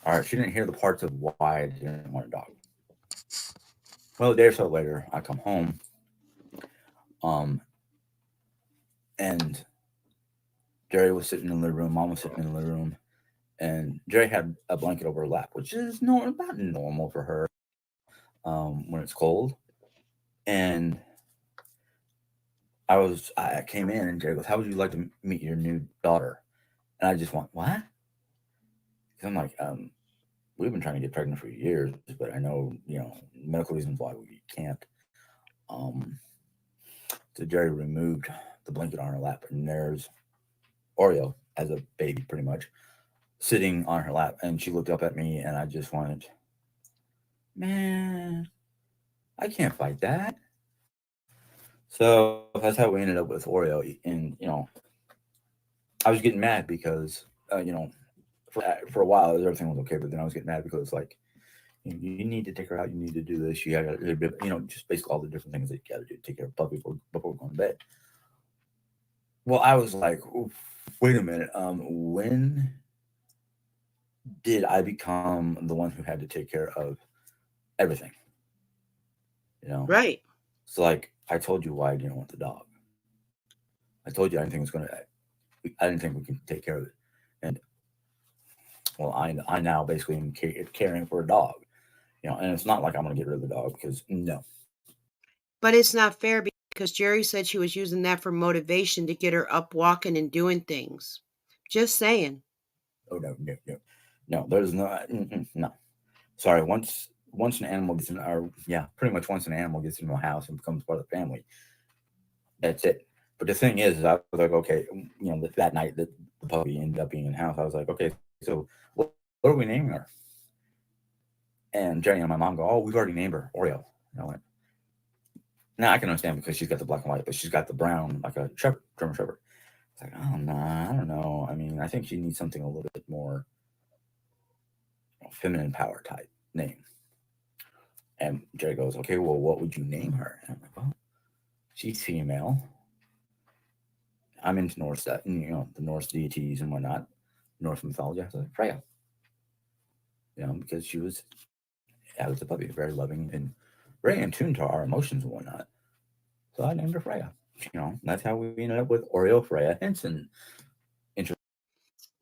All right, she didn't hear the parts of why I didn't want a dog. Well, a day or so later, I come home, um, and Jerry was sitting in the living room. Mom was sitting in the living room, and Jerry had a blanket over her lap, which is about normal for her when it's cold. And I came in, and Jerry goes, "How would you like to meet your new daughter?" And I just went, "What?" 'Cause I'm like, we've been trying to get pregnant for years, but I know, medical reasons why we can't. Um, so Jerry removed the blanket on her lap, and there's Oreo as a baby, pretty much, sitting on her lap. And she looked up at me, and I just went, "Man, I can't fight that." So that's how we ended up with Oreo. And, I was getting mad because, for a while, everything was okay. But then I was getting mad because, like, you need to take her out. You need to do this. You got to, just basically all the different things that you got to do to take care of puppy before going to bed. Well, I was like, "Oof, wait a minute. When did I become the one who had to take care of everything? You know, Right. it's like I told you why I didn't want the dog. I told you I didn't think it was gonna. I didn't think we could take care of it. And well, I now basically am caring for a dog. And it's not like I'm gonna get rid of the dog because no, But it's not fair because Jerry said she was using that for motivation to get her up walking and doing things. Just saying. oh no. There's no no. Sorry. Once an animal gets in, or yeah, pretty much once an animal gets into a house and becomes part of the family, that's it. But the thing is I was like, okay, that night that the puppy ended up being in the house, I was like, okay, so what are we naming her? And Jenny and my mom go, oh, we've already named her Oreo. And I went, now I can understand because she's got the black and white, but she's got the brown like a German Shepherd. It's like, oh no, I don't know. I mean, I think she needs something a little bit more feminine power type name. And Jerry goes, okay, well, what would you name her? And I'm like, well, she's female. I'm into Norse stuff, the Norse deities and whatnot, Norse mythology. I was like, Freya, because she was, as a puppy, very loving and very in tune to our emotions and whatnot. So I named her Freya. That's how we ended up with Oreo Freya Henson.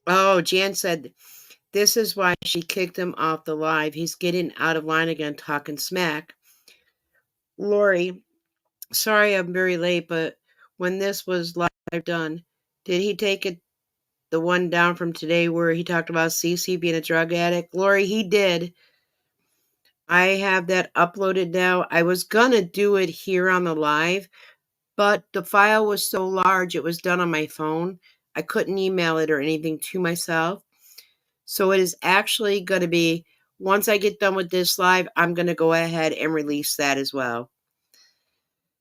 Oh, Jan said this is why she kicked him off the live. He's getting out of line again, talking smack. Lori, sorry I'm very late, but when this was live done, did he take it the one down from today where he talked about Cece being a drug addict? Lori, he did. I have that uploaded now. I was gonna do it here on the live, but the file was so large, it was done on my phone. I couldn't email it or anything to myself. So it is actually going to be, once I get done with this live, I'm going to go ahead and release that as well.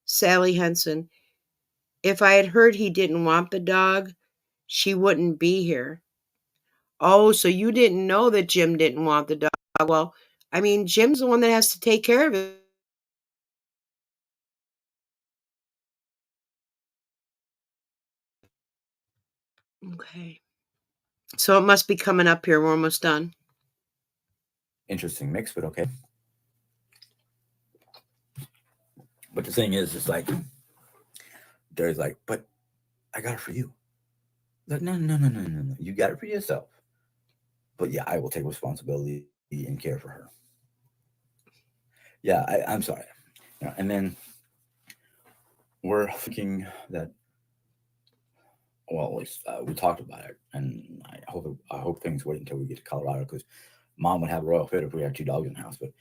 Sally Henson, if I had heard he didn't want the dog, she wouldn't be here. Oh, so you didn't know that Jim didn't want the dog. Well, I mean, Jim's the one that has to take care of it. Okay. So it must be coming up here. We're almost done. Interesting mix, but okay. But the thing is, it's like, Jerry's like, but I got it for you. Like, no. You got it for yourself. But yeah, I will take responsibility and care for her. Yeah, I'm sorry. And then we're thinking that, well, at least we talked about it, and I hope things wait until we get to Colorado because Mom would have a royal fit if we had two dogs in the house. But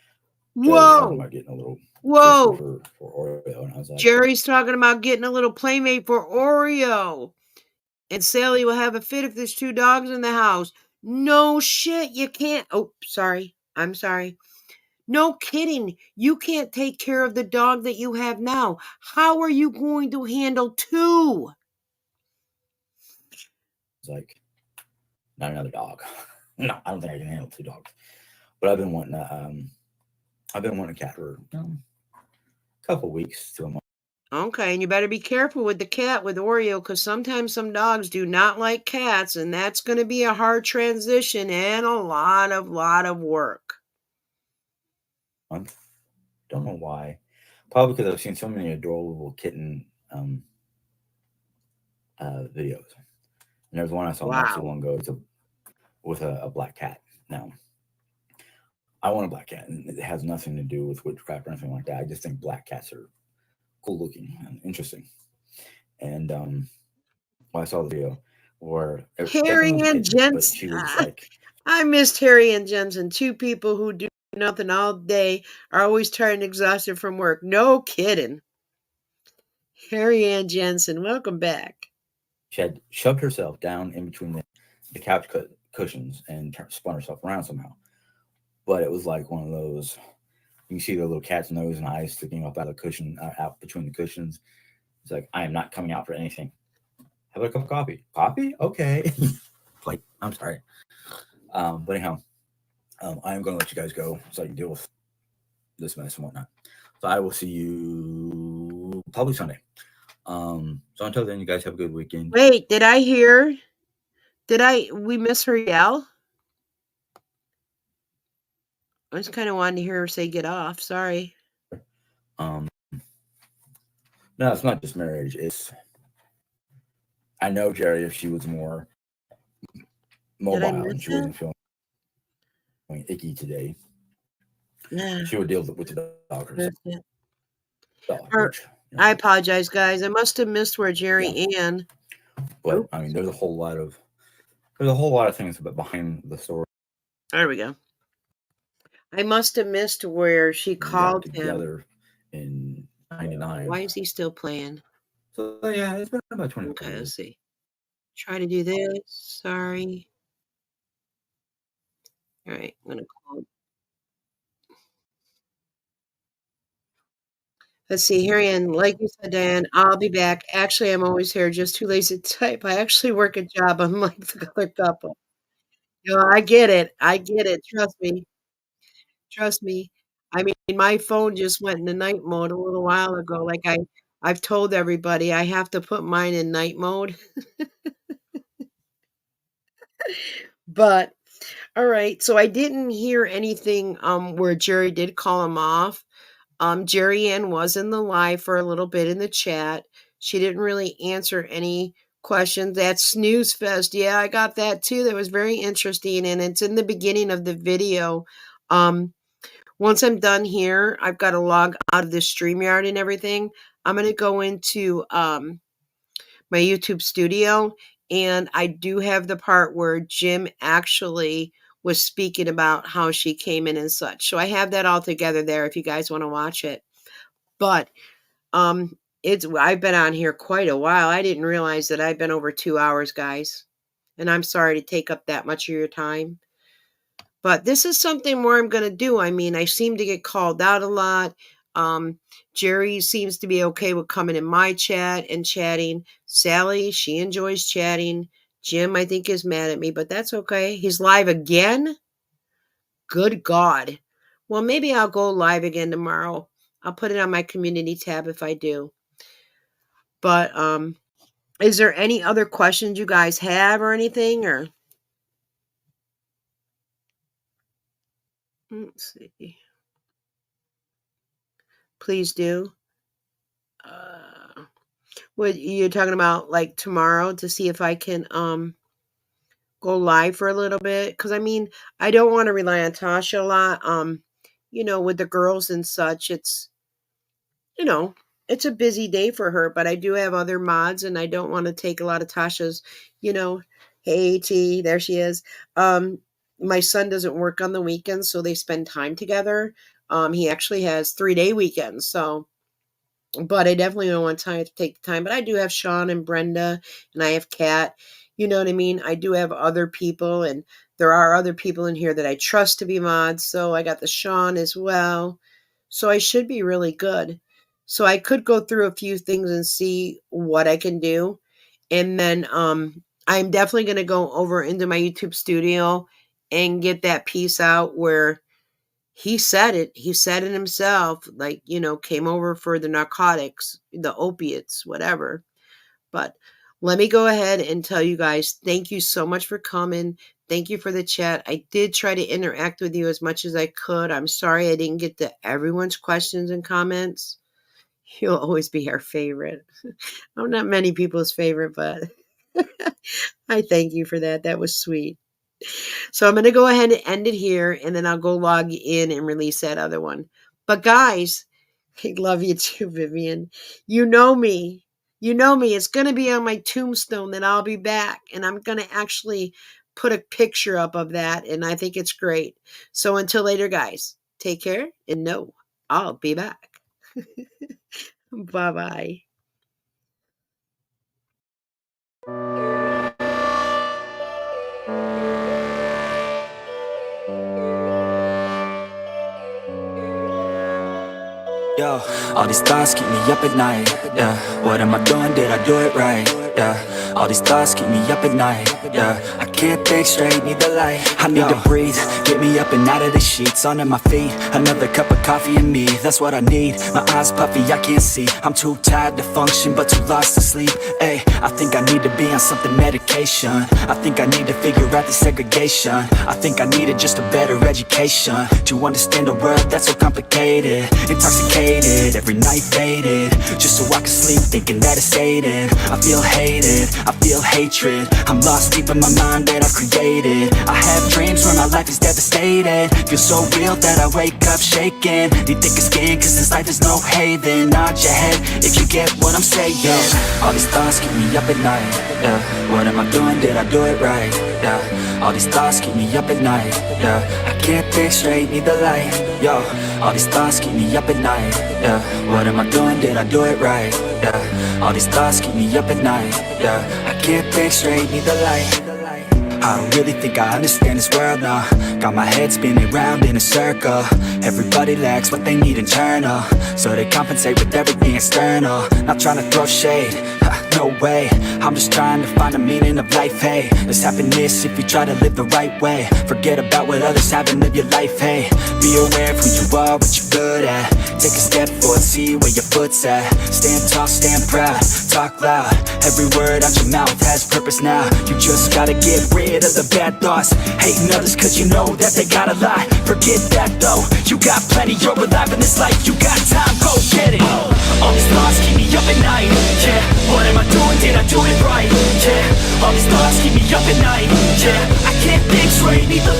Jerry was talking about getting a little Whoa! for Oreo, and I was like, Jerry's talking about getting a little playmate for Oreo. And Sally will have a fit if there's two dogs in the house. No shit, you can't. Oh, sorry. I'm sorry. No kidding. You can't take care of the dog that you have now. How are you going to handle two? it's like, not another dog. No, I don't think I can handle two dogs. But I've been wanting a cat for a couple weeks to a month. Okay, and you better be careful with the cat with Oreo because sometimes some dogs do not like cats, and that's going to be a hard transition and a lot of work. Don't know why. Probably because I've seen so many adorable kitten videos. And there's one I saw not too Wow. long ago. It's with a black cat. Now, I want a black cat, and it has nothing to do with witchcraft or anything like that. I just think black cats are cool looking and interesting. And I saw the video where it definitely Harry was a and kitten, but Jensen. she was like, I missed Harry and Jensen, two people who do nothing all day, are always tired and exhausted from work. No kidding. Harry and Jensen, welcome back. she had shoved herself down in between the couch cushions and spun herself around somehow. But it was like one of those. You can see the little cat's nose and eyes sticking up out of the cushion, out between the cushions. It's like, I am not coming out for anything. Have a cup of coffee. Coffee? Okay. Like, I'm sorry. But anyhow, I am going to let you guys go so I can deal with this mess and whatnot. So I will see you probably Sunday. So until then, you guys have a good weekend. Wait, did I hear? We miss her yell? I just kind of wanted to hear her say get off. Sorry. No, it's not just marriage. It's, I know Jerry, if she was more Did I mobile miss and she that? wasn't feeling icky today, Yeah. she would deal with the dog herself. Which, I apologize, guys. I must have missed where Jerry yeah. But I mean, there's a whole lot of things behind the story. There we go. I must have missed where she called him. Together in '99. Why is he still playing? So yeah, it's been about 20 Okay, years. let's see. Try to do this. Sorry. All right, I'm gonna call. Let's see, Harrian, like you said, Dan, I'll be back. Actually, I'm always here, just too lazy to type. I actually work a job, unlike the other couple. No, I get it. I get it. Trust me. Trust me. I mean, my phone just went into night mode a little while ago. Like I've told everybody I have to put mine in night mode. But all right, so I didn't hear anything where Jerry did call him off. Jerry Ann was in the live for a little bit in the chat. She didn't really answer any questions. That snooze fest, yeah, I got that too. That was very interesting, and it's in the beginning of the video. Once I'm done here, I've got to log out of the StreamYard and everything. I'm going to go into my YouTube studio, and I do have the part where Jim actually was speaking about how she came in and such. So I have that all together there if you guys want to watch it. But I've been on here quite a while. I didn't realize that I've been over 2 hours, guys. And I'm sorry to take up that much of your time. But this is something more I'm going to do. I mean, I seem to get called out a lot. Jerry seems to be okay with coming in my chat and chatting. Sally, she enjoys chatting. Jim, I think, is mad at me, but that's okay. He's live again? Good God. Well, maybe I'll go live again tomorrow. I'll put it on my community tab if I do. But is there any other questions you guys have or anything? Or let's see. Please do. What you're talking about, like tomorrow, to see if I can go live for a little bit? Because I mean, I don't want to rely on Tasha a lot. With the girls and such, it's it's a busy day for her. But I do have other mods, and I don't want to take a lot of Tasha's. Hey T, there she is. My son doesn't work on the weekends, so they spend time together. He actually has 3-day weekends, so. But I definitely don't want time to take the time. But I do have Sean and Brenda, and I have Kat. You know what I mean? I do have other people, and there are other people in here that I trust to be mods. So I got the Sean as well. So I should be really good. So I could go through a few things and see what I can do. And then I'm definitely going to go over into my YouTube studio and get that piece out where he said it. He said it himself, like, came over for the narcotics, the opiates, whatever. But let me go ahead and tell you guys, thank you so much for coming. Thank you for the chat. I did try to interact with you as much as I could. I'm sorry I didn't get to everyone's questions and comments. You'll always be our favorite. I'm not many people's favorite, but I thank you for that. That was sweet. So I'm going to go ahead and end it here, and then I'll go log in and release that other one. But guys, I love you too, Vivian. You know me. You know me. It's going to be on my tombstone that I'll be back, and I'm going to actually put a picture up of that, and I think it's great. So until later, guys, take care, and know I'll be back. Bye-bye. Yo, all these thoughts keep me up at night. Yeah, what am I doing? Did I do it right? Yeah, all these thoughts keep me up at night. Yeah, I can't think straight, need the light. I need to breathe, get me up and out of the sheets, onto my feet. Another cup of coffee and me, that's what I need. My eyes puffy, I can't see. I'm too tired to function, but too lost to sleep. Ay, I think I need to be on something medication. I think I need to figure out the segregation. I think I needed just a better education to understand a world that's so complicated. Intoxicated, every night faded, just so I can sleep thinking that it's sated. I feel hated, I feel hatred. I'm lost deep in my mind that I've created. I have dreams where my life is devastated. Feel so real that I wake up shaking. Need thicker skin cause this life is no haven. Nod your head if you get what I'm saying. All these thoughts keep me up at night. Yeah, what am I doing? Did I do it right? Yeah, all these thoughts keep me up at night. Yeah, I can't think straight, need the light. Yo, all these thoughts keep me up at night. Yeah, what am I doing? Did I do it right? Yeah, all these thoughts keep me up at night. Yeah, I can't think straight, need the light. I don't really think I understand this world now. Got my head spinning round in a circle. Everybody lacks what they need internal, so they compensate with everything external. Not trying to throw shade, no way. I'm just trying to find the meaning of life, hey. There's happiness if you try to live the right way. Forget about what others have and live your life, hey. Be aware of who you are, what you're good at. Take a step forward, see where your foot's at. Stand tall, stand proud, talk loud. Every word out your mouth has purpose now. You just gotta get rid of the bad thoughts. Hating others cause you know that they got a lot. Forget that though, you got plenty, you're alive in this life. You got time, go get it. All these thoughts keep me up at night. Yeah, what am I doing? Did I do it right? Yeah, all these thoughts keep me up at night. Yeah, I can't think straight, need the